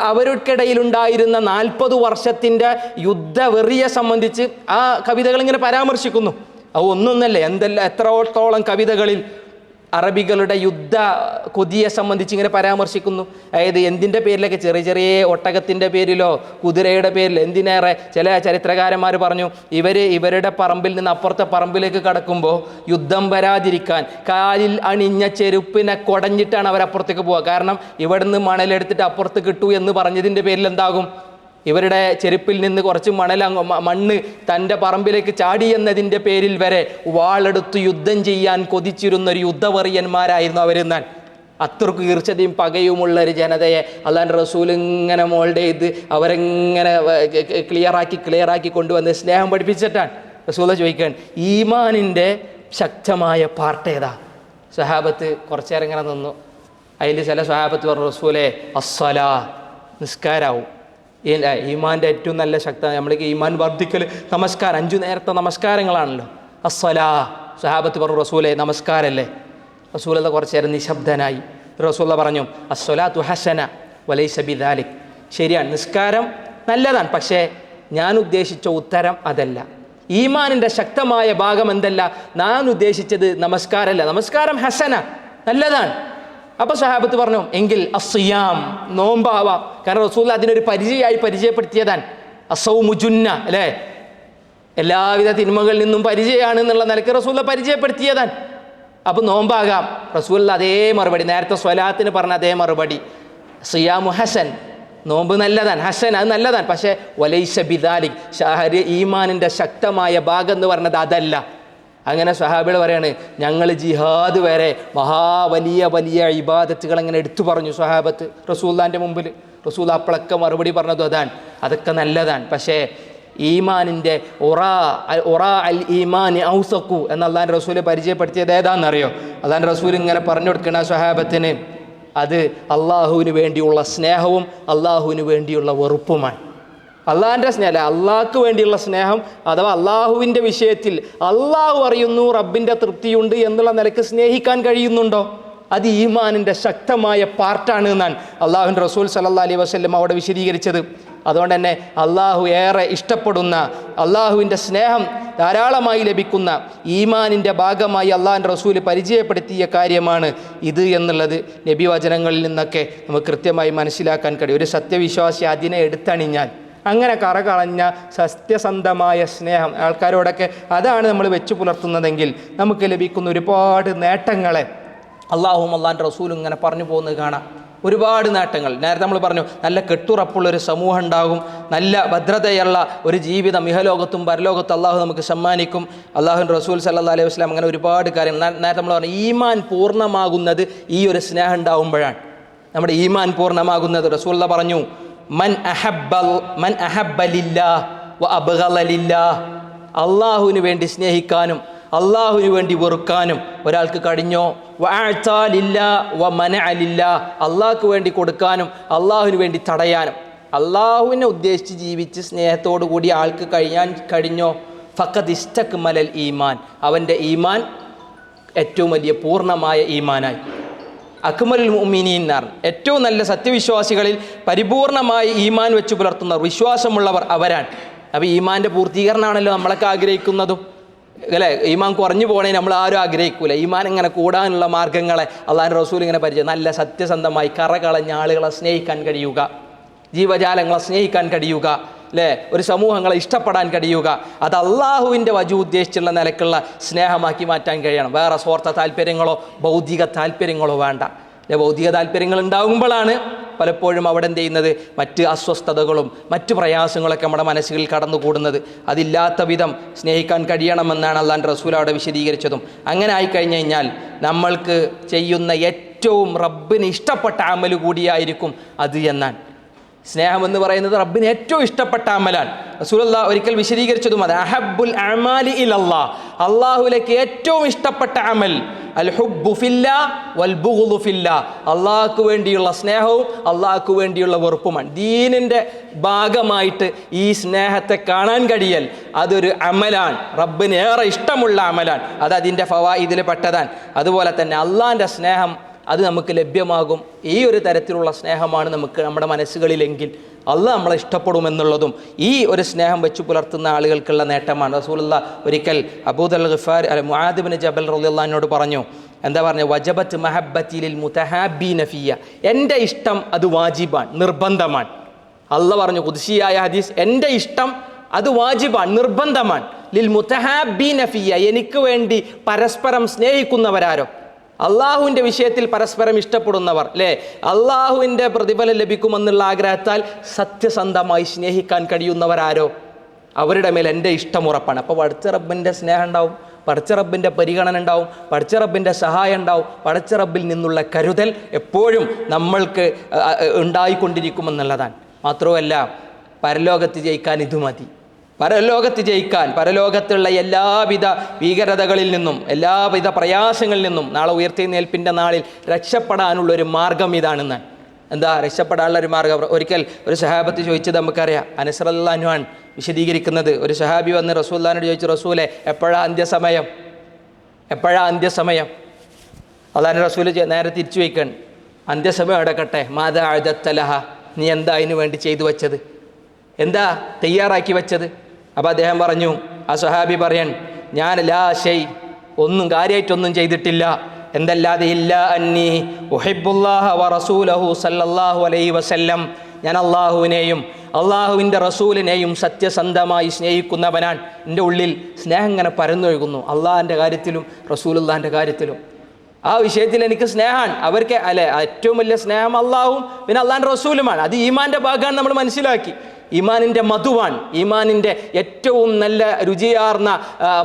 അവർക്കിടയിലുണ്ടായിരുന്ന 40 വർഷത്തിൻ്റെ യുദ്ധവെറിയെ സംബന്ധിച്ച് ആ കവിതകൾ ഇങ്ങനെ പരാമർശിക്കുന്നു. അത് ഒന്നൊന്നല്ലേ, എത്രത്തോളം കവിതകളിൽ അറബികളുടെ യുദ്ധ കൊതിയെ സംബന്ധിച്ച് ഇങ്ങനെ പരാമർശിക്കുന്നു. അതായത് എന്തിൻ്റെ പേരിലൊക്കെ, ചെറിയ ഒട്ടകത്തിൻ്റെ പേരിലോ കുതിരയുടെ പേരിലോ, എന്തിനേറെ ചില ചരിത്രകാരന്മാർ പറഞ്ഞു, ഇവരുടെ പറമ്പിൽ നിന്ന് അപ്പുറത്തെ പറമ്പിലേക്ക് കടക്കുമ്പോൾ യുദ്ധം വരാതിരിക്കാൻ കാലിൽ അണിഞ്ഞ ചെരുപ്പിനെ കുടഞ്ഞിട്ടാണ് അവരപ്പുറത്തേക്ക് പോവുക. കാരണം ഇവിടുന്ന് മണലെടുത്തിട്ട് അപ്പുറത്ത് കിട്ടൂ എന്ന് പറഞ്ഞതിൻ്റെ പേരിൽ എന്താകും, ഇവരുടെ ചെരുപ്പിൽ നിന്ന് കുറച്ച് മണ്ണ് തൻ്റെ പറമ്പിലേക്ക് ചാടി എന്നതിൻ്റെ പേരിൽ വരെ വാളെടുത്ത് യുദ്ധം ചെയ്യാൻ കൊതിച്ചിരുന്നൊരു യുദ്ധവെറിയന്മാരായിരുന്നു അവരെന്നാൽ. അത്രക്ക് ഈർച്ചതയും പകയുമുള്ള ഒരു ജനതയെ അല്ലാഹുവിൻ്റെ റസൂൽ ഇങ്ങനെ മോൾഡ് ചെയ്ത് അവരെങ്ങനെ ക്ലിയറാക്കി കൊണ്ടുവന്ന് സ്നേഹം പഠിപ്പിച്ചിട്ടാണ്. റസൂൽ ചോദിക്കാൻ, ഈമാനിൻ്റെ ശക്തമായ പാർട്ട് ഏതാ? സ്വഹാബത്ത് കുറച്ചേരം ഇങ്ങനെ നിന്നു. അതിൽ ചില സ്വഹാബത്ത് പറഞ്ഞു, റസൂലേ അസ്സലാ, നിസ്കാരാവും. ഈമാൻ്റെ ഏറ്റവും നല്ല ശക്തി നമ്മൾക്ക് ഈമാൻ വർദ്ധിക്കൽ നമസ്കാരം, 5 നേരത്തെ നമസ്കാരങ്ങളാണല്ലോ. അസ്സലാ, സ്വഹാബത്ത് പറഞ്ഞു, റസൂലേ നമസ്കാരല്ലേ? റസൂലുള്ള കുറച്ച് നേരം നിശബ്ദനായി. റസൂലുള്ള പറഞ്ഞു, അസ്സലാത്തു ഹസന വലൈസ ബിദാലിക്, ശരിയാണ്, നിസ്കാരം നല്ലതാണ്, പക്ഷേ ഞാൻ ഉദ്ദേശിച്ച ഉത്തരം അതല്ല. ഈമാനിൻ്റെ ശക്തമായ ഭാഗം എന്തല്ല, ഞാൻ ഉദ്ദേശിച്ചത് നമസ്കാരമല്ല. നമസ്കാരം ഹസന, നല്ലതാണ്. അപ്പോൾ സഹാബത്ത് പറഞ്ഞു, എങ്കിൽ അസ്സിയാം, നോമ്പാവാം. കാരണം റസൂൽ അതിനൊരു പരിചയപ്പെടുത്തിയതാണ്. അസൗമു ജുന്ന അല്ലേ, എല്ലാവിധ തിന്മകളിൽ നിന്നും പരിചയമാണ് എന്നുള്ള നിലയ്ക്ക് റസൂൽ പരിചയപ്പെടുത്തിയതാണ്. അപ്പോൾ നോമ്പാകാം. റസൂൽ അതേ മറുപടി, നേരത്തെ സ്വലാത്തിന് പറഞ്ഞ അതേ മറുപടി, സിയാമു ഹസൻ, നോമ്പ് നല്ലതാണ്, ഹസൻ അത് നല്ലതാണ്, പക്ഷേ വലൈസ ബിദാലിക്, ഈമാനിൻ്റെ ശക്തമായ ഭാഗം എന്ന് പറഞ്ഞത് അതല്ല. അങ്ങനെ സ്വഹാബികൾ പറയാണ്, ഞങ്ങൾ ജിഹാദ് വരെ വലിയ ഇബാദത്തുകൾ അങ്ങനെ എടുത്തു പറഞ്ഞു സ്വഹാബത്ത് റസൂലുള്ളാഹിൻ്റെ മുമ്പിൽ. റസൂൽ അപ്പോഴൊക്കെ മറുപടി പറഞ്ഞതും അതാണ്, അതൊക്കെ നല്ലതാണ്, പക്ഷേ ഈമാനിൻ്റെ ഒറാ അൽ ഈമാൻ ഔസഖു എന്ന് അള്ളാഹിൻ്റെ റസൂൽ പരിചയപ്പെടുത്തിയത് ഏതാണെന്നറിയോ? അള്ളാഹിൻ്റെ റസൂൽ ഇങ്ങനെ പറഞ്ഞു കൊടുക്കുന്ന സ്വഹാബത്തിന്, അത് അള്ളാഹുവിന് വേണ്ടിയുള്ള സ്നേഹവും അള്ളാഹുവിന് വേണ്ടിയുള്ള വെറുപ്പുമാണ്. അള്ളാഹിൻ്റെ സ്നേഹം, അള്ളാഹ്ക്ക് വേണ്ടിയുള്ള സ്നേഹം, അഥവാ അള്ളാഹുവിൻ്റെ വിഷയത്തിൽ അള്ളാഹു അറിയുന്നു റബ്ബിൻ്റെ തൃപ്തിയുണ്ട് എന്നുള്ള നിലയ്ക്ക് സ്നേഹിക്കാൻ കഴിയുന്നുണ്ടോ? അത് ഈമാനിൻ്റെ ശക്തമായ പാർട്ടാണ് എന്നാണ് അള്ളാഹുവിൻ്റെ റസൂൽ സല്ലല്ലാഹു അലൈഹി വസല്ലം അവിടെ വിശദീകരിച്ചത്. അതുകൊണ്ട് തന്നെ അള്ളാഹു ഏറെ ഇഷ്ടപ്പെടുന്ന, അള്ളാഹുവിൻ്റെ സ്നേഹം ധാരാളമായി ലഭിക്കുന്ന ഈമാനിൻ്റെ ഭാഗമായി അള്ളാഹുവിൻ്റെ റസൂൽ പരിചയപ്പെടുത്തിയ കാര്യമാണ് ഇത് എന്നുള്ളത് നബി വചനങ്ങളിൽ നിന്നൊക്കെ നമുക്ക് കൃത്യമായി മനസ്സിലാക്കാൻ കഴിയും. ഒരു സത്യവിശ്വാസി അതിനെ എടുത്തണിഞ്ഞാൽ, അങ്ങനെ കറകളഞ്ഞ സത്യസന്ധമായ സ്നേഹം ആൾക്കാരോടൊക്കെ അതാണ് നമ്മൾ വെച്ച് പുലർത്തുന്നതെങ്കിൽ നമുക്ക് ലഭിക്കുന്ന ഒരുപാട് നേട്ടങ്ങളെ അള്ളാഹും അള്ളാഹിൻ്റെ റസൂലും ഇങ്ങനെ പറഞ്ഞു പോകുന്നത് കാണാം. ഒരുപാട് നേട്ടങ്ങൾ. നേരത്തെ നമ്മൾ പറഞ്ഞു, നല്ല കെട്ടുറപ്പുള്ളൊരു സമൂഹം ഉണ്ടാകും, നല്ല ഭദ്രതയുള്ള ഒരു ജീവിതം ഇഹലോകത്തും പരലോകത്തും അള്ളാഹു നമുക്ക് സമ്മാനിക്കും. അള്ളാഹുവിൻ്റെ റസൂൽ സല്ലല്ലാഹു അലൈഹി വസല്ലം അങ്ങനെ ഒരുപാട് കാര്യങ്ങൾ. നേരത്തെ നമ്മൾ പറഞ്ഞു, ഈമാൻ പൂർണ്ണമാകുന്നത് ഈ ഒരു സ്നേഹം ഉണ്ടാകുമ്പോഴാണ്. നമ്മുടെ ഈമാൻ പൂർണ്ണമാകുന്നത് റസൂൽ പറഞ്ഞു, മൻ അഹബ്ബ ലില്ലാഹ് വ അബ്ഗള ലില്ലാഹ്. അള്ളാഹുവിന് വേണ്ടി സ്നേഹിക്കാനും അള്ളാഹുവിന് വേണ്ടി വെറുക്കാനും ഒരാൾക്ക് കഴിഞ്ഞോ, വഅഅതാ ലില്ലാഹ് വ മനഅ ലില്ലാഹ്. അള്ളാഹ്ക്ക് വേണ്ടി കൊടുക്കാനും അള്ളാഹുവിന് വേണ്ടി തടയാനും, അള്ളാഹുവിനെ ഉദ്ദേശിച്ച് ജീവിച്ച് സ്നേഹത്തോടു കൂടി ആൾക്ക് കഴിഞ്ഞോ, ഫഖദ് ഇസ്തക്മലൽ ഈമാൻ. അവൻ്റെ ഈമാൻ ഏറ്റവും വലിയ പൂർണ്ണമായ ഈമാനായി. അക്മലുൽ മുഅ്മിനീൻ എന്നാണ് ഏറ്റവും നല്ല സത്യവിശ്വാസികളിൽ പരിപൂർണമായി ഈമാൻ വെച്ച് പുലർത്തുന്നവർ, വിശ്വാസമുള്ളവർ അവരാണ്. അപ്പോൾ ഈമാൻ്റെ പൂർത്തീകരണമാണല്ലോ നമ്മളൊക്കെ ആഗ്രഹിക്കുന്നതും, അല്ലേ? ഈമാൻ കുറഞ്ഞു പോകണേ നമ്മൾ ആരും ആഗ്രഹിക്കൂല. ഈമാൻ ഇങ്ങനെ കൂടാനുള്ള മാർഗ്ഗങ്ങളെ അള്ളാഹുവിൻ്റെ റസൂൽ ഇങ്ങനെ പരിചയം. നല്ല സത്യസന്ധമായി കറകളഞ്ഞ ആളുകളെ സ്നേഹിക്കാൻ കഴിയുക, ജീവജാലങ്ങളെ സ്നേഹിക്കാൻ കഴിയുക, അല്ലേ? ഒരു സമൂഹങ്ങളെ ഇഷ്ടപ്പെടാൻ കഴിയുക. അത് അള്ളാഹുവിൻ്റെ വജു ഉദ്ദേശിച്ചുള്ള നിലക്കുള്ള സ്നേഹമാക്കി മാറ്റാൻ കഴിയണം. വേറെ സ്വാർത്ഥ താല്പര്യങ്ങളോ ഭൗതിക താല്പര്യങ്ങളോ വേണ്ട. ഭൗതിക താല്പര്യങ്ങൾ ഉണ്ടാകുമ്പോഴാണ് പലപ്പോഴും അവിടെ എന്ത് ചെയ്യുന്നത്, മറ്റ് അസ്വസ്ഥതകളും മറ്റ് പ്രയാസങ്ങളൊക്കെ നമ്മുടെ മനസ്സുകളിൽ കടന്നുകൂടുന്നത്. അതില്ലാത്ത വിധം സ്നേഹിക്കാൻ കഴിയണമെന്നാണ് അള്ളാഹുവിൻ്റെ റസൂൽ അവിടെ വിശദീകരിച്ചതും. അങ്ങനെ ആയിക്കഴിഞ്ഞു കഴിഞ്ഞാൽ നമ്മൾക്ക് ചെയ്യുന്ന ഏറ്റവും റബ്ബിന് ഇഷ്ടപ്പെട്ട അമല് കൂടിയായിരിക്കും അത് എന്നാണ്. സ്നേഹമെന്ന് പറയുന്നത് റബ്ബിന് ഏറ്റവും ഇഷ്ടപ്പെട്ട അമലാണ്. റസൂലുള്ളാഹി ഒരിക്കൽ വിശദീകരിച്ചതും അത് അഹബ്ബുൽ അഅമാലി ഇലല്ലാഹ്. അള്ളാഹുവിലേക്ക് ഏറ്റവും ഇഷ്ടപ്പെട്ട അമൽ അൽ ഹുബ്ബു ഫില്ലാഹ് വൽ ബുഗ്ളു ഫില്ലാഹ്. അള്ളാഹ്ക്ക് വേണ്ടിയുള്ള സ്നേഹവും അള്ളാഹ്ക്ക് വേണ്ടിയുള്ള വെറുപ്പുമാണ്. ദീനിൻ്റെ ഭാഗമായിട്ട് ഈ സ്നേഹത്തെ കാണാൻ കഴിയൽ അതൊരു അമലാണ്, റബ്ബിന് ഏറെ ഇഷ്ടമുള്ള അമലാണ്. അത് അതിൻ്റെ ഫവായിദിൽ പെട്ടതാണ്. അതുപോലെ തന്നെ അള്ളാഹിൻ്റെ സ്നേഹം അത് നമുക്ക് ലഭ്യമാകും. ഈ ഒരു തരത്തിലുള്ള സ്നേഹമാണ് നമുക്ക് നമ്മുടെ മനസ്സുകളിലെങ്കിൽ അള്ളാഹ് നമ്മളെ ഇഷ്ടപ്പെടുമെന്നുള്ളതും ഈ ഒരു സ്നേഹം വെച്ച് പുലർത്തുന്ന ആളുകൾക്കുള്ള നേട്ടമാണ്. റസൂലുള്ളാഹി ഒരിക്കൽ അബൂദർ ഗിഫാരി മുആദ് ഇബ്നു ജബൽ റളിയല്ലാഹു അൻഹുവിനോട് പറഞ്ഞു, എന്താ പറഞ്ഞു, വജബത്ത് മഹബ്ബത്തി ലിൽ മുതഹാബീന ഫിയ. എൻ്റെ ഇഷ്ടം അത് വാജിബാണ്, നിർബന്ധമാണ്. അള്ളാഹ് പറഞ്ഞു ഖുദ്സിയായ ഹദീസ്, എൻ്റെ ഇഷ്ടം അത് വാജിബാണ്, നിർബന്ധമാണ്. ലിൽ മുതഹാബീന ഫിയ, എനിക്ക് വേണ്ടി പരസ്പരം സ്നേഹിക്കുന്നവരാരോ, അള്ളാഹുവിൻ്റെ വിഷയത്തിൽ പരസ്പരം ഇഷ്ടപ്പെടുന്നവർ, അല്ലേ? അള്ളാഹുവിൻ്റെ പ്രതിഫലം ലഭിക്കുമെന്നുള്ള ആഗ്രഹത്താൽ സത്യസന്ധമായി സ്നേഹിക്കാൻ കഴിയുന്നവരാരോ അവരുടെ മേൽ എൻ്റെ ഇഷ്ടം ഉറപ്പാണ്. അപ്പോൾ പടച്ച റബ്ബിൻ്റെ സ്നേഹം ഉണ്ടാവും, പടച്ച റബ്ബിൻ്റെ പരിഗണന ഉണ്ടാവും, പടച്ച റബ്ബിൻ്റെ സഹായം ഉണ്ടാവും, പടച്ച റബ്ബിൽ നിന്നുള്ള കരുതൽ എപ്പോഴും നമ്മൾക്ക് ഉണ്ടായിക്കൊണ്ടിരിക്കുമെന്നുള്ളതാണ്. മാത്രമല്ല പരലോകത്ത് ജയിക്കാൻ ഇത് മതി. പരലോകത്ത് ജയിക്കാൻ, പരലോകത്തുള്ള എല്ലാവിധ ഭീകരതകളിൽ നിന്നും എല്ലാവിധ പ്രയാസങ്ങളിൽ നിന്നും നാളെ ഉയർത്തെഴുന്നേൽപ്പിൻ്റെ നാളിൽ രക്ഷപ്പെടാനുള്ളൊരു മാർഗം ഇതാണെന്നാണ്. എന്താ രക്ഷപ്പെടാനുള്ളൊരു മാർഗം? ഒരിക്കൽ ഒരു സഹാബത്ത് ചോദിച്ചത് നമുക്കറിയാം, അനസ് റളിയല്ലാഹു അൻഹു ആണ് വിശദീകരിക്കുന്നത്. ഒരു സഹാബി വന്ന് റസൂലുള്ളാഹിനോട് ചോദിച്ചു, റസൂലെ എപ്പോഴാ അന്ത്യസമയം, എപ്പോഴാ അന്ത്യസമയം? അല്ലാഹുവിൻ്റെ റസൂൽ നേരെ തിരിച്ചു വയ്ക്കാൻ, അന്ത്യസമയം എടുക്കട്ടെ, മാദാ അഅദത്ത ലഹ, നീ എന്താ അതിനു വേണ്ടി ചെയ്തു വെച്ചത്, എന്താ തയ്യാറാക്കി വെച്ചത്? അപ്പോൾ അദ്ദേഹം പറഞ്ഞു, ആ സ്വഹാബി പറയാൻ, ഞാൻ ലാ ഷൈ, ഒന്നും കാര്യമായിട്ടൊന്നും ചെയ്തിട്ടില്ല, എന്തല്ലാതെ ഇല്ല അന്നി ഉഹിബ്ബുല്ലാഹ വ റസൂലഹു സല്ലല്ലാഹു അലൈഹി വസല്ലം, ഞാൻ അള്ളാഹുവിനെയും അള്ളാഹുവിൻ്റെ റസൂലിനെയും സത്യസന്ധമായി സ്നേഹിക്കുന്നവനാണ്. എൻ്റെ ഉള്ളിൽ സ്നേഹം ഇങ്ങനെ പരന്നൊഴുകുന്നു അള്ളാഹിൻ്റെ കാര്യത്തിലും റസൂലുള്ളാഹിൻ്റെ കാര്യത്തിലും. ആ വിഷയത്തിൽ എനിക്ക് സ്നേഹമാണ്. അവർക്ക് അല്ലെ ഏറ്റവും വലിയ സ്നേഹം അള്ളാഹും പിന്നെ അള്ളാഹിൻ്റെ റസൂലുമാണ്. അത് ഈമാൻ്റെ ഭാഗമാണ്, നമ്മൾ മനസ്സിലാക്കി. ഈമാനിൻ്റെ മധുവാണ്, ഈമാനിൻ്റെ ഏറ്റവും നല്ല രുചിയാർന്ന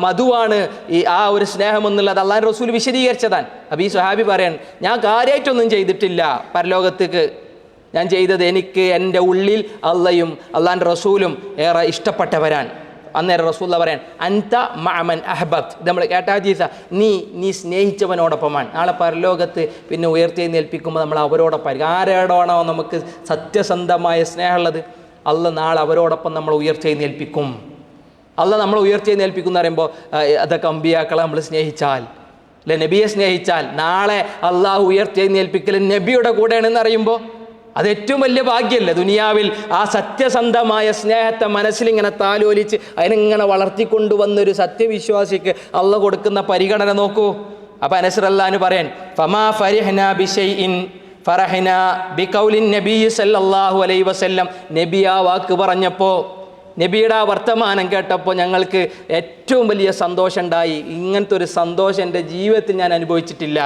മധുവാണ് ആ ഒരു സ്നേഹം എന്നുള്ളത് അള്ളാഹിൻ്റെ റസൂൽ വിശദീകരിച്ചതാണ്. അപ്പോൾ ഈ സ്വഹാബി പറയാൻ, ഞാൻ കാര്യമായിട്ടൊന്നും ചെയ്തിട്ടില്ല പരലോകത്തേക്ക്, ഞാൻ ചെയ്തത് എനിക്ക് എൻ്റെ ഉള്ളിൽ അള്ളയും അള്ളാഹിൻ്റെ റസൂലും ഏറെ ഇഷ്ടപ്പെട്ടവരാണ്. അന്നേരം റസൂലുള്ളാഹി പറയാൻ, അൻത മഅമൻ അഹ്ബബ്ത്, ഇത് നമ്മൾ കേട്ട ഹദീസാ, നീ സ്നേഹിച്ചവനോടൊപ്പമാണ്. നാളെ പരലോകത്ത് പിന്നെ ഉയർത്തെഴുന്നേൽപ്പിക്കുമ്പോൾ നമ്മൾ അവരോടൊപ്പം, ആരോടാണോ നമുക്ക് സത്യസന്ധമായ സ്നേഹമുള്ളത്, അള്ളാഹ് നാളെ അവരോടൊപ്പം നമ്മൾ ഉയർത്തെഴുന്നേൽപ്പിക്കും. അള്ളാഹ് നമ്മൾ ഉയർത്തെഴുന്നേൽപ്പിക്കും എന്ന് പറയുമ്പോൾ അതൊക്കെ അമ്പിയാക്കളെ നമ്മൾ സ്നേഹിച്ചാൽ, അല്ലെ? നബിയെ സ്നേഹിച്ചാൽ നാളെ അള്ളാഹു ഉയർത്തെഴുന്നേൽപ്പിക്കൽ നബിയുടെ കൂടെയാണെന്ന് അറിയുമ്പോൾ അത് ഏറ്റവും വലിയ ഭാഗ്യമല്ലേ? ദുനിയാവിൽ ആ സത്യസന്ധമായ സ്നേഹത്തെ മനസ്സിലിങ്ങനെ താലോലിച്ച് അതിനെങ്ങനെ വളർത്തിക്കൊണ്ടുവന്നൊരു സത്യവിശ്വാസിക്ക് അള്ളാഹ് കൊടുക്കുന്ന പരിഗണന നോക്കൂ. അപ്പം അനസ് റളിയല്ലാഹു പറയാൻ ഫമാ ഫരിഹ്നാ ബിശൈഇൻ ഫറഹ്നാ ബിഖൗലിൻ നബി സല്ലല്ലാഹു അലൈഹി വസല്ലം. നബി ആ വാക്ക് പറഞ്ഞപ്പോൾ, നബിയുടെ ആ വർത്തമാനം കേട്ടപ്പോൾ ഞങ്ങൾക്ക് ഏറ്റവും വലിയ സന്തോഷം ഉണ്ടായി. ഇങ്ങനത്തെ ഒരു സന്തോഷം എൻ്റെ ജീവിതത്തിൽ ഞാൻ അനുഭവിച്ചിട്ടില്ല.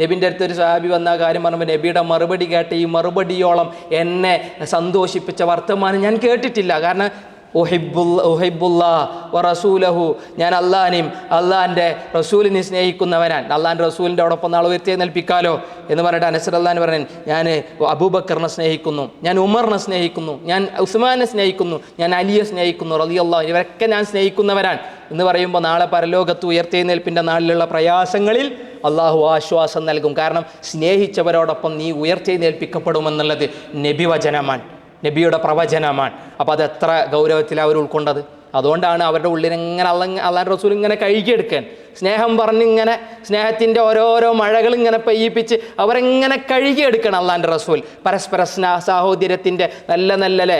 നബിൻ്റെ അടുത്ത് ഒരു സഹാബി വന്ന കാര്യം പറഞ്ഞപ്പോൾ നബിയുടെ മറുപടി കേട്ട് ഈ മറുപടിയോളം എന്നെ സന്തോഷിപ്പിച്ച വർത്തമാനം ഞാൻ കേട്ടിട്ടില്ല. കാരണം ഉഹിബ്ബുല്ലാ വ റസൂലഹു, ഞാൻ അള്ളാഹിനെയും അള്ളാഹിൻ്റെ റസൂലിനെയും സ്നേഹിക്കുന്നവനാണ്. അള്ളാഹിൻ്റെ റസൂലിൻ്റെ അവിടെ നാളെ ഉയർത്തെഴുന്നേൽപ്പിക്കാലോ എന്ന് പറഞ്ഞിട്ട് അനസ് റളിയല്ലാഹു അൻഹു പറഞ്ഞു, ഞാൻ അബൂബക്കറിനെ സ്നേഹിക്കുന്നു, ഞാൻ ഉമറിനെ സ്നേഹിക്കുന്നു, ഞാൻ ഉസ്മാനെ സ്നേഹിക്കുന്നു, ഞാൻ അലിയെ സ്നേഹിക്കുന്നു റളിയല്ലാഹു, ഇവരൊക്കെ ഞാൻ സ്നേഹിക്കുന്നവരാണ് എന്ന് പറയുമ്പോൾ നാളെ പരലോകത്ത് ഉയർത്തെഴുന്നേൽപ്പിൻ്റെ നാളിലുള്ള പ്രയാസങ്ങളിൽ അള്ളാഹു ആശ്വാസം നൽകും. കാരണം സ്നേഹിച്ചവരോടൊപ്പം നീ ഉയർത്തെഴുന്നേൽപ്പിക്കപ്പെടുമെന്നുള്ളത് നബി വചനമാണ്, നബിയുടെ പ്രവചനമാണ്. അപ്പോൾ അത് എത്ര ഗൗരവത്തിലാണ് അവർ ഉൾക്കൊണ്ടത്. അതുകൊണ്ടാണ് അവരുടെ ഉള്ളിലിങ്ങനെ അള്ളാഹുവിൻ്റെ റസൂൽ ഇങ്ങനെ കഴുകിയെടുക്കാൻ, സ്നേഹം പറഞ്ഞിങ്ങനെ സ്നേഹത്തിൻ്റെ ഓരോരോ മഴകൾ ഇങ്ങനെ പെയ്യിപ്പിച്ച് അവരെങ്ങനെ കഴുകിയെടുക്കണം. അള്ളാഹിൻ്റെ റസൂൽ പരസ്പര സാഹോദര്യത്തിൻ്റെ നല്ല നല്ല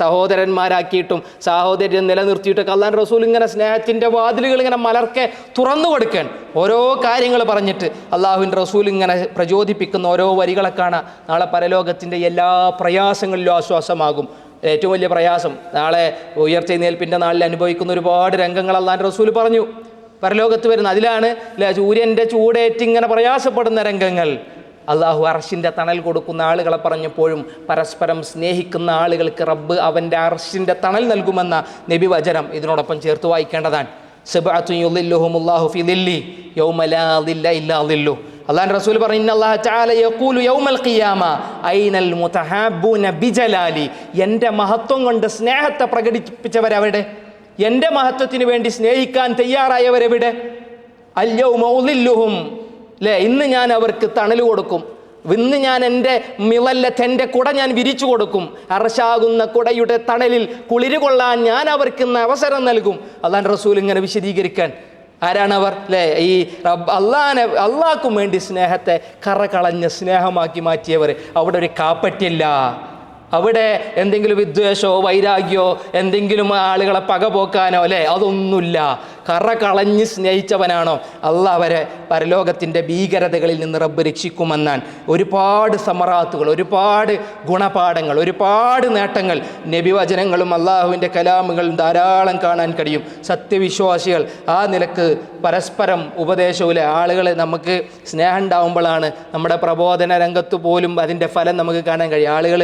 സഹോദരന്മാരാക്കിയിട്ടും സാഹോദര്യം നിലനിർത്തിയിട്ടൊക്കെ അള്ളാഹിൻ്റെ റസൂൽ ഇങ്ങനെ സ്നേഹത്തിൻ്റെ വാതിലുകൾ ഇങ്ങനെ മലർക്കെ തുറന്നു കൊടുക്കാൻ ഓരോ കാര്യങ്ങൾ പറഞ്ഞിട്ട് അള്ളാഹുവിൻ്റെ റസൂൽ ഇങ്ങനെ പ്രചോദിപ്പിക്കുന്ന ഓരോ വരികളെ കാണാം. നാളെ പരലോകത്തിൻ്റെ എല്ലാ പ്രയാസങ്ങളിലും ആശ്വാസമാകും. ഏറ്റവും വലിയ പ്രയാസം നാളെ ഉയർത്തെഴുന്നേൽപ്പിൻ്റെ നാളിൽ അനുഭവിക്കുന്ന ഒരുപാട് രംഗങ്ങൾ അള്ളാഹിൻ്റെ റസൂൽ പറഞ്ഞു പരലോകത്ത് വരുന്ന. അതിലാണ് സൂര്യൻ്റെ ചൂടേറ്റിങ്ങനെ പ്രയാസപ്പെടുന്ന രംഗങ്ങൾ. അള്ളാഹു അർശിൻ്റെ തണൽ കൊടുക്കുന്ന ആളുകളെ പറഞ്ഞപ്പോഴും പരസ്പരം സ്നേഹിക്കുന്ന ആളുകൾക്ക് റബ്ബ് അവൻ്റെ അർശിൻ്റെ തണൽ നൽകുമെന്ന നബി വചനം ഇതിനോടൊപ്പം ചേർത്ത് വായിക്കേണ്ടതാണ്. സബ്അത്തുൻ യുളില്ലുഹുമുല്ലാഹു ഫി ദില്ലി യൗമ ലാ ദില്ല ഇല്ലാ ദില്ലു. അല്ലാഹുവിൻ്റെ റസൂൽ പറഞ്ഞു, ഇന്നല്ലാഹ തആല യഖൂലു യൗമൽ ഖിയാമ ഐനൽ മുതഹാബ്ബൂന ബിജലാലി. എൻ്റെ മഹത്വം കൊണ്ട് സ്നേഹത്തെ പ്രകടിപ്പിച്ചവരവിടെ, എൻ്റെ മഹത്വത്തിന് വേണ്ടി സ്നേഹിക്കാൻ തയ്യാറായവരെവിടെ? അൽ യൗമ ഉളില്ലുഹും, അല്ലേ? ഇന്ന് ഞാൻ അവർക്ക് തണൽ കൊടുക്കും, ഇന്ന് ഞാൻ എൻ്റെ മിളല്ലത്തെ കുട ഞാൻ വിരിച്ചു കൊടുക്കും, അർശാകുന്ന കുടയുടെ തണലിൽ കുളിര് കൊള്ളാൻ ഞാൻ അവർക്ക് ഇന്ന് അവസരം നൽകും. അല്ലാഹുവിൻ്റെ റസൂൽ ഇങ്ങനെ വിശദീകരിക്കാൻ, ആരാണവർ? അല്ലേ? ഈ അള്ളാഹ്ക്കും വേണ്ടി സ്നേഹത്തെ കറകളഞ്ഞ സ്നേഹമാക്കി മാറ്റിയവർ. അവിടെ ഒരു കാപ്പറ്റില്ല, അവിടെ എന്തെങ്കിലും വിദ്വേഷമോ വൈരാഗ്യമോ എന്തെങ്കിലും ആളുകളെ പകപോക്കാനോ അല്ലേ, അതൊന്നുമില്ല. കറ കളഞ്ഞ് സ്നേഹിച്ചവനാണോ അള്ളാഹ് അവരെ പരലോകത്തിൻ്റെ ഭീകരതകളിൽ നിന്ന് റബ്ബ് രക്ഷിക്കുമെന്നാണ്. ഒരുപാട് സമറാത്തുകൾ, ഒരുപാട് ഗുണപാഠങ്ങൾ, ഒരുപാട് നേട്ടങ്ങൾ നബിവചനങ്ങളും അള്ളാഹുവിൻ്റെ കലാമുകളും ധാരാളം കാണാൻ കഴിയും. സത്യവിശ്വാസികൾ ആ നിലക്ക് പരസ്പരം ഉപദേശവും ആളുകൾ നമുക്ക് സ്നേഹം ഉണ്ടാവുമ്പോഴാണ് നമ്മുടെ പ്രബോധന രംഗത്ത് പോലും അതിൻ്റെ ഫലം നമുക്ക് കാണാൻ കഴിയും. ആളുകൾ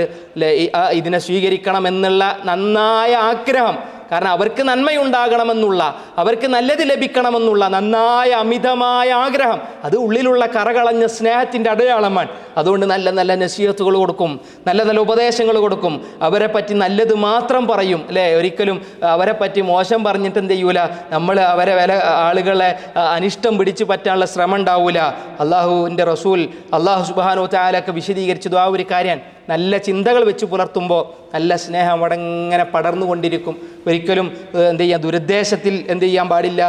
ഇതിനെ സ്വീകരിക്കണം എന്നുള്ള നന്നായ ആഗ്രഹം, കാരണം അവർക്ക് നന്മയുണ്ടാകണമെന്നുള്ള, അവർക്ക് നല്ലത് ലഭിക്കണമെന്നുള്ള നന്നായ അമിതമായ ആഗ്രഹം, അത് ഉള്ളിലുള്ള കറകളഞ്ഞ സ്നേഹത്തിൻ്റെ അടയാളമാണ്. അതുകൊണ്ട് നല്ല നല്ല നസീഹത്തുകൾ കൊടുക്കും, നല്ല നല്ല ഉപദേശങ്ങൾ കൊടുക്കും, അവരെ പറ്റി നല്ലത് മാത്രം പറയും, അല്ലേ? ഒരിക്കലും അവരെ പറ്റി മോശം പറഞ്ഞിട്ട് എന്ത് ചെയ്യൂല, നമ്മൾ അവരെ ആളുകളെ അനിഷ്ടം പിടിച്ചു പറ്റാനുള്ള ശ്രമം ഉണ്ടാവൂല. അള്ളാഹുവിൻ്റെ റസൂൽ അള്ളാഹു സുബ്ഹാനഹു വ തആലയൊക്കെ വിശദീകരിച്ചത് ആ ഒരു കാര്യമാണ്. നല്ല ചിന്തകൾ വെച്ച് പുലർത്തുമ്പോൾ നല്ല സ്നേഹം അവിടെ ഇങ്ങനെ പടർന്നുകൊണ്ടിരിക്കും. ഒരിക്കലും എന്ത് ചെയ്യാം, ദുരുദ്ദേശത്തിൽ എന്ത് ചെയ്യാൻ പാടില്ല,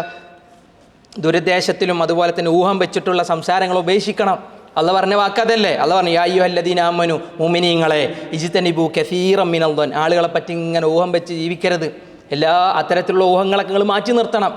ദുരുദ്ദേശത്തിലും അതുപോലെ തന്നെ ഊഹം വെച്ചിട്ടുള്ള സംസാരങ്ങൾ ഉപേക്ഷിക്കണം. അള്ളാഹ് പറഞ്ഞ വാക്കതല്ലേ. അള്ളാഹ് പറഞ്ഞു, യാ അയ്യുഹല്ലദീന ആമനു, മുഅ്മിനീങ്ങളെ, ഇജ്തനിബു കസീറൻ മിനൽ ദൻ, ആളുകളെ പറ്റി ഇങ്ങനെ ഊഹം വെച്ച് ജീവിക്കരുത്. എല്ലാ അത്തരത്തിലുള്ള ഊഹങ്ങളൊക്കെ നിങ്ങൾ മാറ്റി നിർത്തണം.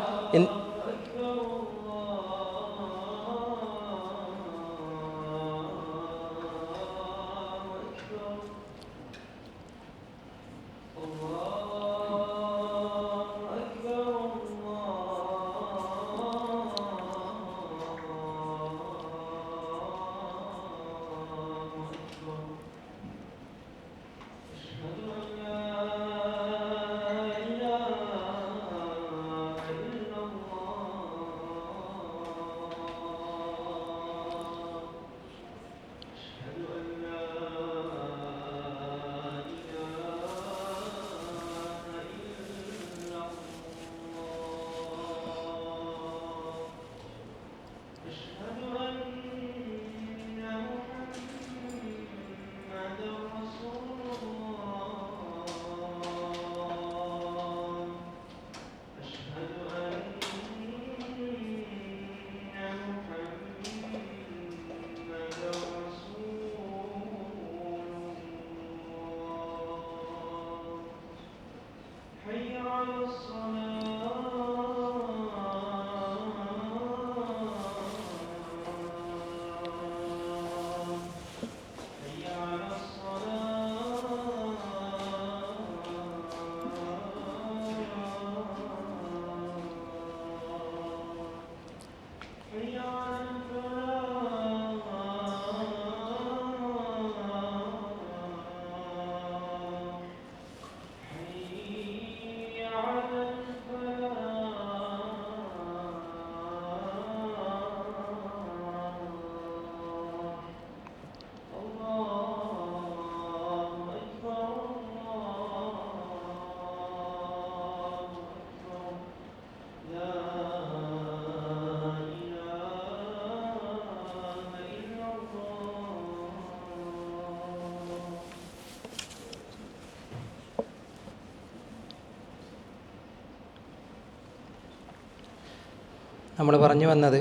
നമ്മൾ പറഞ്ഞു വന്നത്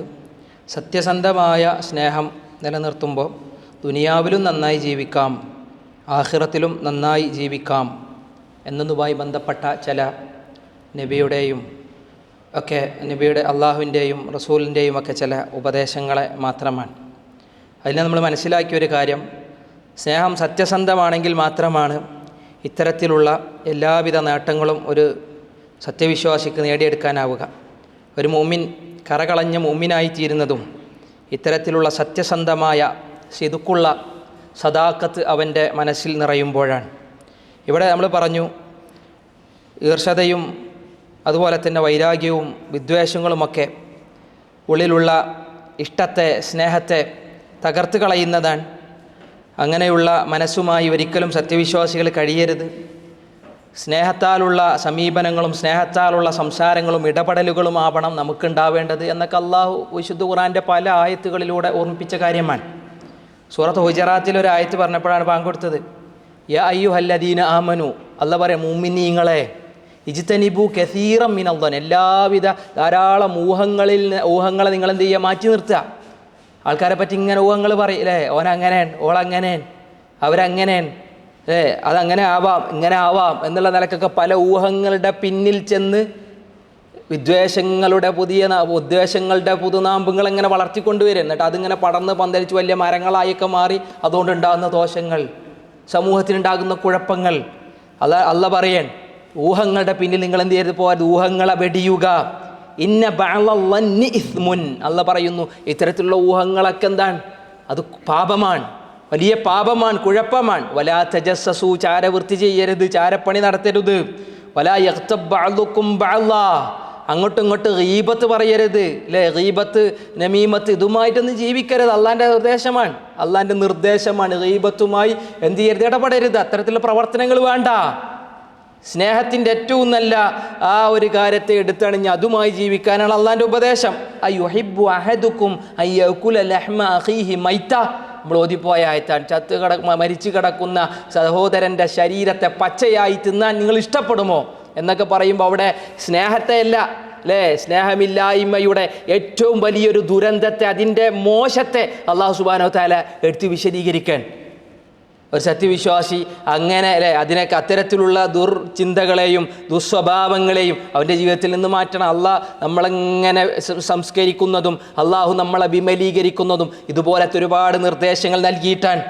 സത്യസന്ധമായ സ്നേഹം നിലനിർത്തുമ്പോൾ ദുനിയാവിലും നന്നായി ജീവിക്കാം, ആഖിറത്തിലും നന്നായി ജീവിക്കാം എന്നതുമായി ബന്ധപ്പെട്ട ചില നബിയുടെയും ഒക്കെ അള്ളാഹുവിൻ്റെയും റസൂലിൻ്റെയും ഒക്കെ ചില ഉപദേശങ്ങളെ മാത്രമാണ്. അതിൽ നമ്മൾ മനസ്സിലാക്കിയൊരു കാര്യം, സ്നേഹം സത്യസന്ധമാണെങ്കിൽ മാത്രമാണ് ഇത്തരത്തിലുള്ള എല്ലാവിധ നേട്ടങ്ങളും ഒരു സത്യവിശ്വാസിക്ക് നേടിയെടുക്കാനാവുക. ഒരു മുഅ്മിൻ കറകളഞ്ഞ മുഅ്മിനായിത്തീരുന്നതും ഇത്തരത്തിലുള്ള സത്യസന്ധമായ സിദുക്കുള്ള സദാക്കത്ത് അവൻ്റെ മനസ്സിൽ നിറയുമ്പോഴാണ്. ഇവിടെ നമ്മൾ പറഞ്ഞു, ഈർഷ്യതയും അതുപോലെ തന്നെ വൈരാഗ്യവും വിദ്വേഷങ്ങളുമൊക്കെ ഉള്ളിലുള്ള ഇഷ്ടത്തെ, സ്നേഹത്തെ തകർത്ത് കളയുന്നതാണ്. അങ്ങനെയുള്ള മനസ്സുമായി ഒരിക്കലും സത്യവിശ്വാസികൾ കഴിയരുത്. സ്നേഹത്താലുള്ള സമീപനങ്ങളും സ്നേഹത്താലുള്ള സംസാരങ്ങളും ഇടപെടലുകളും ആവണം നമുക്കുണ്ടാവേണ്ടത് എന്നൊക്കെ അള്ളാഹു വിശുദ്ധ ഖുർആൻ്റെ പല ആയത്തുകളിലൂടെ ഓർമ്മിപ്പിച്ച കാര്യമാണ്. സൂറത്ത് ഹുജറാത്തിൽ ഒരു ആയത്ത് പറഞ്ഞപ്പോഴാണ് ബാങ്ക് കൊടുത്തത്. യാ അയ്യുഹല്ലദീന ആമനു, അല്ലാഹ് പറയാം, മുഅ്മിനീങ്ങളെ, ഇജ്തനിബു കസീറം മിനദ്ദൻ, എല്ലാവിധ ധാരാളം ഊഹങ്ങളെ നിങ്ങൾ എന്ത് ചെയ്യുക, മാറ്റി നിർത്തുക. ആൾക്കാരെ പറ്റി ഇങ്ങനെ ഊഹങ്ങൾ പറയും അല്ലേ, ഓനങ്ങനേൻ, ഓളങ്ങനേൻ, അവരങ്ങനേൻ, അതങ്ങനെ ആവാം, ഇങ്ങനെ ആവാം എന്നുള്ള നിലക്കൊക്കെ പല ഊഹങ്ങളുടെ പിന്നിൽ ചെന്ന് ഉദ്വേഷങ്ങളുടെ പുതുനാമ്പുകൾ ഇങ്ങനെ വളർത്തിക്കൊണ്ടുവരും. എന്നിട്ട് അതിങ്ങനെ പടർന്ന് പന്തലിച്ച് വലിയ മരങ്ങളായൊക്കെ മാറി അതുകൊണ്ടുണ്ടാകുന്ന ദോഷങ്ങൾ, സമൂഹത്തിനുണ്ടാകുന്ന കുഴപ്പങ്ങൾ. അല്ല പറയൻ, ഊഹങ്ങളുടെ പിന്നിൽ നിങ്ങൾ എന്ത് ചെയ്ത് പോകരുത്, ഊഹങ്ങളെ വെടിയുക. ഇന്ന ബഅള ഇസ്മുൻ, അല്ല പറയുന്നു ഇത്തരത്തിലുള്ള ഊഹങ്ങളൊക്കെ എന്താണ്, അത് പാപമാണ്, വലിയ പാപമാണ്, കുഴപ്പമാണ്. വലാ തജസ്സസു, ചാരവൃത്തി ചെയ്യരുത്, ചാരപ്പണി നടത്തരുത്. വലാ യഗ്തബ് ബഅ്ദുകും ബഅ്ളാ, അങ്ങോട്ടും ഇങ്ങോട്ട് ഗീബത്ത് പറയരുത് അല്ലേ, ഗീബത്ത് നമീമത്ത് ഇതുമായിട്ടൊന്നും ജീവിക്കരുത്. അള്ളാൻ്റെ നിർദ്ദേശമാണ്. ഗീബത്തുമായി എന്ത് ചെയ്യരുത്, ഇടപെടരുത്, അത്തരത്തിലുള്ള പ്രവർത്തനങ്ങൾ വേണ്ട. സ്നേഹത്തിൻ്റെ ഏറ്റവും നല്ല ആ ഒരു കാര്യത്തെ എടുത്തണിഞ്ഞ് അതുമായി ജീവിക്കാനാണ് അള്ളാൻ്റെ ഉപദേശം. അയ്യുഹിബ്ബു അഹദുക്കും അയ്യകുല ലഹ്മ അഖീഹി മൈത, നമ്മൾ ഓതിപ്പോയ ആയത്താണ്. മരിച്ചു കിടക്കുന്ന സഹോദരൻ്റെ ശരീരത്തെ പച്ചയായി തിന്നാൻ നിങ്ങൾ ഇഷ്ടപ്പെടുമോ എന്നൊക്കെ പറയുമ്പോൾ അവിടെ സ്നേഹത്തെ അല്ല അല്ലേ, സ്നേഹമില്ലായ്മയുടെ ഏറ്റവും വലിയൊരു ദുരന്തത്തെ, അതിൻ്റെ മോശത്തെ അല്ലാഹു സുബ്ഹാനഹു വ തആല എടുത്ത് വിശദീകരിക്കാൻ. ഒരു സത്യവിശ്വാസി അങ്ങനെ അല്ലേ അതിനൊക്കെ അത്തരത്തിലുള്ള ദുർചിന്തകളെയും ദുസ്വഭാവങ്ങളെയും അവൻ്റെ ജീവിതത്തിൽ നിന്ന് മാറ്റണം. അള്ളാഹ് നമ്മളെങ്ങനെ സംസ്കരിക്കുന്നതും അള്ളാഹു നമ്മളെ വിമലീകരിക്കുന്നതും ഇതുപോലത്തെ ഒരുപാട് നിർദ്ദേശങ്ങൾ നൽകിയിട്ടാണ്,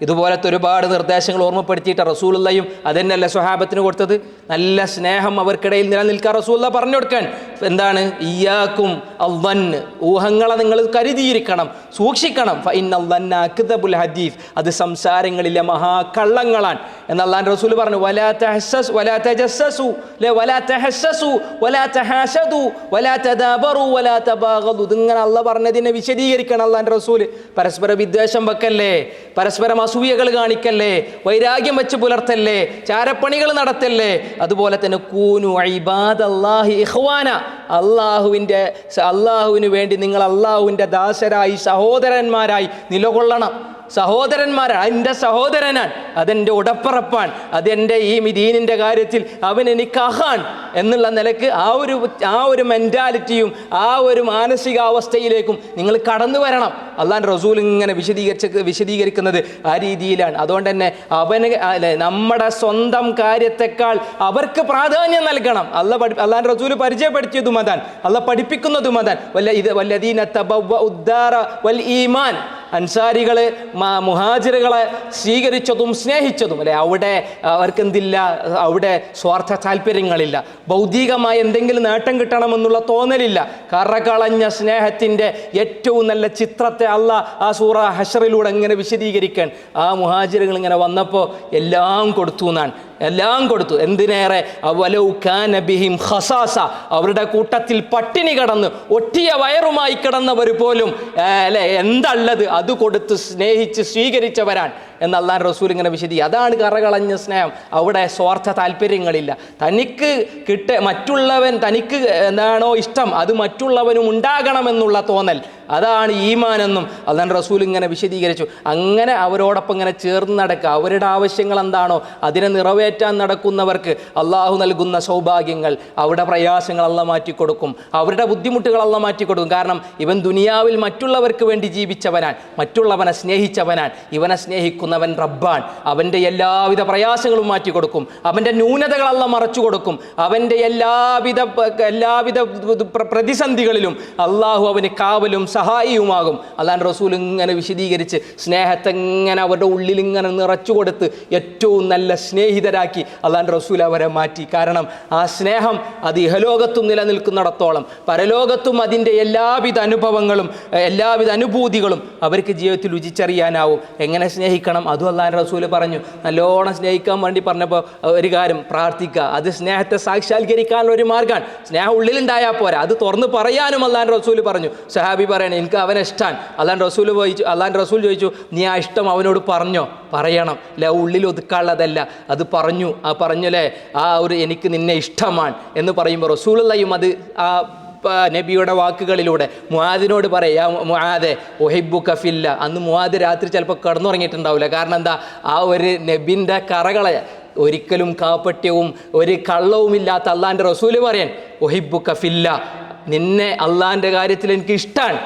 ഇതുപോലത്തെ ഒരുപാട് നിർദ്ദേശങ്ങൾ ഓർമ്മപ്പെടുത്തിയിട്ട് റസൂലുള്ളയും അതെന്നല്ല സ്വഹാബത്തിന് കൊടുത്തത്. നല്ല സ്നേഹം അവർക്കിടയിൽ നിലനിൽക്കാൻ റസൂലുള്ള പറഞ്ഞു കൊടുക്കാൻ. എന്താണ്, ഇയ്യാക്കും അൽവന്ന്, ഊഹങ്ങളെ നിങ്ങൾ കരുതിയിരിക്കണം, സൂക്ഷിക്കണം. ഫഇന്നൽവന്ന അക്ദബുൽ ഹദീസ്, അത് സംസാരങ്ങളിലെ മഹാകള്ളങ്ങളാണ് എന്ന് അല്ലാഹുവിൻ്റെ റസൂൽ പറഞ്ഞു. വലാ തഹസ്സസ് വലാ തജസ്സസു വലാ തഹസ്സസു വലാ തഹാസദു വലാ തദാബറു വലാ തബാഗദു, ഇതിങ്ങനെ അല്ലാഹ് പറഞ്ഞതിനെ വിശദീകരിക്കണം അല്ലാഹുവിൻ്റെ റസൂൽ. പരസ്പര വിദ്വേഷം വെക്കല്ലേ, പരസ്പരം അസൂയകൾ കാണിക്കല്ലേ, വൈരാഗ്യം വെച്ച് പുലർത്തല്ലേ, ചാരപ്പണികൾ നടത്തല്ലേ. അതുപോലെ തന്നെ കൂനു ഇബാദല്ലാഹി ഇഖ്വാന, അള്ളാഹുവിന് വേണ്ടി നിങ്ങൾ അള്ളാഹുവിൻ്റെ ദാസരായി സഹോദരന്മാരായി നിലകൊള്ളണം. സഹോദരന്മാരാണ്, എൻ്റെ സഹോദരനാണ്, അതെൻ്റെ ഉടപ്പറപ്പാണ്, അതെൻ്റെ ഈ ദീനിൻ്റെ കാര്യത്തിൽ അവൻ എനിക്ക് അഹാൻ എന്നുള്ള നിലക്ക് ആ ഒരു മെൻറ്റാലിറ്റിയും ആ ഒരു മാനസികാവസ്ഥയിലേക്കും നിങ്ങൾ കടന്നു വരണം. അള്ളാഹുവിൻ്റെ റസൂൽ ഇങ്ങനെ വിശദീകരിക്കുന്നത് ആ രീതിയിലാണ്. അതുകൊണ്ട് തന്നെ നമ്മുടെ സ്വന്തം കാര്യത്തെക്കാൾ അവർക്ക് പ്രാധാന്യം നൽകണം. അള്ളാഹുവിൻ്റെ റസൂൽ പരിചയപ്പെടുത്തിയതും അതാണ്, അള്ളാഹ് പഠിപ്പിക്കുന്നതും അതാണ്. വല്ലദീന തബവ്വഉദ്ദാറ വൽ ഈമാൻ, അൻസാരികൾ മുഹാജിറുകളെ സ്വീകരിച്ചതും സ്നേഹിച്ചതും അല്ലെ. അവിടെ അവർക്കെന്തില്ല, അവിടെ സ്വാർത്ഥ താല്പര്യങ്ങളില്ല, ഭൗതികമായ എന്തെങ്കിലും നേട്ടം കിട്ടണമെന്നുള്ള തോന്നലില്ല. കറകളഞ്ഞ സ്നേഹത്തിൻ്റെ ഏറ്റവും നല്ല ചിത്രത്തെ അള്ളാഹ് ആ സൂറ ഹശറിലൂടെ ഇങ്ങനെ വിശദീകരിക്കാൻ, ആ മുഹാജിറുകൾ ഇങ്ങനെ വന്നപ്പോൾ എല്ലാം കൊടുത്തു എന്നാണ്. എല്ലാം കൊടുത്തു. എന്തിനേറെ, വലൗ കാന ബിഹിം ഖസാസ, അവരുടെ കൂട്ടത്തിൽ പട്ടിണി കിടന്ന് ഒട്ടിയ വയറുമായി കിടന്നവർ പോലും അല്ലെ എന്തള്ളത് അത് കൊടുത്ത് സ്നേഹിച്ച് സ്വീകരിച്ചവരാണ് എന്ന് അള്ളാഹു റസൂൽ ഇങ്ങനെ വിശദീകരിക്കും. അതാണ് കറകളഞ്ഞ സ്നേഹം. അവിടെ സ്വാർത്ഥ താല്പര്യങ്ങളില്ല. തനിക്ക് മറ്റുള്ളവൻ തനിക്ക് എന്താണോ ഇഷ്ടം അത് മറ്റുള്ളവനും ഉണ്ടാകണമെന്നുള്ള തോന്നൽ, അതാണ് ഈമാനെന്നും അള്ളാഹു റസൂൽ ഇങ്ങനെ വിശദീകരിച്ചു. അങ്ങനെ അവരോടൊപ്പം ഇങ്ങനെ ചേർന്ന് നടക്കുക. അവരുടെ ആവശ്യങ്ങൾ എന്താണോ അതിനെ നിറവേറ്റാൻ നടക്കുന്നവർക്ക് അള്ളാഹു നൽകുന്ന സൗഭാഗ്യങ്ങൾ, അവരുടെ പ്രയാസങ്ങൾ അള്ളാഹ് മാറ്റിക്കൊടുക്കും, അവരുടെ ബുദ്ധിമുട്ടുകൾ അള്ളാഹ് മാറ്റിക്കൊടുക്കും. കാരണം ഇവൻ ദുനിയാവിൽ മറ്റുള്ളവർക്ക് വേണ്ടി ജീവിച്ചവനാണ്, മറ്റുള്ളവനെ സ്നേഹിച്ചവനാണ്. ഇവനെ സ്നേഹിക്കുന്നവൻ റബ്ബാൻ. അവൻ്റെ എല്ലാവിധ പ്രയാസങ്ങളും മാറ്റിക്കൊടുക്കും, അവൻ്റെ ന്യൂനതകൾ അള്ളാഹ് മറച്ചു കൊടുക്കും, അവൻ്റെ എല്ലാവിധ പ്രതിസന്ധികളിലും അള്ളാഹു അവന് കാവലും സഹായിയുമാകും. അള്ളാഹു റസൂൽ ഇങ്ങനെ വിശദീകരിച്ച് സ്നേഹത്തെ ഇങ്ങനെ അവരുടെ ഉള്ളിൽ ഇങ്ങനെ നിറച്ചു കൊടുത്ത് ഏറ്റവും നല്ല സ്നേഹിതരാക്കി അള്ളാഹു റസൂൽ അവരെ മാറ്റി. കാരണം ആ സ്നേഹം അത് ഇഹലോകത്തും നിലനിൽക്കുന്നിടത്തോളം പരലോകത്തും അതിൻ്റെ എല്ലാവിധ അനുഭവങ്ങളും എല്ലാവിധ അനുഭൂതികളും അവർക്ക് ജീവിതത്തിൽ രുചിച്ചറിയാനാവും. എങ്ങനെ സ്നേഹിക്കണം അതും അള്ളാഹു റസൂൽ പറഞ്ഞു. നല്ലോണം സ്നേഹിക്കാൻ വേണ്ടി പറഞ്ഞപ്പോൾ ഒരു കാര്യം, പ്രാർത്ഥിക്കുക. അത് സ്നേഹത്തെ സാക്ഷാത്കരിക്കാനുള്ള ഒരു മാർഗ്ഗമാണ്. സ്നേഹം ഉള്ളിലുണ്ടായാൽ പോരാ, അത് തുറന്ന് പറയാനും അള്ളാഹു റസൂൽ പറഞ്ഞു. സഹാബി പറയണേ, എനിക്ക് അവനെ ഇഷ്ടമാണ്. അള്ളാഹു റസൂൽ ചോദിച്ചു, നീ ആ ഇഷ്ടം അവനോട് പറഞ്ഞോ? പറയണം. അല്ലെ, ഉള്ളിൽ ഒതുക്കാനുള്ളതല്ല, അത് പറഞ്ഞു. ആ പറഞ്ഞല്ലേ, ആ ഒരു എനിക്ക് നിന്നെ ഇഷ്ടമാണ് എന്ന് പറയുമ്പോൾ റസൂലുള്ളാഹിയും അത് ആ നബിയുടെ വാക്കുകളിലൂടെ മുആദിനോട് പറയാ, മുആദെ ഉഹിബ്ബുക ഫില്ല. അന്ന് മുആദ് രാത്രി ചിലപ്പോൾ കിടന്നുറങ്ങിയിട്ടുണ്ടാവില്ല. കാരണം എന്താ, ആ ഒരു നബിൻ്റെ കറകളെ ഒരിക്കലും കാപ്പട്യവും ഒരു കള്ളവുമില്ലാത്ത അള്ളാഹിൻ്റെ റസൂല് പറയാൻ, ഉഹിബ്ബുക ഫില്ല, നിന്നെ അള്ളാഹിൻ്റെ കാര്യത്തിൽ എനിക്ക് ഇഷ്ടമാണ്.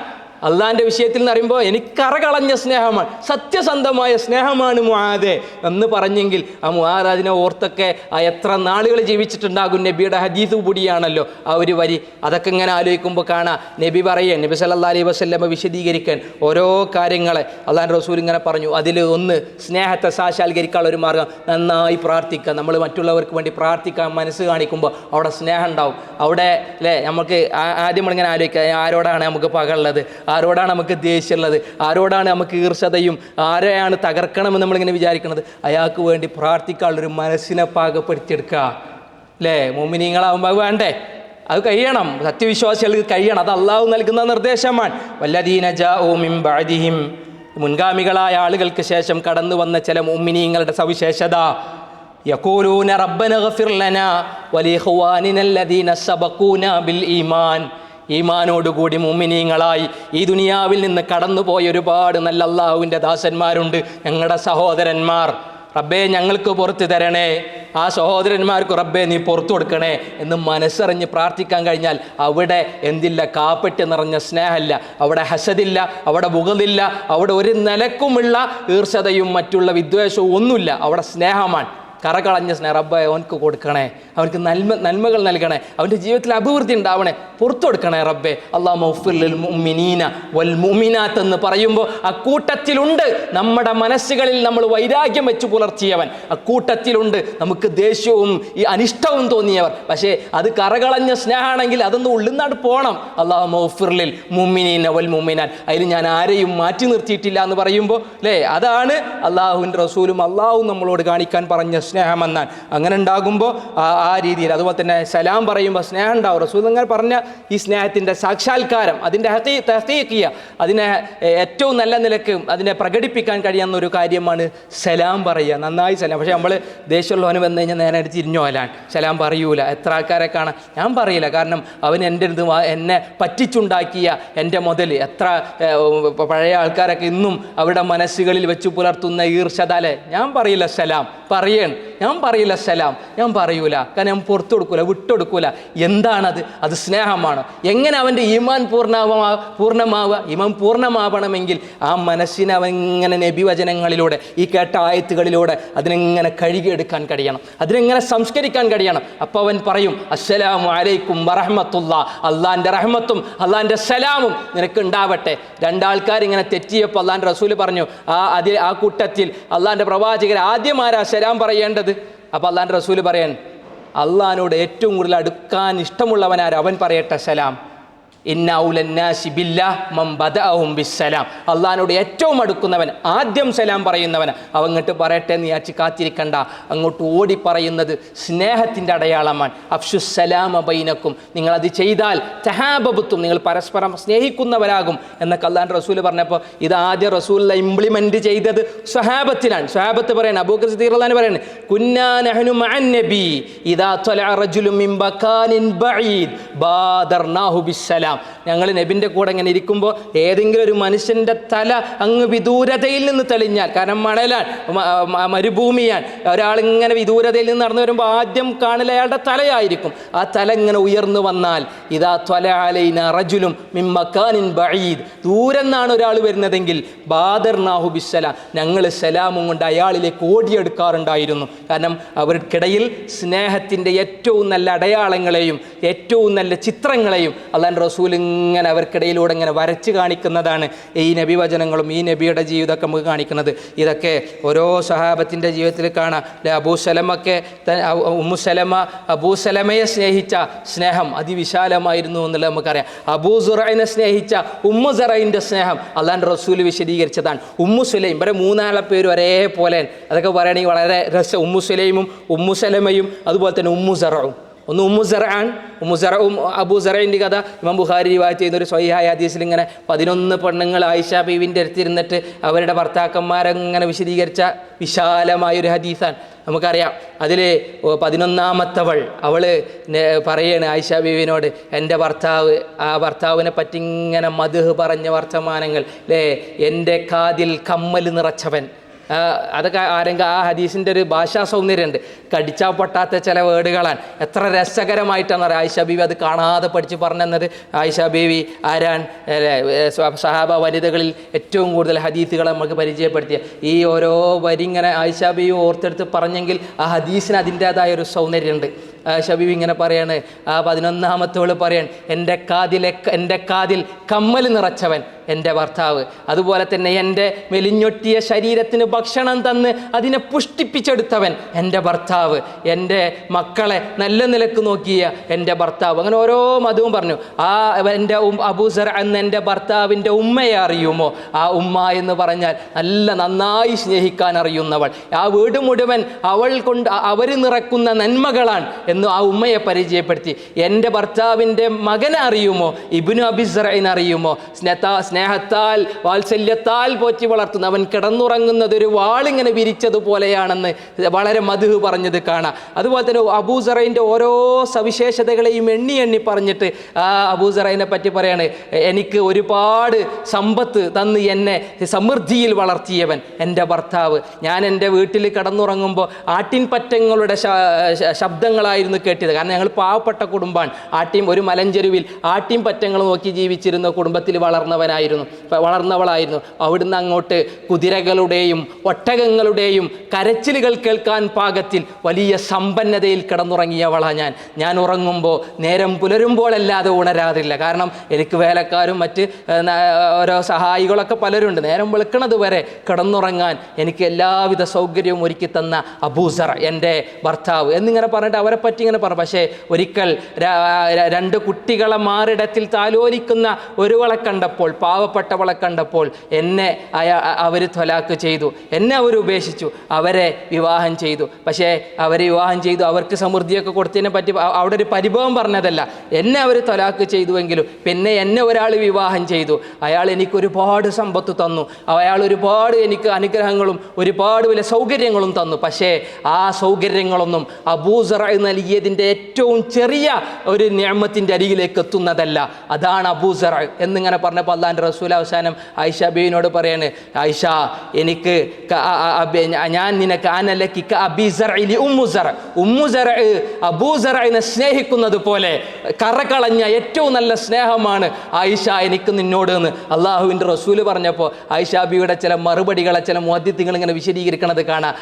അള്ളാഹിൻ്റെ വിഷയത്തിൽ എന്ന് പറയുമ്പോൾ എനിക്കറകളഞ്ഞ സ്നേഹമാണ്, സത്യസന്ധമായ സ്നേഹമാണ് മുആദെ എന്ന് പറഞ്ഞെങ്കിൽ ആ മുആദ് അതിനെ ഓർത്തൊക്കെ ആ എത്ര നാളുകൾ ജീവിച്ചിട്ടുണ്ടാകും. നബിയുടെ ഹദീസ് കൂടിയാണല്ലോ ആ ഒരു വരി. അതൊക്കെ ഇങ്ങനെ ആലോചിക്കുമ്പോൾ കാണാം നബി പറയുക, നബി സല്ലല്ലാഹു അലൈഹി വസല്ലമ വിശദീകരിക്കാൻ ഓരോ കാര്യങ്ങളെ അള്ളാഹു റസൂൽ ഇങ്ങനെ പറഞ്ഞു. അതിൽ ഒന്ന്, സ്നേഹത്തെ സാക്ഷാത്കരിക്കാനുള്ള ഒരു മാർഗ്ഗം നന്നായി പ്രാർത്ഥിക്കുക. നമ്മൾ മറ്റുള്ളവർക്ക് വേണ്ടി പ്രാർത്ഥിക്കാൻ മനസ്സ് കാണിക്കുമ്പോൾ അവിടെ സ്നേഹം ഉണ്ടാവും. അവിടെ അല്ലേ, നമുക്ക് ആദ്യം നമ്മളിങ്ങനെ ആലോചിക്കുക, ആരോടാണ് നമുക്ക് പകയുള്ളത്, ആരോടാണ് നമുക്ക് ദേഷ്യമുള്ളത്, ആരോടാണ് നമുക്ക് ഈർഷതയും, ആരെയാണ് തകർക്കണമെന്ന് നമ്മളിങ്ങനെ വിചാരിക്കുന്നത്. അയാൾക്ക് വേണ്ടി പ്രാർത്ഥിക്കാനുള്ളൊരു മനസ്സിനെ പാകപ്പെടുത്തിയെടുക്കുക. അല്ലേ, മുഅ്മിനീങ്ങളാവുമ്പോൾ വേണ്ടേ, അത് കഴിയണം. സത്യവിശ്വാസികൾക്ക് കഴിയണം. അത് അള്ളാഹു നൽകുന്ന നിർദ്ദേശമാണ്. വല്ലദീന ജാഊ മിൻ ബഅദിഹിം, മുൻഗാമികളായ ആളുകൾക്ക് ശേഷം കടന്നു വന്ന ചില മുഅ്മിനീങ്ങളുടെ സവിശേഷത, യഖൂലൂന റബ്ബന ഗഫിർ ലനാ വലിഖ്വാനിന അല്ലദീന സബഖൂന ബിൽ ഈമാൻ. ഈമാനോടുകൂടി മുഅ്മിനീങ്ങളായി ഈ ദുനിയാവിൽ നിന്ന് കടന്നുപോയ ഒരുപാട് നല്ല അള്ളാഹുവിൻ്റെ ദാസന്മാരുണ്ട്, ഞങ്ങളുടെ സഹോദരന്മാർ. റബ്ബേ ഞങ്ങൾക്ക് പുറത്തു തരണേ, ആ സഹോദരന്മാർക്ക് റബ്ബേ നീ പുറത്തു കൊടുക്കണേ എന്ന് മനസ്സറിഞ്ഞ് പ്രാർത്ഥിക്കാൻ കഴിഞ്ഞാൽ അവിടെ എന്തില്ല, കാപ്പറ്റ് നിറഞ്ഞ സ്നേഹമില്ല, അവിടെ ഹസദില്ല, അവിടെ ബുഗദില്ല, അവിടെ ഒരു നിലക്കുമുള്ള ഈർഷതയും മറ്റുള്ള വിദ്വേഷവും ഒന്നുമില്ല. അവിടെ സ്നേഹമാണ്. കറകളഞ്ഞ സ്നേഹം. റബ്ബേ അവനക്ക് കൊടുക്കണേ, അവനക്ക് നന്മകൾ നൽകണേ, അവൻ്റെ ജീവിതത്തിൽ അഭിവൃദ്ധി ഉണ്ടാവണേ, പുറത്തു കൊടുക്കണേ റബ്ബേ. അല്ലാഹു മഗ്ഫിർ ലിൽ മുഅ്മിനീന വൽ മുഅ്മിനാത്ത് എന്ന് പറയുമ്പോൾ അക്കൂട്ടത്തിലുണ്ട് നമ്മുടെ മനസ്സുകളിൽ നമ്മൾ വൈരാഗ്യം വെച്ച് പുലർത്തിയവൻ, അക്കൂട്ടത്തിലുണ്ട് നമുക്ക് ദേഷ്യവും ഈ അനിഷ്ടവും തോന്നിയവർ. പക്ഷേ അത് കറകളഞ്ഞ സ്നേഹമാണെങ്കിൽ അതൊന്ന് ഉള്ളിന്നാട് പോകണം. അല്ലാഹു മഗ്ഫിർ ലിൽ മുഅ്മിനീന വൽ മുഅ്മിനാത്ത്, അതിൽ ഞാൻ ആരെയും മാറ്റി നിർത്തിയിട്ടില്ല എന്ന് പറയുമ്പോൾ അല്ലേ, അതാണ് അള്ളാഹുവിൻ്റെ റസൂലും അള്ളാഹും നമ്മളോട് കാണിക്കാൻ പറഞ്ഞ സ്നേഹമെന്നാണ്. അങ്ങനെ ഉണ്ടാകുമ്പോൾ ആ രീതിയിൽ. അതുപോലെ തന്നെ സലാം പറയുമ്പോൾ സ്നേഹം ഉണ്ടാവും. റസൂൽ അങ്ങനെ പറഞ്ഞ ഈ സ്നേഹത്തിൻ്റെ സാക്ഷാത്കാരം, അതിൻ്റെ തഹ്ഖീഖിയ, അതിനെ ഏറ്റവും നല്ല നിലക്ക് അതിനെ പ്രകടിപ്പിക്കാൻ കഴിയുന്ന ഒരു കാര്യമാണ് സലാം പറയുക. നന്നായി സലാം. പക്ഷേ നമ്മൾ ദേഷ്യമുള്ളവന് വന്നു കഴിഞ്ഞാൽ നേരെ തിരിഞ്ഞു പോലാൻ സലാം പറയൂല. എത്ര ആൾക്കാരെ കാണാം, ഞാൻ പറയില്ല. കാരണം അവൻ എൻ്റെ അടുത്ത് എന്നെ പറ്റിച്ചുണ്ടാക്കിയ എൻ്റെ മുതൽ എത്ര പഴയ ആൾക്കാരൊക്കെ ഇന്നും അവരുടെ മനസ്സുകളിൽ വെച്ച് പുലർത്തുന്ന ഈർഷതാലെ ഞാൻ പറയില്ല സലാം പറയണം. ഞാൻ പറയില്ല സലാം, ഞാൻ പറയൂല, കാരണം ഞാൻ പുറത്തു കൊടുക്കൂല, വിട്ടുകൊടുക്കൂല. എന്താണത്? അത് സ്നേഹമാണ്. എങ്ങനെ അവൻ്റെ ഈമാൻ പൂർണ്ണമാവുക? ഈമാൻ പൂർണ്ണമാവണമെങ്കിൽ ആ മനസ്സിനെ അവൻ ഇങ്ങനെ നബി വചനങ്ങളിലൂടെ, ഈ കേട്ട ആയത്തുകളിലൂടെ അതിനെങ്ങനെ കഴുകിയെടുക്കാൻ കഴിയണം, അതിനെങ്ങനെ സംസ്കരിക്കാൻ കഴിയണം. അപ്പോൾ അവൻ പറയും അസ്സലാമു അലൈക്കും വറഹ്മത്തുള്ളാ, അള്ളാൻ്റെ റഹ്മത്തും അള്ളാൻ്റെ സലാമും നിനക്ക് ഉണ്ടാവട്ടെ. രണ്ടാൾക്കാർ ഇങ്ങനെ തെറ്റിയപ്പോൾ അള്ളാൻ്റെ റസൂല് പറഞ്ഞു, ആ കൂട്ടത്തിൽ അള്ളാൻ്റെ പ്രവാചകർ ആദ്യം ആരാ സലാം പറയേണ്ടത്? അപ്പോൾ അള്ളാൻ്റെ റസൂല് പറയാൻ, അള്ളാഹിനോട് ഏറ്റവും കൂടുതൽ അടുക്കാൻ ഇഷ്ടമുള്ളവനാര് അവൻ പറയട്ടെ സലാം. അള്ളാഹിനോട് ഏറ്റവും അടുക്കുന്നവൻ, ആദ്യം സലാം പറയുന്നവൻ അവങ്ങോട്ട് പറയട്ടെ എന്ന് വിചാരിച്ച് കാത്തിരിക്കണ്ട, അങ്ങോട്ട് ഓടി പറയുന്നത് സ്നേഹത്തിൻ്റെ അടയാളമാണ്. അഫ്ഷുസ്സലാമ ബൈനക്കും, നിങ്ങളത് ചെയ്താൽ തഹാബബത്തും, നിങ്ങൾ പരസ്പരം സ്നേഹിക്കുന്നവരാകും എന്നൊക്കെ അള്ളാഹിൻ്റെ റസൂൽ പറഞ്ഞപ്പോൾ ഇത് ആദ്യം റസൂൽ ഇംപ്ലിമെൻറ്റ് ചെയ്തത് സ്വഹാബത്തിലാണ്. സ്വഹാബത്ത് പറയാണ്, അബൂബക്കർ സിദ്ദീഖ് റളിയല്ലാഹു അൻഹു പറയാണ്, കുന്നാ നഹ്നു മഅൻ നബി ഇദാ തലഅ റജുലുൻ മിൻ ബകാനിൻ ബഈദ് ബാദർനാഹു ബിസ്സലാം. ഞങ്ങൾ നബിൻ്റെ കൂടെ ഇങ്ങനെ ഇരിക്കുമ്പോൾ ഏതെങ്കിലും ഒരു മനുഷ്യൻ്റെ തല അങ്ങ് വിദൂരതയിൽ നിന്ന് തെളിഞ്ഞാൽ, കാരണം മണലാൻ മരുഭൂമിയാൻ, ഒരാളിങ്ങനെ വിദൂരതയിൽ നിന്ന് നടന്നു വരുമ്പോൾ ആദ്യം കാണൽ അയാളുടെ തലയായിരിക്കും. ആ തല ഇങ്ങനെ ഉയർന്നു വന്നാൽ ഇദാ ത്വലഅ അലൈനാ റജുലുൻ മിൻ മകാനിൻ ബഈദ്, ദൂരെ നിന്നാണ് ഒരാൾ വരുന്നതെങ്കിൽ ബാദർനാഹു ബിസ്സലാം, ഞങ്ങൾ സലാമും കൊണ്ട് അയാളിലേക്ക് ഓടിയെടുക്കാറുണ്ടായിരുന്നു. കാരണം അവർക്കിടയിൽ സ്നേഹത്തിൻ്റെ ഏറ്റവും നല്ല അടയാളങ്ങളെയും ഏറ്റവും നല്ല ചിത്രങ്ങളെയും അല്ലാഹു റസൂൽ ഇങ്ങനെ അവർക്കിടയിലൂടെ ഇങ്ങനെ വരച്ച് കാണിക്കുന്നതാണ് ഈ നബി വചനങ്ങളും ഈ നബിയുടെ ജീവിതമൊക്കെ നമുക്ക് കാണിക്കുന്നത്. ഇതൊക്കെ ഓരോ സഹാബത്തിൻ്റെ ജീവിതത്തിൽ കാണാം. അബൂസലമൊക്കെ അബൂസലമയെ സ്നേഹിച്ച സ്നേഹം അതിവിശാലമായിരുന്നു എന്നുള്ളത് നമുക്കറിയാം. അബൂസുറൈനെ സ്നേഹിച്ച ഉമ്മു സറൈൻ്റെ സ്നേഹം അല്ലാഹു റസൂൽ വിശദീകരിച്ചതാണ്. ഉമ്മു സുലൈം, ഇവരെ മൂന്നാളെ പേരും ഒരേപോലെ, അതൊക്കെ പറയുകയാണെങ്കിൽ വളരെ രസം. ഉമ്മു സുലൈമും ഉമ്മു സലമയും അതുപോലെ തന്നെ ഉമ്മു സറവും. ഒന്ന് ഉമ്മു സറവും അബൂ സറൈൻ്റെ കഥ ഇമാം ബുഖാരി റിവായത്ത് ചെയ്യുന്ന ഒരു സ്വഹീഹായ ഹദീസിൽ ഇങ്ങനെ 11 പെണ്ണുങ്ങൾ ആയിഷ ബീവിൻ്റെ അടുത്തിരുന്നിട്ട് അവരുടെ ഭർത്താക്കന്മാരങ്ങനെ വിശദീകരിച്ച വിശാലമായൊരു ഹദീസാണ്. നമുക്കറിയാം അതിൽ 11ാമത്തവൾ അവൾ പറയാണ് ആയിഷ ബീവിനോട്, എൻ്റെ ഭർത്താവ്, ആ ഭർത്താവിനെ പറ്റി ഇങ്ങനെ മദ്ഹ് പറഞ്ഞ വർത്തമാനങ്ങൾ അല്ലേ, എൻ്റെ കാതിൽ കമ്മൽ നിറച്ചവൻ. അതൊക്കെ ആരെങ്കിലും ആ ഹദീസിൻ്റെ ഒരു ഭാഷാ സൗന്ദര്യമുണ്ട്, കടിച്ചാൽ പൊട്ടാത്ത ചില വേർഡുകളാണ്. എത്ര രസകരമായിട്ടാണ് ആയിഷ ബീവി അത് കാണാതെ പഠിച്ച് പറഞ്ഞത്. ആയിഷ ബീവി ആരാൻ സഹാബ വനിതകളിൽ ഏറ്റവും കൂടുതൽ ഹദീസുകൾ നമുക്ക് പരിചയപ്പെടുത്തിയ ഈ ഓരോ വരി ഇങ്ങനെ ആയിഷ ബീവി ഓർത്തെടുത്ത് പറഞ്ഞെങ്കിൽ ആ ഹദീസിന് അതിൻ്റേതായ ഒരു സൗന്ദര്യമുണ്ട്. ആയിഷ ബീവി ഇങ്ങനെ പറയാണ്, ആ 11ാമത്തവൾ പറയാൻ, എൻ്റെ കാതിൽ കമ്മൽ നിറച്ചവൻ എൻ്റെ ഭർത്താവ്, അതുപോലെ തന്നെ എൻ്റെ മെലിഞ്ഞൊട്ടിയ ശരീരത്തിന് ഭക്ഷണം തന്ന് അതിനെ പുഷ്ടിപ്പിച്ചെടുത്തവൻ എൻ്റെ ഭർത്താവ്, എൻ്റെ മക്കളെ നല്ല നിലക്ക് നോക്കിയ എൻ്റെ ഭർത്താവ്. അങ്ങനെ ഓരോ മതവും പറഞ്ഞു. ആ എൻ്റെ അബൂസർ എന്ന എൻ്റെ ഭർത്താവിൻ്റെ ഉമ്മയെ അറിയുമോ? ആ ഉമ്മ എന്ന് പറഞ്ഞാൽ നന്നായി സ്നേഹിക്കാൻ അറിയുന്നവൾ, ആ വീട് മുഴുവൻ അവർ നിറക്കുന്ന നന്മകളാണ് എന്ന് ആ ഉമ്മയെ പരിചയപ്പെടുത്തി. എൻ്റെ ഭർത്താവിൻ്റെ മകനെ അറിയുമോ? ഇബ്നു അബിസ്റൈൻ അറിയുമോ? സ്നേഹത്താൽ വാത്സല്യത്താൽ പോറ്റി വളർത്തുന്ന, അവൻ കിടന്നുറങ്ങുന്നത് ഒരു വാളിങ്ങനെ വിരിച്ചതുപോലെയാണെന്ന് വളരെ മദ്ഹ് പറഞ്ഞത് കാണാം. അതുപോലെ തന്നെ അബൂസറൈൻ്റെ ഓരോ സവിശേഷതകളെയും എണ്ണി പറഞ്ഞിട്ട് ആ അബൂസറൈനെ പറ്റി പറയാണ്, എനിക്ക് ഒരുപാട് സമ്പത്ത് തന്ന് എന്നെ സമൃദ്ധിയിൽ വളർത്തിയവൻ എൻ്റെ ഭർത്താവ്. ഞാൻ എൻ്റെ വീട്ടിൽ കിടന്നുറങ്ങുമ്പോൾ ആട്ടിൻപറ്റങ്ങളുടെ ശബ്ദങ്ങളായിരുന്നു കേട്ടത്. കാരണം ഞങ്ങൾ പാവപ്പെട്ട കുടുംബമാണ്. ഒരു മലഞ്ചെരുവിൽ ആട്ടിൻപറ്റങ്ങൾ നോക്കി ജീവിച്ചിരുന്ന കുടുംബത്തിൽ വളർന്നവളായിരുന്നു. അവിടുന്ന് അങ്ങോട്ട് കുതിരകളുടെയും ഒട്ടകങ്ങളുടെയും കരച്ചിലുകൾ കേൾക്കാൻ പാകത്തിൽ വലിയ സമ്പന്നതയിൽ കിടന്നുറങ്ങിയവളാണ് ഞാൻ ഉറങ്ങുമ്പോൾ നേരം പുലരുമ്പോഴല്ലാതെ ഉണരാറില്ല. കാരണം എനിക്ക് വേലക്കാരും മറ്റ് ഓരോ സഹായികളൊക്കെ പലരുണ്ട്. നേരം വെളുക്കണത് വരെ കിടന്നുറങ്ങാൻ എനിക്ക് എല്ലാവിധ സൗകര്യവും ഒരുക്കി തന്ന അബൂസർ എൻ്റെ ഭർത്താവ് എന്നിങ്ങനെ പറഞ്ഞിട്ട് അവരെ പറ്റി ഇങ്ങനെ പറഞ്ഞു. പക്ഷേ ഒരിക്കൽ 2 കുട്ടികളെ മാറിടത്തിൽ താലോലിക്കുന്ന ഒരുവളെ കണ്ടപ്പോൾ, പാവപ്പെട്ടവളെ കണ്ടപ്പോൾ അവർ ത്വലാക്ക് ചെയ്തു, എന്നെ അവർ ഉപേക്ഷിച്ചു, അവരെ വിവാഹം ചെയ്തു. പക്ഷേ അവരെ വിവാഹം ചെയ്തു, അവർക്ക് സമൃദ്ധിയൊക്കെ കൊടുത്തതിനെ പറ്റി അവിടെ ഒരു പരിഭവം പറഞ്ഞതല്ല. എന്നെ അവർ ത്വലാക്ക് ചെയ്തുവെങ്കിലും പിന്നെ എന്നെ ഒരാൾ വിവാഹം ചെയ്തു, അയാൾ എനിക്ക് ഒരുപാട് സമ്പത്ത് തന്നു, അയാൾ ഒരുപാട് എനിക്ക് അനുഗ്രഹങ്ങളും ഒരുപാട് വലിയ സൗകര്യങ്ങളും തന്നു. പക്ഷേ ആ സൗകര്യങ്ങളൊന്നും അബൂസർ നൽകിയതിൻ്റെ ഏറ്റവും ചെറിയ ഒരു നിഅമത്തിൻ്റെ അരികിലേക്ക് എത്തുന്നതല്ല. അതാണ് അബൂസർ എന്നിങ്ങനെ പറഞ്ഞപ്പോൾ അല്ലാഹുവിൻ്റെ റസൂൽ അവസാനം ആയിഷ ബീവിനോട് പറയാണ്, ആയിഷ എനിക്ക് ഞാൻ നിനക്ക് ഉമ്മുസറ അബൂസറനെ സ്നേഹിക്കുന്നത് പോലെ കറകളഞ്ഞ ഏറ്റവും നല്ല സ്നേഹമാണ് ആയിഷ എനിക്ക് നിന്നോട് എന്ന് അള്ളാഹുവിൻ്റെ റസൂല് പറഞ്ഞപ്പോൾ ആയിഷ ബീവിയുടെ ചില മറുപടികളെ ചില മുഹദ്ദിത്തുകൾ ഇങ്ങനെ വിശദീകരിക്കണത് കാണാം.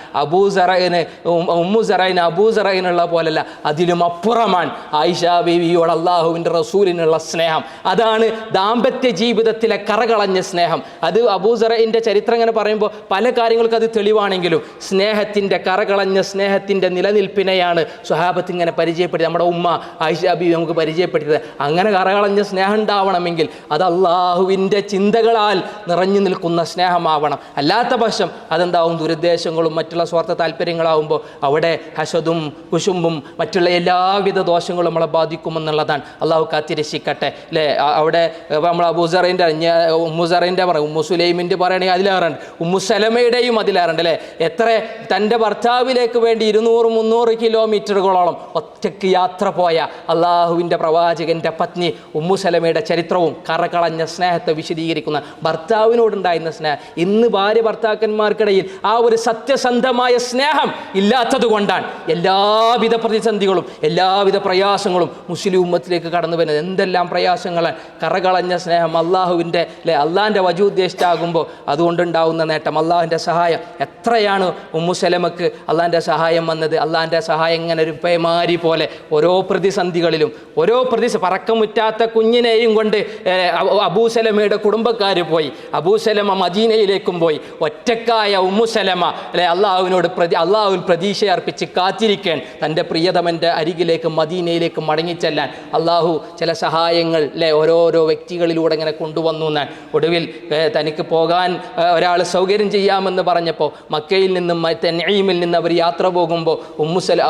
ഉമ്മുസറയിന് അബൂസറയിനുള്ള പോലല്ല, അതിലും അപ്പുറമാണ് ആയിഷ ബീവിയോട് അള്ളാഹുവിൻ്റെ റസൂലിനുള്ള സ്നേഹം. അതാണ് ദാമ്പത്യ ജീവിതത്തിലെ കറകളഞ്ഞ സ്നേഹം. അത് അബൂസറയിൻ്റെ ചരിത്രം ഇങ്ങനെ പറയുമ്പോൾ പല കാര്യങ്ങൾക്കും അത് തെളിവാണെങ്കിലും സ്നേഹത്തിൻ്റെ കറകളഞ്ഞ സ്നേഹത്തിൻ്റെ നിലനിൽപ്പിനെയാണ് സ്വഹാബത്ത് ഇങ്ങനെ പരിചയപ്പെടുത്തി. നമ്മുടെ ഉമ്മ ആയിഷ ബീവി നമുക്ക് പരിചയപ്പെടുത്തിയത്. അങ്ങനെ കറകളഞ്ഞ സ്നേഹം ഉണ്ടാവണമെങ്കിൽ അത് അള്ളാഹുവിൻ്റെ ചിന്തകളാൽ നിറഞ്ഞു നിൽക്കുന്ന സ്നേഹമാവണം. അല്ലാത്ത പക്ഷം അതെന്താവും, ദുരുദ്ദേശങ്ങളും മറ്റുള്ള സ്വാർത്ഥ താല്പര്യങ്ങളാവുമ്പോൾ അവിടെ ഹസദും കുശുമ്പും മറ്റുള്ള എല്ലാവിധ ദോഷങ്ങളും നമ്മളെ ബാധിക്കുമെന്നുള്ളതാണ്. അള്ളാഹു കാത്തിരക്ഷിക്കട്ടെ അല്ലേ. അവിടെ നമ്മൾ അബൂസറിൻ്റെ ഉമ്മുസറിൻ്റെ പറയും, ഉമ്മു സുലൈമിൻ്റെ പറയുകയാണെങ്കിൽ അതിലേറുണ്ട്, ഉമ്മു സലമയുടെയും അതിലേറുണ്ട് അല്ലേ. എത്ര തൻ്റെ ഭർത്താവിലേക്ക് വേണ്ടി 200-300 കിലോമീറ്ററുകളോളം ഒറ്റയ്ക്ക് യാത്ര പോയ അള്ളാഹുവിൻ്റെ പ്രവാചകൻ്റെ പത്നി ഉമ്മു സലമയുടെ ചരിത്രവും കറകളഞ്ഞ സ്നേഹത്തെ വിശദീകരിക്കുന്ന ഭർത്താവിനോടുണ്ടായിരുന്ന സ്നേഹം. ഇന്ന് ഭാര്യ ഭർത്താക്കന്മാർക്കിടയിൽ ആ ഒരു സത്യസന്ധമായ സ്നേഹം ഇല്ലാത്തത് കൊണ്ടാണ് എല്ലാവിധ പ്രതിസന്ധികളും എല്ലാവിധ പ്രയാസങ്ങളും മുസ്ലിം ഉമ്മത്തിലേക്ക് കടന്നു വരുന്നത്. എന്തെല്ലാം പ്രയാസങ്ങളാണ്. കറകളഞ്ഞ സ്നേഹം അള്ളാഹുവിൻ്റെ അല്ലെ അള്ളാഹിൻ്റെ വജൂദ്ദേശിച്ചാകുമ്പോൾ അതുകൊണ്ടുണ്ടാവുന്ന നേട്ടം, അള്ളാഹുവിൻ്റെ സഹായം. എത്രയാണ് ഉമ്മു സലമക്ക് അള്ളാഹിൻ്റെ സഹായം വന്നത്. അള്ളാഹിൻ്റെ സഹായം ഇങ്ങനെ ഒരു പേമാരി പോലെ ഓരോ പ്രതിസന്ധികളിലും പറക്കമുറ്റാത്ത കുഞ്ഞിനെയും കൊണ്ട് അബൂസലമയുടെ കുടുംബക്കാർ പോയി. അബൂസലമ മദീനയിലേക്കും പോയി. ഒറ്റക്കായ ഉമ്മു സലമ അല്ലെ അള്ളാഹുവിനോട് അള്ളാഹുവിൽ പ്രതീക്ഷ അർപ്പിച്ച് കാത്തിരിക്കാൻ തൻ്റെ പ്രിയതമൻ്റെ അരികിലേക്ക് മദീനയിലേക്ക് മടങ്ങിച്ചെല്ലാൻ അള്ളാഹു ചില സഹായങ്ങൾ അല്ലെ ഓരോരോ വ്യക്തികളിലൂടെ ഇങ്ങനെ കൊണ്ടുവന്നു എന്നാണ്. ഒടുവിൽ തനിക്ക് പോകാൻ ഒരാൾ സൗകര്യം ചെയ്യാമെന്ന് പറഞ്ഞപ്പോൾ മക്കയിൽ നിന്നും തൻഈമിൽ നിന്ന് അവർ യാത്ര പോകുമ്പോൾ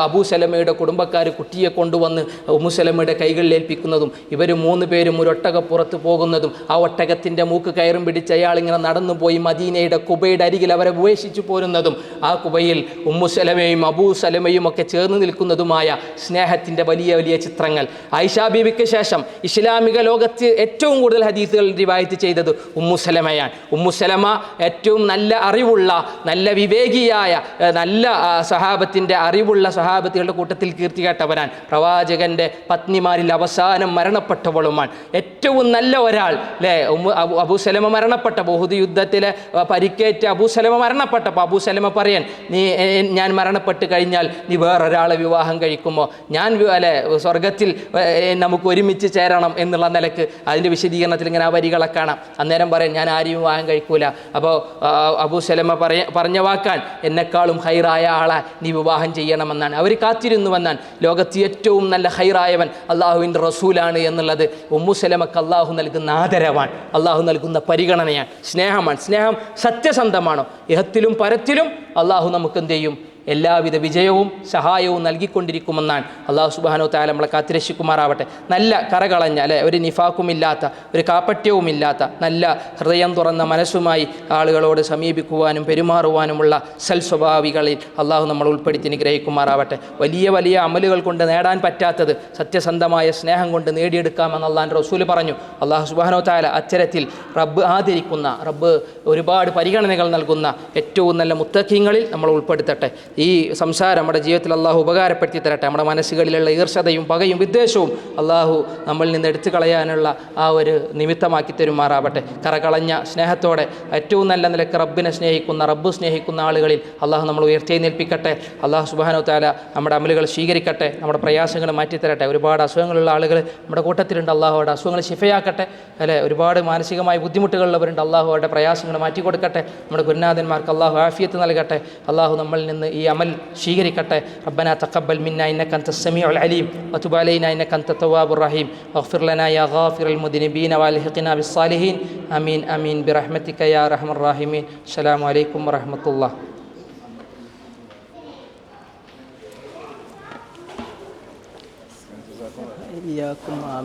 അബൂസലമയുടെ കുടുംബക്കാർ കുട്ടിയെ കൊണ്ടുവന്ന് ഉമ്മുസലമയുടെ കൈകളിൽ ഏൽപ്പിക്കുന്നതും ഇവർ 3 പേരും ഒരു ഒട്ടകപ്പുറത്ത് പോകുന്നതും ആ ഒട്ടകത്തിൻ്റെ മൂക്ക് കയറും പിടിച്ച് അയാൾ ഇങ്ങനെ നടന്നു പോയി മദീനയുടെ കുബയുടെ അരികിൽ അവരെ ഉപേക്ഷിച്ചു പോരുന്നതും ആ കുബയിൽ ഉമ്മുസലമയും അബൂസലമയും ഒക്കെ ചേർന്ന് നിൽക്കുന്നതുമായ സ്നേഹത്തിൻ്റെ വലിയ വലിയ ചിത്രങ്ങൾ. ആയിഷാ ബീവിക്ക് ശേഷം ഇസ്ലാമിക ലോകത്ത് ഏറ്റവും കൂടുതൽ ഹദീസുകൾ റിവായത്ത് ചെയ്തത് ഉമ്മുസലമയാണ്. ഉമ്മുസലമ ഏറ്റവും നല്ല അറിവുള്ള, നല്ല വിവേകിയായ, നല്ല സഹാബത്തിൻ്റെ അറിവുള്ള സഹാബത്തികളുടെ കൂട്ടത്തിൽ കീർത്തി കേട്ടവരാൻ. പ്രവാചകൻ്റെ പത്നിമാരിൽ അവസാനം മരണപ്പെട്ടവളുമാണ്. ഏറ്റവും നല്ല ഒരാൾ അല്ലേ. അബൂസലമ മരണപ്പെട്ട ഉഹുദ് യുദ്ധത്തിലെ പരിക്കേറ്റ് അബൂസലമ മരണപ്പെട്ടപ്പോൾ അബൂസലമ പറയാൻ, ഞാൻ മരണപ്പെട്ട് കഴിഞ്ഞാൽ നീ വേറൊരാളെ വിവാഹം കഴിക്കുമോ? ഞാൻ അല്ലെ സ്വർഗത്തിൽ നമുക്ക് ഒരുമിച്ച് ചേരണം എന്നുള്ള നിലക്ക് അതിൻ്റെ വിശദീകരണത്തിൽ ഇങ്ങനെ ആ വരികളെ കാണാം. അന്നേരം പറയാൻ, ഞാൻ ആരെയും വിവാഹം കഴിക്കൂല. അപ്പോൾ അബൂസലമ പറഞ്ഞ വാക്കാൻ, എന്നെക്കാളും ഹൈറായ ആളെ നീ വിവാഹം ചെയ്യണമെന്നാണ്. അവർ കാത്തിരുന്നുവെന്നാണ്. ലോകത്ത് ഏറ്റവും നല്ല ഹൈറായവൻ അള്ളാഹുവിൻ്റെ റസൂലാണ് എന്നുള്ളത് ഉമ്മുസലമക്ക് അള്ളാഹു നൽകുന്ന ആദരവാണ്, അള്ളാഹു നൽകുന്ന പരിഗണനയാണ്, സ്നേഹമാണ്. സ്നേഹം സത്യസന്ധമാണോ? ഇഹത്തിലും പരത്തിലും അള്ളാഹു നമുക്ക് എന്ത് ചെയ്യും? എല്ലാവിധ വിജയവും സഹായവും നൽകിക്കൊണ്ടിരിക്കുമെന്നാണ്. അള്ളാഹു സുബ്ഹാനഹു വ തആല നമ്മളെ കാത്തിരക്ഷിക്കുമാറാവട്ടെ. നല്ല കറകളഞ്ഞ അല്ലെ ഒരു നിഫാക്കുമില്ലാത്ത, ഒരു കാപ്പട്യവുമില്ലാത്ത, നല്ല ഹൃദയം തുറന്ന മനസ്സുമായി ആളുകളോട് സമീപിക്കുവാനും പെരുമാറുവാനുമുള്ള സൽസ്വഭാവികളിൽ അള്ളാഹു നമ്മൾ ഉൾപ്പെടുത്തി അനുഗ്രഹിക്കുമാറാവട്ടെ. വലിയ വലിയ അമലുകൾ കൊണ്ട് നേടാൻ പറ്റാത്തത് സത്യസന്ധമായ സ്നേഹം കൊണ്ട് നേടിയെടുക്കാമെന്ന് അള്ളാഹിൻ്റെ റസൂല് പറഞ്ഞു. അള്ളാഹു സുബ്ഹാനഹു വ തആല അത്തരത്തിൽ റബ്ബ് ആദരിക്കുന്ന, റബ്ബ് ഒരുപാട് പരിഗണനകൾ നൽകുന്ന ഏറ്റവും നല്ല മുത്തഖീങ്ങളിൽ നമ്മൾ ഉൾപ്പെടുത്തട്ടെ. ഈ സംസാരം നമ്മുടെ ജീവിതത്തിൽ അള്ളാഹു ഉപകാരപ്പെടുത്തി തരട്ടെ. നമ്മുടെ മനസ്സുകളിലുള്ള ഈർഷതയും പകയും വിദ്വേഷവും അള്ളാഹു നമ്മളിൽ നിന്ന് എടുത്തു കളയാനുള്ള ആ ഒരു നിമിത്തമാക്കി തരുമാറാവട്ടെ. കറകളഞ്ഞ സ്നേഹത്തോടെ ഏറ്റവും നല്ല നിലക്ക് റബ്ബിനെ സ്നേഹിക്കുന്ന, റബ്ബ് സ്നേഹിക്കുന്ന ആളുകളിൽ അള്ളാഹു നമ്മൾ ഉയർത്തിയെഴുന്നേൽപ്പിക്കട്ടെ. അള്ളാഹു സുബ്ഹാനഹു വ തആല നമ്മുടെ അമലുകൾ സ്വീകരിക്കട്ടെ, നമ്മുടെ പ്രയാസങ്ങൾ മാറ്റിത്തരട്ടെ. ഒരുപാട് അസുഖങ്ങളുള്ള ആളുകൾ നമ്മുടെ കൂട്ടത്തിലുണ്ട്. അള്ളാഹു അവരുടെ അസുഖങ്ങൾ ശിഫയാക്കട്ടെ അല്ലേ. ഒരുപാട് മാനസികമായ ബുദ്ധിമുട്ടുകളുള്ളവരുണ്ട്. അള്ളാഹു അവരുടെ പ്രയാസങ്ങൾ മാറ്റിക്കൊടുക്കട്ടെ. നമ്മുടെ ഗുരുനാഥന്മാർക്ക് അള്ളാഹു ആഫിയത്ത് നൽകട്ടെ. അള്ളാഹു നമ്മളിൽ നിന്ന് ഈ അമൽ സ്വീകരിക്കട്ടെ. റബ്ബനാ തഖബ്ബൽ മിന്നാ ഇന്നക അൻത സമീഉൽ അലീം വതുബ് അലൈനാ ഇന്നക അൻത തവ്വാബുർ റഹീം വഗ്ഫിർ ലനാ യാ ഗാഫിറൽ മുദ്നിബീന വഅൽഹിഖ്നാ ബിസ്സാലിഹീൻ ആമീൻ ആമീൻ ബിറഹ്മതിക യാ അർഹമർ റഹീമീൻ. അസ്സലാമു അലൈക്കും വറഹ്മത്തുള്ളാഹി. ഇയ്യാകും ആമീൻ.